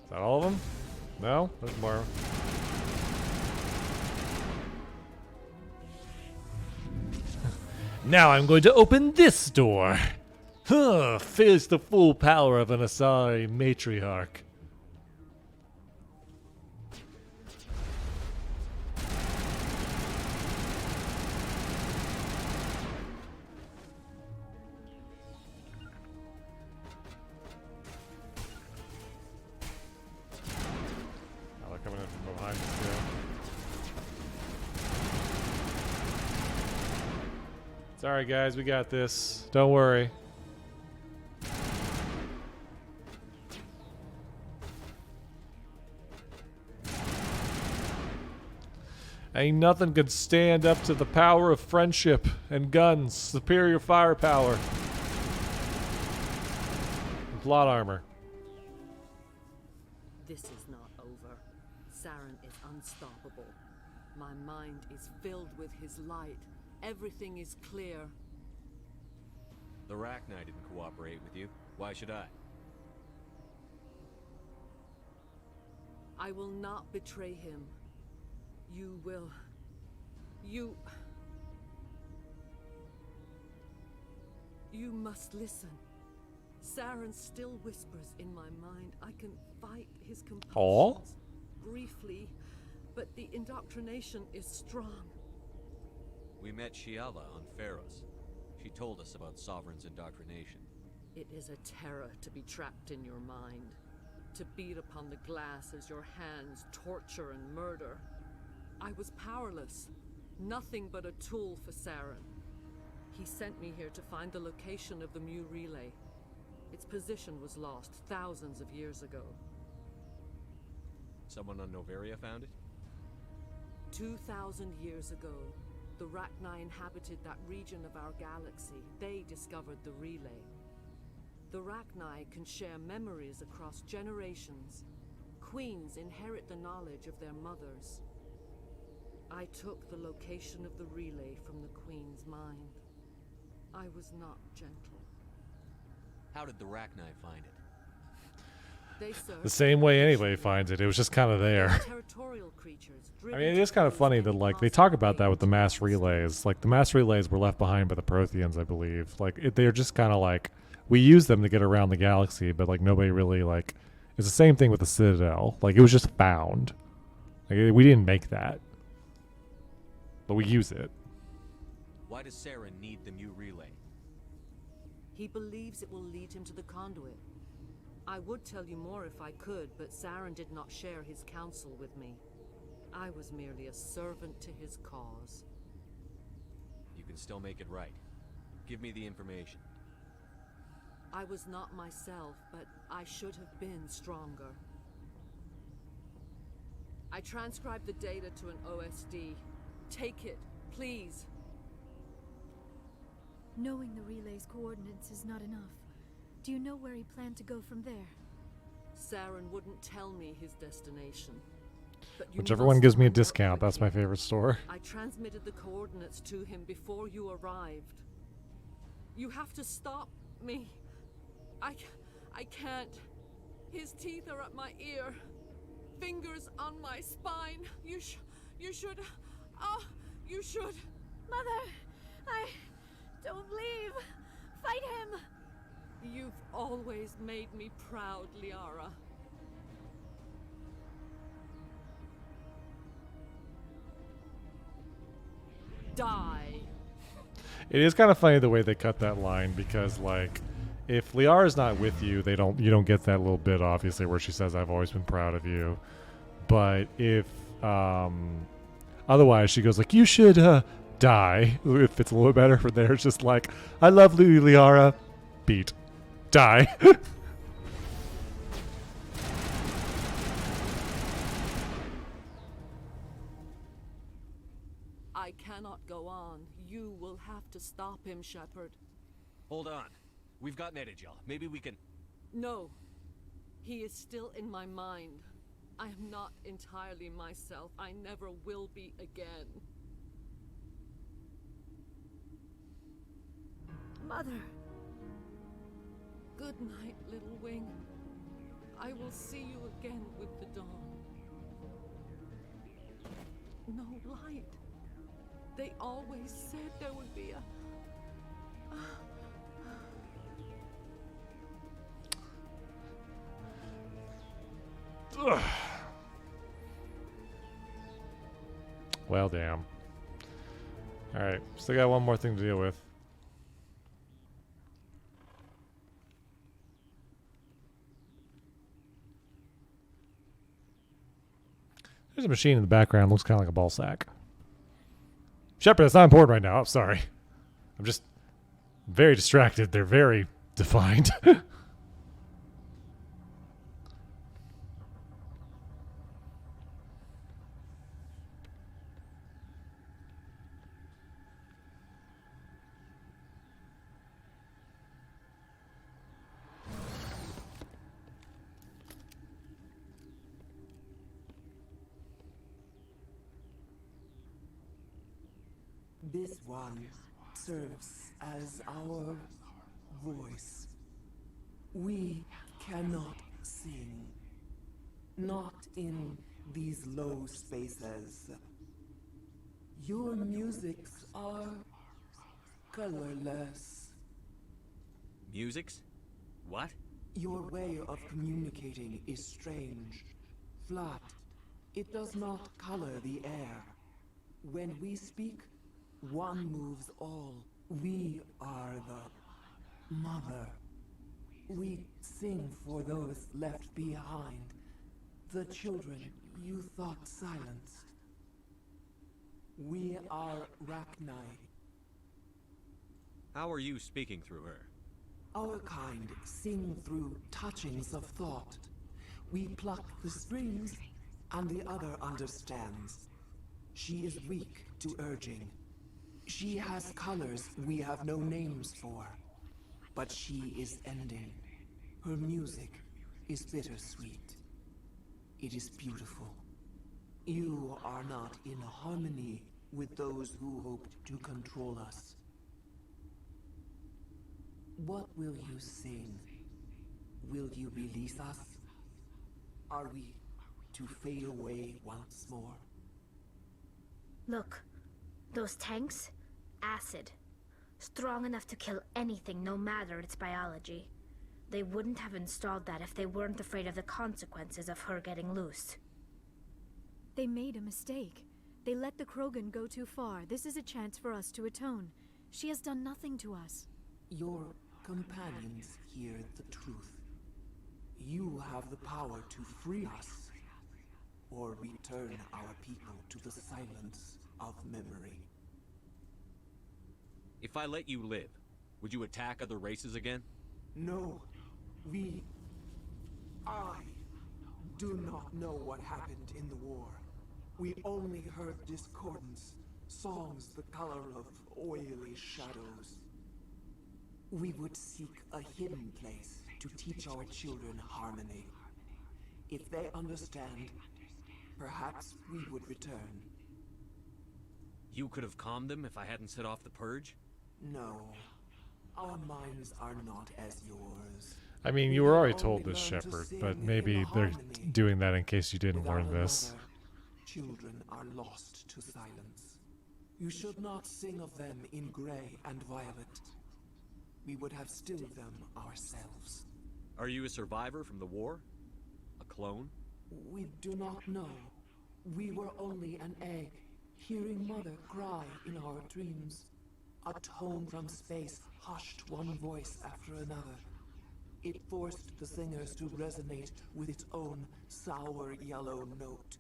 Is that all of them? No? There's more. Now I'm going to open this door. Huh, face the full power of an Asari matriarch. Oh, they're coming in from behind us too. Sorry guys, we got this. Don't worry. Ain't nothing could stand up to the power of friendship and guns, superior firepower, and plot armor. This is not over. Saren is unstoppable. My mind is filled with his light. Everything is clear. The Rachni didn't cooperate with you. Why should I? I will not betray him. You will. You must listen. Saren still whispers in my mind. I can fight his compulsions briefly, but the indoctrination is strong. We met Shiala on Pharos. She told us about Sovereign's indoctrination. It is a terror to be trapped in your mind, to beat upon the glass as your hands torture and murder. I was powerless, nothing but a tool for Saren. He sent me here to find the location of the Mu relay. Its position was lost thousands of years ago. Someone on Noveria found it? 2,000 years ago, the Rachni inhabited that region of our galaxy. They discovered the relay. The Rachni can share memories across generations. Queens inherit the knowledge of their mothers. I took the location of the relay from the Queen's mind. I was not gentle. How did the Rachni find it? They served The same way anybody finds it. It was just kind of there. territorial creatures. I mean, it is kind of funny that, like, they talk about that with the mass relays. Like, the mass relays were left behind by the Protheans, I believe. Like, they're just kind of like, we use them to get around the galaxy, but, like, nobody really, like... It's the same thing with the Citadel. Like, it was just found. Like, we didn't make that. But we use it. Why does Saren need the Mu relay? He believes it will lead him to the conduit. I would tell you more if I could, but Saren did not share his counsel with me. I was merely a servant to his cause. You can still make it right. Give me the information. I was not myself, but I should have been stronger. I transcribed the data to an OSD. Take it, please. Knowing the relay's coordinates is not enough. Do you know where he planned to go from there? Saren wouldn't tell me his destination. But you Whichever one must gives me a work discount, with that's my me. favorite store. I transmitted the coordinates to him before you arrived. You have to stop me. I can't. His teeth are at my ear. Fingers on my spine. You should. You should. Mother, don't leave. Fight him. You've always made me proud, Liara. Die. It is kind of funny the way they cut that line because, like, if Liara's not with you, you don't get that little bit, obviously, where she says, "I've always been proud of you." But if otherwise, she goes like, "You should die." If it's a little better for there, it's just like, "I love you, Liara." Beat. Die. I cannot go on. You will have to stop him, Shepard. Hold on. We've got Netagel. Maybe we can... No. He is still in my mind. I am not entirely myself. I never will be again. Mother. Good night, little wing. I I will see you again with the dawn. No light. They always said there would be a... Ugh. Well, damn. Alright, still got one more thing to deal with. There's a machine in the background, looks kind of like a ball sack. Shepard, that's not important right now. I'm sorry. I'm just very distracted. They're very defined. This one serves as our voice. We cannot sing. Not in these low spaces. Your musics are colorless. Musics? What? Your way of communicating is strange. Flat. It does not color the air. When we speak, one moves all. We are the mother. We sing for those left behind. The children you thought silenced. We are Rachni. How are you speaking through her? Our kind sing through touchings of thought. We pluck the strings, and the other understands. She is weak to urging. She has colors we have no names for. But she is ending. Her music is bittersweet. It is beautiful. You are not in harmony with those who hoped to control us. What will you sing? Will you release us? Are we to fade away once more? Look, those tanks? Acid. Strong enough to kill anything, no matter its biology. They wouldn't have installed that if they weren't afraid of the consequences of her getting loose. They made a mistake. They let the Krogan go too far. This is a chance for us to atone. She has done nothing to us. Your companions hear the truth. You have the power to free us, or return our people to the silence of memory. If I let you live, would you attack other races again? No, I do not know what happened in the war. We only heard discordance, songs the color of oily shadows. We would seek a hidden place to teach our children harmony. If they understand, perhaps we would return. You could have calmed them if I hadn't set off the purge? No. Our minds are not as yours. I mean, you were already told this, Shepard, but maybe they're doing that in case you didn't learn this. Children are lost to silence. You should not sing of them in gray and violet. We would have stilled them ourselves. Are you a survivor from the war? A clone? We do not know. We were only an egg, hearing Mother cry in our dreams. A tone from space hushed one voice after another. It forced the singers to resonate with its own sour yellow note.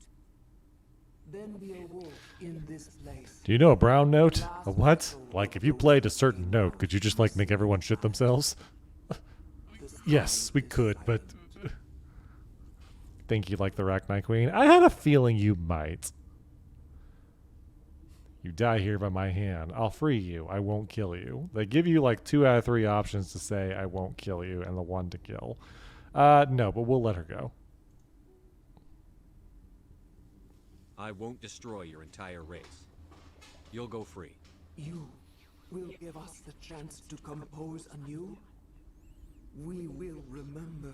Then we awoke in this place. Do you know a brown note? A what? Like, if you played a certain note, could you just, like, make everyone shit themselves? Yes, we could, but... Think you like the Rachni Queen? I had a feeling you might. You die here by my hand. I'll free you. I won't kill you. They give you like 2 out of 3 options to say I won't kill you and the 1 to kill. No, but we'll let her go. I won't destroy your entire race. You'll go free. You will give us the chance to compose anew? We will remember.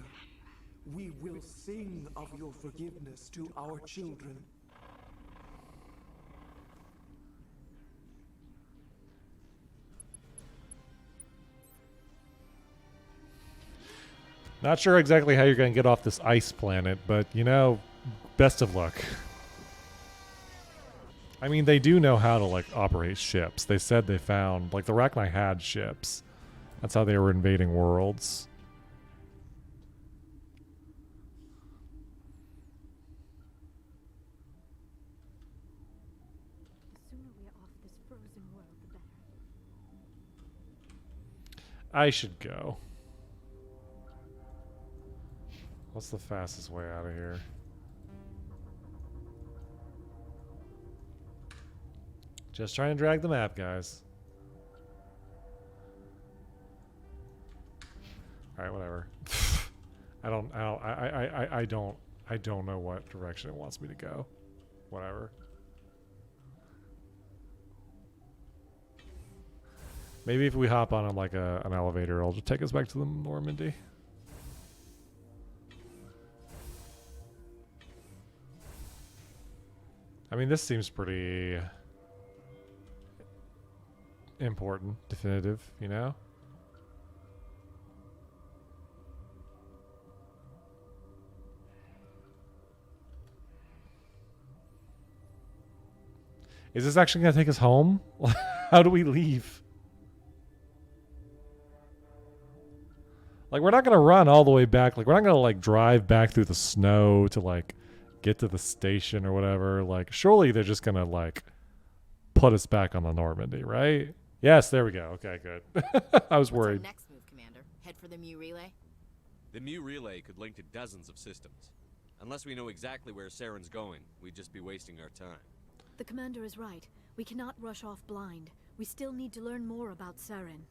We will sing of your forgiveness to our children. Not sure exactly how you're going to get off this ice planet, but, you know, best of luck. I mean, they do know how to, like, operate ships. They said they found, like, the Rachni had ships. That's how they were invading worlds. The sooner we are off this frozen world, the better. I should go. What's the fastest way out of here? Just trying to drag the map, guys. All right, whatever. I don't know what direction it wants me to go. Whatever. Maybe if we hop on like an elevator, it'll just take us back to the Normandy. I mean, this seems pretty important, definitive, you know? Is this actually going to take us home? How do we leave? Like, we're not going to run all the way back. Like, we're not going to, like, drive back through the snow to, like, get to the station or whatever. Like, surely they're just going to, like, put us back on the Normandy, right? Yes, there we go. Okay, good. I was worried. What's our next move, Commander? Head for the Mu relay? The Mu relay could link to dozens of systems. Unless we know exactly where Saren's going, we'd just be wasting our time. The commander is right. We cannot rush off blind. We still need to learn more about Saren.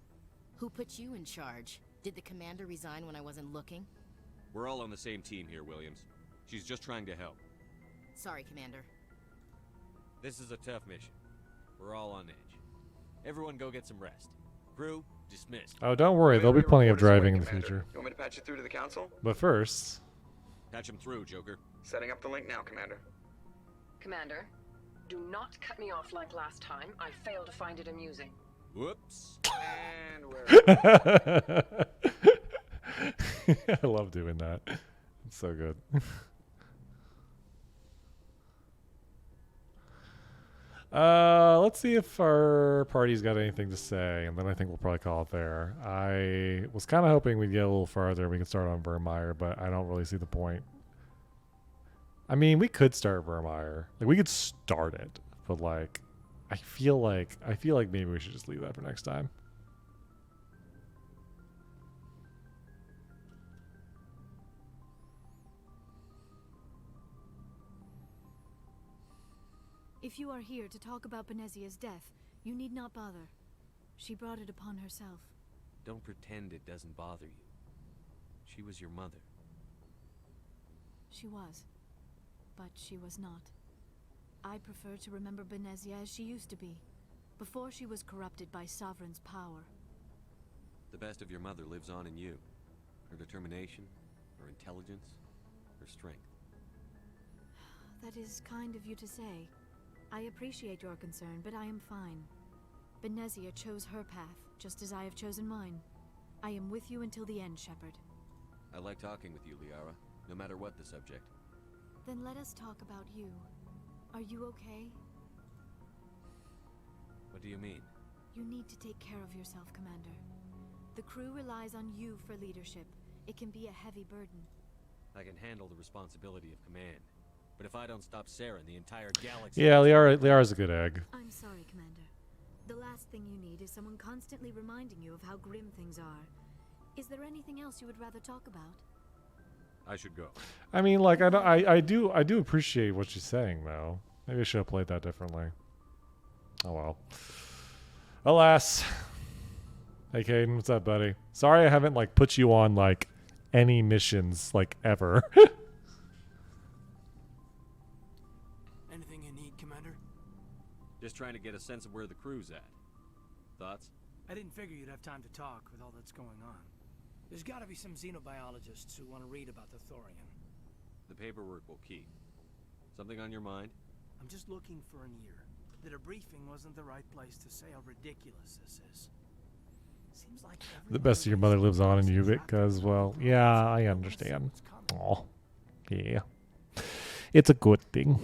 Who put you in charge? Did the commander resign when I wasn't looking? We're all on the same team here, Williams. She's just trying to help. Sorry, Commander. This is a tough mission. We're all on edge. Everyone go get some rest. Crew, dismissed. Oh, don't worry. There'll be plenty of driving in the future. You want me to patch you through to the council? But first... Patch him through, Joker. Setting up the link now, Commander. Commander, do not cut me off like last time. I failed to find it amusing. Whoops. And we're... I love doing that. It's so good. Let's see if our party's got anything to say, and then I think we'll probably call it there. I was kind of hoping we'd get a little farther and we could start on Vermeer, but I don't really see the point. I mean, we could start Vermeer. Like, we could start it, but like, I feel like maybe we should just leave that for next time. If you are here to talk about Benezia's death, you need not bother. She brought it upon herself. Don't pretend it doesn't bother you. She was your mother. She was. But she was not. I prefer to remember Benezia as she used to be, before she was corrupted by Sovereign's power. The best of your mother lives on in you. Her determination, her intelligence, her strength. That is kind of you to say. I appreciate your concern, but I am fine. Benezia chose her path, just as I have chosen mine. I am with you until the end, Shepard. I like talking with you, Liara, no matter what the subject. Then let us talk about you. Are you okay? What do you mean? You need to take care of yourself, Commander. The crew relies on you for leadership. It can be a heavy burden. I can handle the responsibility of command. But if I don't stop Saren, the entire galaxy... Yeah, Liara's a good egg. I'm sorry, Commander. The last thing you need is someone constantly reminding you of how grim things are. Is there anything else you would rather talk about? I should go. I mean, like, I do appreciate what she's saying, though. Maybe I should have played that differently. Oh well. Alas. Hey, Caden, what's up, buddy? Sorry I haven't, like, put you on, like, any missions, like, ever. Anything you need, Commander? Just trying to get a sense of where the crew's at. Thoughts? I didn't figure you'd have time to talk with all that's going on. There's gotta be some xenobiologists who want to read about the Thorian. The paperwork will keep. Something on your mind? I'm just looking for an ear. The debriefing wasn't the right place to say how ridiculous this is. Seems like The best of your mother lives on in you because, well, yeah, I understand. Aw. Yeah. It's a good thing.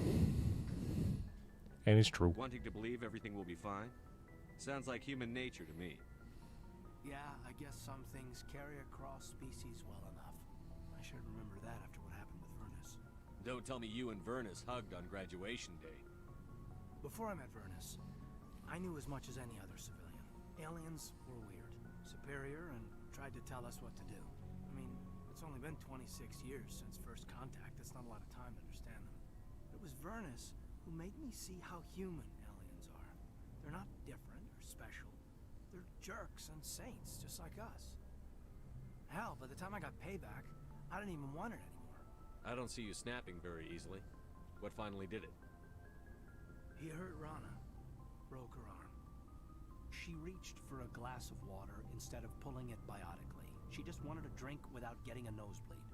And it's true. Wanting to believe everything will be fine? Sounds like human nature to me. Yeah, I guess some things carry across species well enough. I should remember that after what happened with Vernus. Don't tell me you and Vernus hugged on graduation day. Before I met Vernus, I knew as much as any other civilian. Aliens were weird, superior, and tried to tell us what to do. I mean, it's only been 26 years since first contact. That's not a lot of time to understand them. It was Vernus who made me see how human aliens are. They're not different or special. They're jerks and saints, just like us. Hell, by the time I got payback, I didn't even want it anymore. I don't see you snapping very easily. What finally did it? He hurt Rana. Broke her arm. She reached for a glass of water instead of pulling it biotically. She just wanted a drink without getting a nosebleed,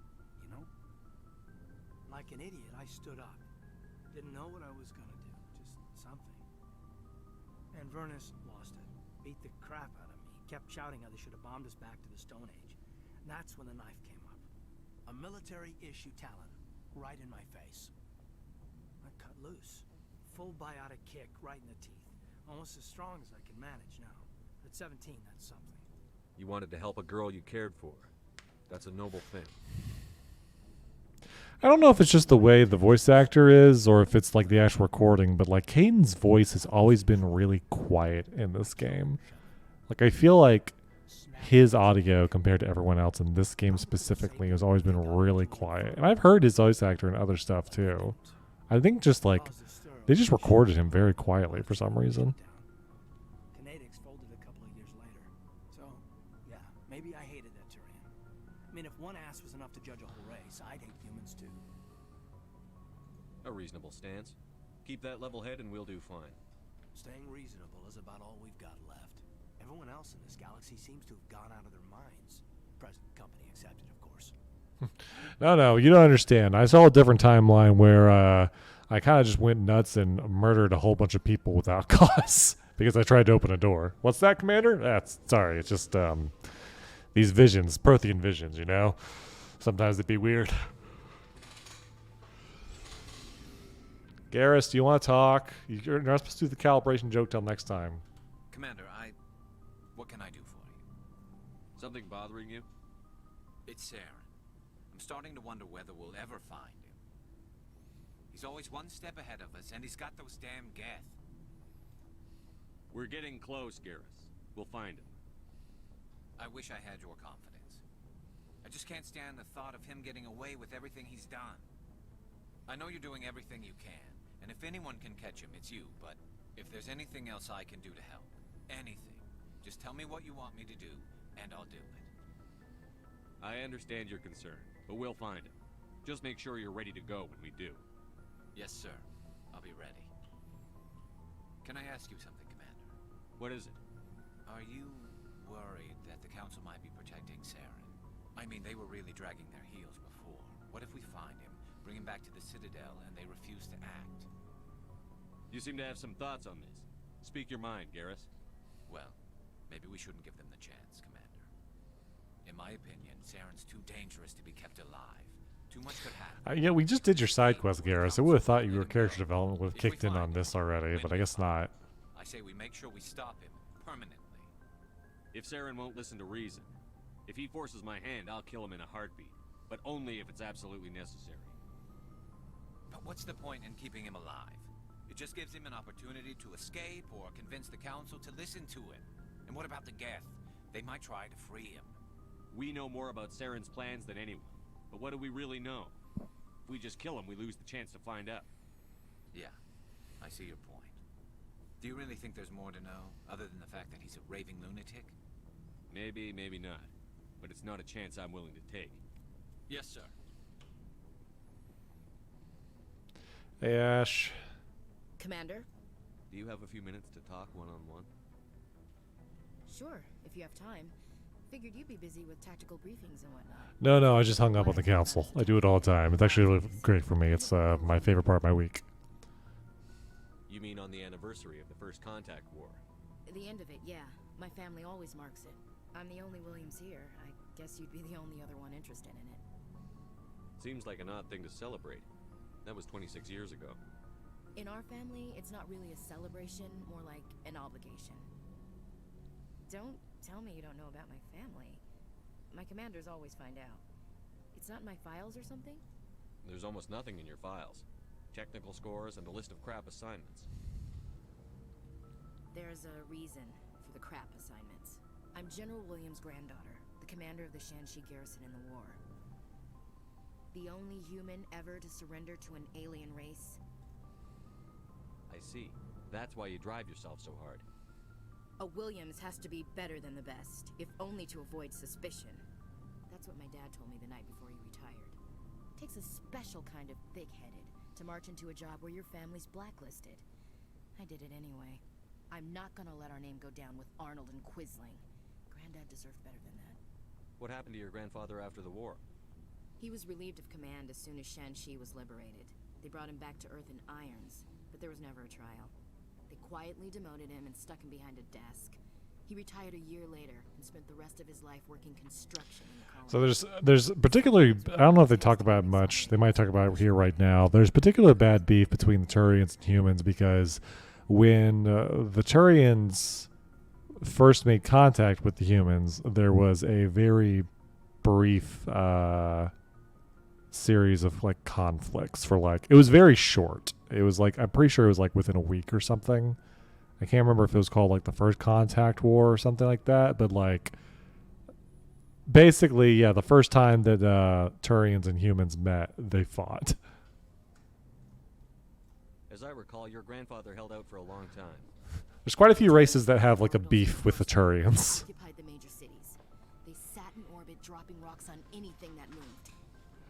you know? Like an idiot, I stood up. Didn't know what I was gonna do, just something. And Vernus lost it. Beat the crap out of me. Kept shouting how they should have bombed us back to the Stone Age. And that's when the knife came up. A military-issue talon, right in my face. I cut loose. Full biotic kick right in the teeth. Almost as strong as I can manage now. At 17, that's something. You wanted to help a girl you cared for. That's a noble thing. I don't know if it's just the way the voice actor is or if it's like the actual recording, but like Caden's voice has always been really quiet in this game. Like I feel like his audio compared to everyone else in this game specifically has always been really quiet. And I've heard his voice actor in other stuff too. I think just like they just recorded him very quietly for some reason. Canadics folded a couple of years later. So, yeah, maybe I hated that Turian. I mean, if one ass was enough to judge a whole race, I'd hate humans too. A reasonable stance. Keep that level head and we'll do fine. Staying reasonable is about all we've got left. Everyone else in this galaxy seems to have gone out of their minds. Present company accepted, of course. No, you don't understand. I saw a different timeline where I kind of just went nuts and murdered a whole bunch of people without cause because I tried to open a door. What's that, Commander? Sorry, it's just these visions, Prothean visions, you know? Sometimes they'd be weird. Garrus, do you want to talk? You're not supposed to do the calibration joke till next time. Commander, what can I do for you? Something bothering you? It's Saren. I'm starting to wonder whether we'll ever find him. He's always one step ahead of us, and he's got those damn Geth. We're getting close, Garrus. We'll find him. I wish I had your confidence. I just can't stand the thought of him getting away with everything he's done. I know you're doing everything you can, and if anyone can catch him, it's you, but if there's anything else I can do to help, anything, just tell me what you want me to do, and I'll do it. I understand your concern, but we'll find him. Just make sure you're ready to go when we do. Yes, sir. I'll be ready. Can I ask you something, Commander? What is it? Are you worried that the Council might be protecting Saren? I mean, they were really dragging their heels before. What if we find him, bring him back to the Citadel, and they refuse to act? You seem to have some thoughts on this. Speak your mind, Garrus. Well, maybe we shouldn't give them the chance, Commander. In my opinion, Saren's too dangerous to be kept alive. Too much could happen. Yeah, we just did your side quest, Garrus. I would have thought your character development would have kicked in on this already, but I guess not. I say we make sure we stop him permanently. If Saren won't listen to reason, if he forces my hand, I'll kill him in a heartbeat. But only if it's absolutely necessary. But what's the point in keeping him alive? It just gives him an opportunity to escape or convince the Council to listen to him. And what about the Geth? They might try to free him. We know more about Saren's plans than anyone. But what do we really know? If we just kill him, we lose the chance to find out. Yeah, I see your point. Do you really think there's more to know, other than the fact that he's a raving lunatic? Maybe, maybe not. But it's not a chance I'm willing to take. Yes, sir. Hey, Ash. Commander? Do you have a few minutes to talk one-on-one? Sure, if you have time. Figured you'd be busy with tactical briefings and whatnot. No, I just hung up on the council. I do it all the time. It's actually really great for me. It's my favorite part of my week. You mean on the anniversary of the First Contact War? The end of it, yeah. My family always marks it. I'm the only Williams here. I guess you'd be the only other one interested in it. Seems like an odd thing to celebrate. That was 26 years ago. In our family, it's not really a celebration, more like an obligation. Don't tell me you don't know about my family. My commanders always find out. It's not in my files or something? There's almost nothing in your files. Technical scores and a list of crap assignments. There's a reason for the crap assignments. I'm General Williams' granddaughter, the commander of the Shanxi garrison in the war. The only human ever to surrender to an alien race. I see. That's why you drive yourself so hard. A Williams has to be better than the best, if only to avoid suspicion. That's what my dad told me the night before he retired. Takes a special kind of thick-headed to march into a job where your family's blacklisted. I did it anyway. I'm not gonna let our name go down with Arnold and Quisling. Granddad deserved better than that. What happened to your grandfather after the war? He was relieved of command as soon as Shanxi was liberated. They brought him back to Earth in irons, but there was never a trial. They quietly demoted him and stuck him behind a desk. He retired a year later and spent the rest of his life working construction in the colony. So there's particularly, I don't know if they talk about it much. They might talk about it here right now. There's particular bad beef between the Turians and humans because when the Turians first made contact with the humans, there was a very brief series of like conflicts for like, it was very short. It was like, I'm pretty sure it was like within a week or something. I can't remember if it was called like the First Contact War or something like that, but like basically, yeah, the first time that Turians and humans met, they fought. As I recall, your grandfather held out for a long time. There's quite a few races that have like a beef with the Turians. Occupied the major cities. They sat in orbit, dropping rocks on anything that moved.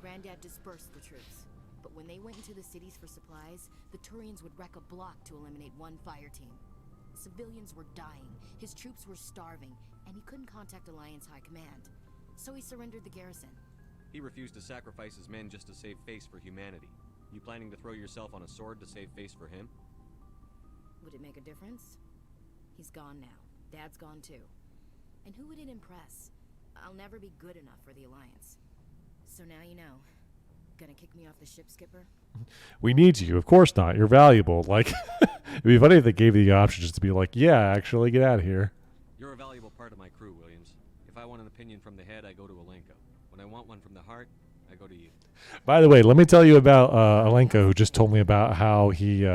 Granddad dispersed the troops, but when they went into the cities for supplies, the Turians would wreck a block to eliminate one fire team. Civilians were dying, his troops were starving, and he couldn't contact Alliance High Command. So he surrendered the garrison. He refused to sacrifice his men just to save face for humanity. You planning to throw yourself on a sword to save face for him? Would it make a difference? He's gone now. Dad's gone too. And who would it impress? I'll never be good enough for the Alliance. So now you know. Gonna kick me off the ship, Skipper? We need you. Of course not. You're valuable. Like, it'd be funny if they gave you the option just to be like, yeah, actually, get out of here. You're a valuable part of my crew, Williams. If I want an opinion from the head, I go to Alenko. When I want one from the heart, I go to you. By the way, let me tell you about Alenko, who just told me about how he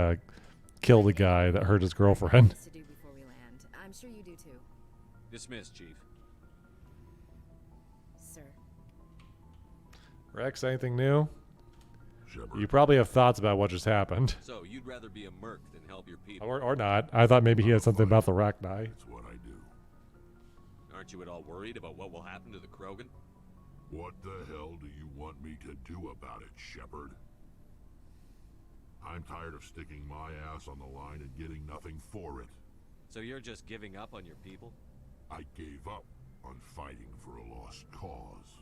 killed a guy that hurt his girlfriend. To do before we land. I'm sure you do too. Dismissed, Chief. Sir. Rex, anything new? Shepard. You probably have thoughts about what just happened. So, you'd rather be a merc than help your people? Or not. I thought maybe he had something about the Rachni. That's what I do. Aren't you at all worried about what will happen to the Krogan? What the hell do you want me to do about it, Shepard? I'm tired of sticking my ass on the line and getting nothing for it. So you're just giving up on your people? I gave up on fighting for a lost cause.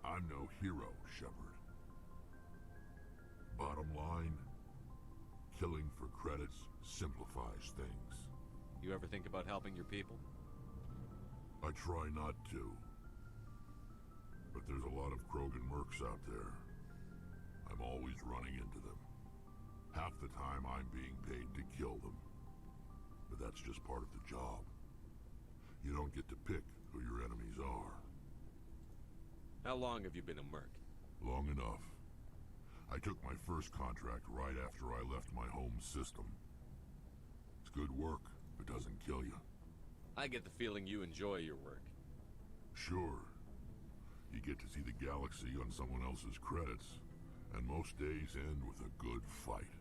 I'm no hero, Shepard. Bottom line, killing for credits simplifies things. You ever think about helping your people? I try not to. But there's a lot of Krogan mercs out there. I'm always running into them. Half the time I'm being paid to kill them. But that's just part of the job. You don't get to pick who your enemies are. How long have you been a merc? Long enough. I took my first contract right after I left my home system. It's good work, but doesn't kill you. I get the feeling you enjoy your work. Sure. You get to see the galaxy on someone else's credits, and most days end with a good fight.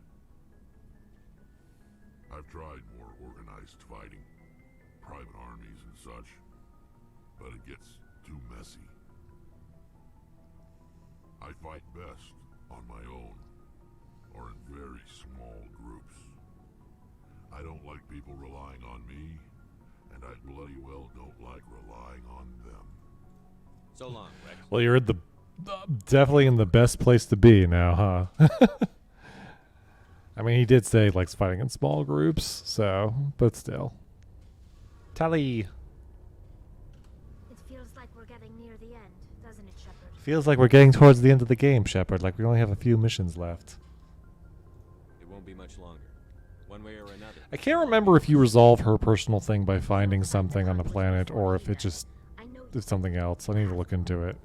I've tried more organized fighting, private armies and such, but it gets too messy. I fight best on my own, or in very small groups. I don't like people relying on me, And I bloody well don't like relying on them. So long, Rex. Well, you're in the definitely in the best place to be now, huh? I mean, he did say he likes fighting in small groups, so, but still. Tally. It feels like we're getting near the end, doesn't it, Shepard? Feels like we're getting towards the end of the game, Shepard. Like we only have a few missions left. It won't be much longer. One way or another. I can't remember if you resolve her personal thing by finding something on the planet or if it just is something else. I need to look into it.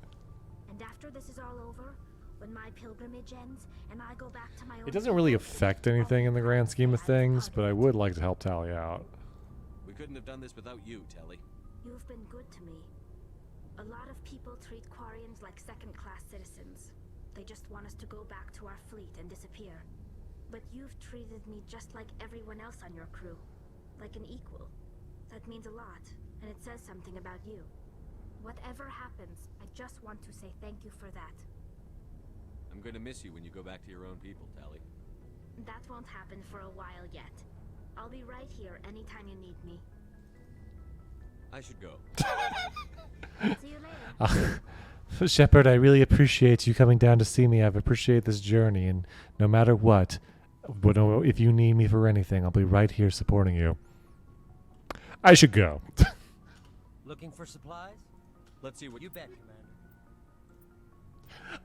And after this is all over, when my pilgrimage ends and I go back to my own It doesn't really affect anything in the grand scheme of things, but I would like to help Tally out. We couldn't have done this without you, Telly. You've been good to me. A lot of people treat Quarians like second-class citizens. They just want us to go back to our fleet and disappear. But you've treated me just like everyone else on your crew. Like an equal. That means a lot, and it says something about you. Whatever happens, I just want to say thank you for that. I'm going to miss you when you go back to your own people, Tally. That won't happen for a while yet. I'll be right here anytime you need me. I should go. See you later. Shepard, I really appreciate you coming down to see me. I've appreciated this journey, and no matter what, if you need me for anything, I'll be right here supporting you. I should go. Looking for supplies? Let's see what you bet, Commander.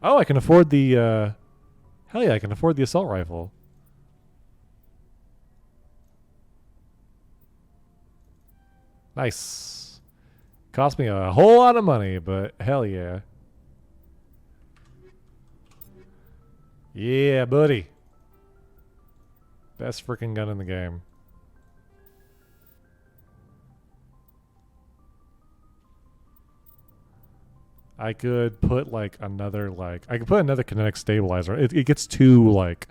Oh, I can afford the, hell yeah, I can afford the assault rifle. Nice. Cost me a whole lot of money, but hell yeah. Yeah, buddy. Best freaking gun in the game. I could put like another I could put another kinetic stabilizer. It gets two like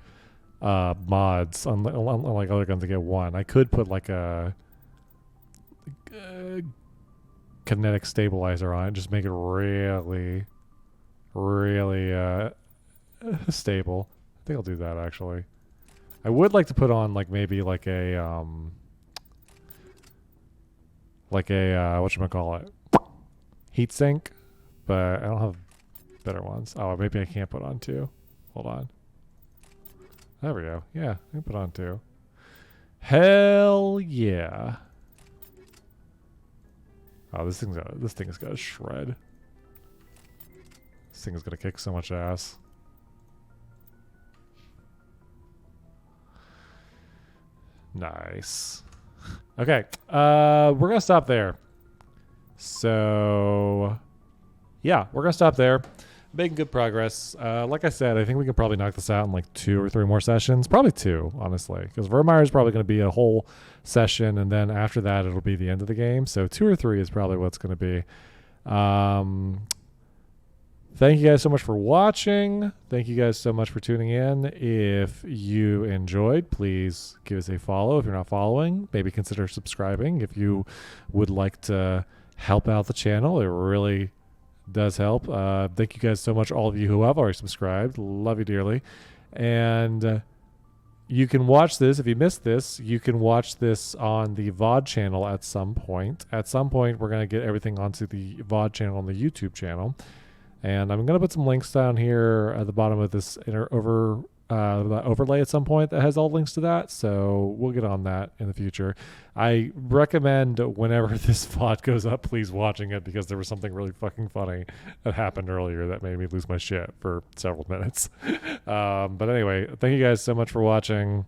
mods on like other guns to get one. I could put like a kinetic stabilizer on it, just make it really stable. I think I'll do that actually. I would like to put on like maybe like a whatchamacallit, heatsink. But I don't have better ones. Oh, maybe I can't put on two. Hold on. There we go. Yeah, I can put on two. Hell yeah. Oh, this thing's got a shred. This thing is gonna kick so much ass. Nice. Okay. We're gonna stop there. So yeah, we're going to stop there. Making good progress. Like I said, I think we can probably knock this out in like 2 or 3 more sessions. Probably 2, honestly. Because Vermeer is probably going to be a whole session, and then after that, it'll be the end of the game. So 2 or 3 is probably what it's going to be. Thank you guys so much for watching. Thank you guys so much for tuning in. If you enjoyed, please give us a follow. If you're not following, maybe consider subscribing. If you would like to help out the channel, it really does help. Thank you guys so much, all of you who have already subscribed. Love you dearly. And you can watch this. If you missed this, you can watch this on the VOD channel at some point. At some point, we're going to get everything onto the VOD channel on the YouTube channel. And I'm going to put some links down here at the bottom of this overlay at some point that has all links to that. So we'll get on that in the future. I recommend whenever this VOD goes up, please watching it, because there was something really fucking funny that happened earlier that made me lose my shit for several minutes. But anyway, thank you guys so much for watching.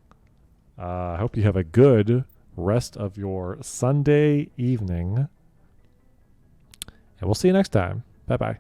I hope you have a good rest of your Sunday evening. And we'll see you next time. Bye-bye.